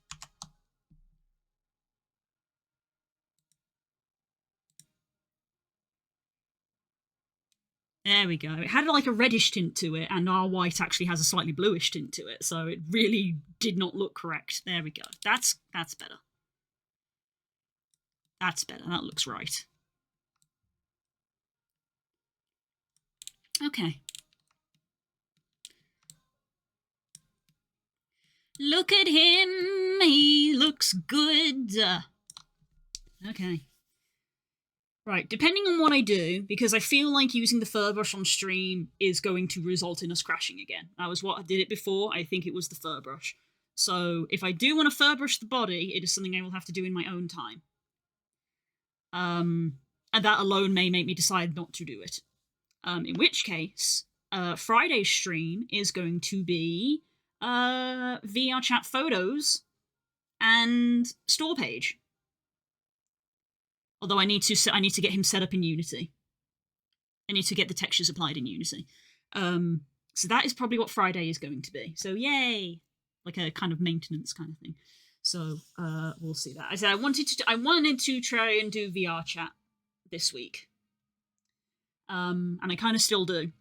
There we go. It had like a reddish tint to it, and our white actually has a slightly bluish tint to it, so it really did not look correct. There we go. That's better. That's better. That looks right. Okay. Look at him. He looks good. Okay. Right, depending on what I do, because I feel like using the fur brush on stream is going to result in us crashing again. That was what I did it before. I think it was the fur brush. So if I do want to fur brush the body, it is something I will have to do in my own time. And that alone may make me decide not to do it. In which case, Friday's stream is going to be VR chat photos and store page. Although I need to get him set up in Unity. I need to get the textures applied in Unity. So that is probably what Friday is going to be. So yay! Like a kind of maintenance kind of thing. So we'll see that. I said I wanted to try and do VR chat this week. And I kind of still do.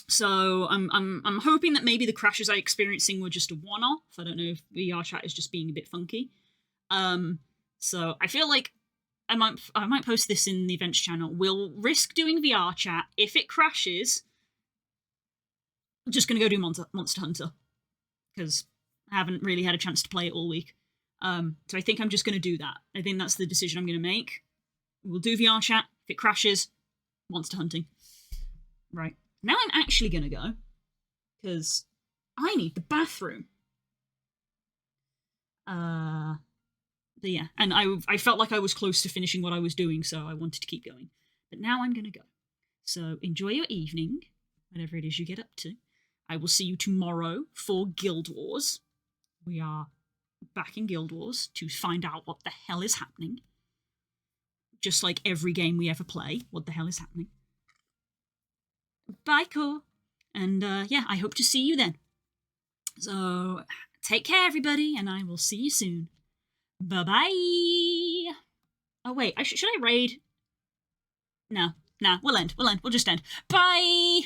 So I'm hoping that maybe the crashes I'm experiencing were just a one-off. I don't know if VR chat is just being a bit funky. So I feel like I might post this in the events channel. We'll risk doing VR chat. If it crashes, I'm just gonna go do Monster Hunter because I haven't really had a chance to play it all week. So I think I'm just gonna do that. I think that's the decision I'm gonna make. We'll do VR chat. If it crashes, monster hunting. Right. Now I'm actually gonna go because I need the bathroom. But yeah, and I felt like I was close to finishing what I was doing, so I wanted to keep going. But now I'm gonna go. So enjoy your evening, whatever it is you get up to. I will see you tomorrow for Guild Wars. We are back in Guild Wars to find out what the hell is happening. Just like every game we ever play, what the hell is happening. Bye, Core. And yeah, I hope to see you then. So take care, everybody, and I will see you soon. Bye-bye. Oh, wait, should I raid? No, we'll end. We'll just end. Bye!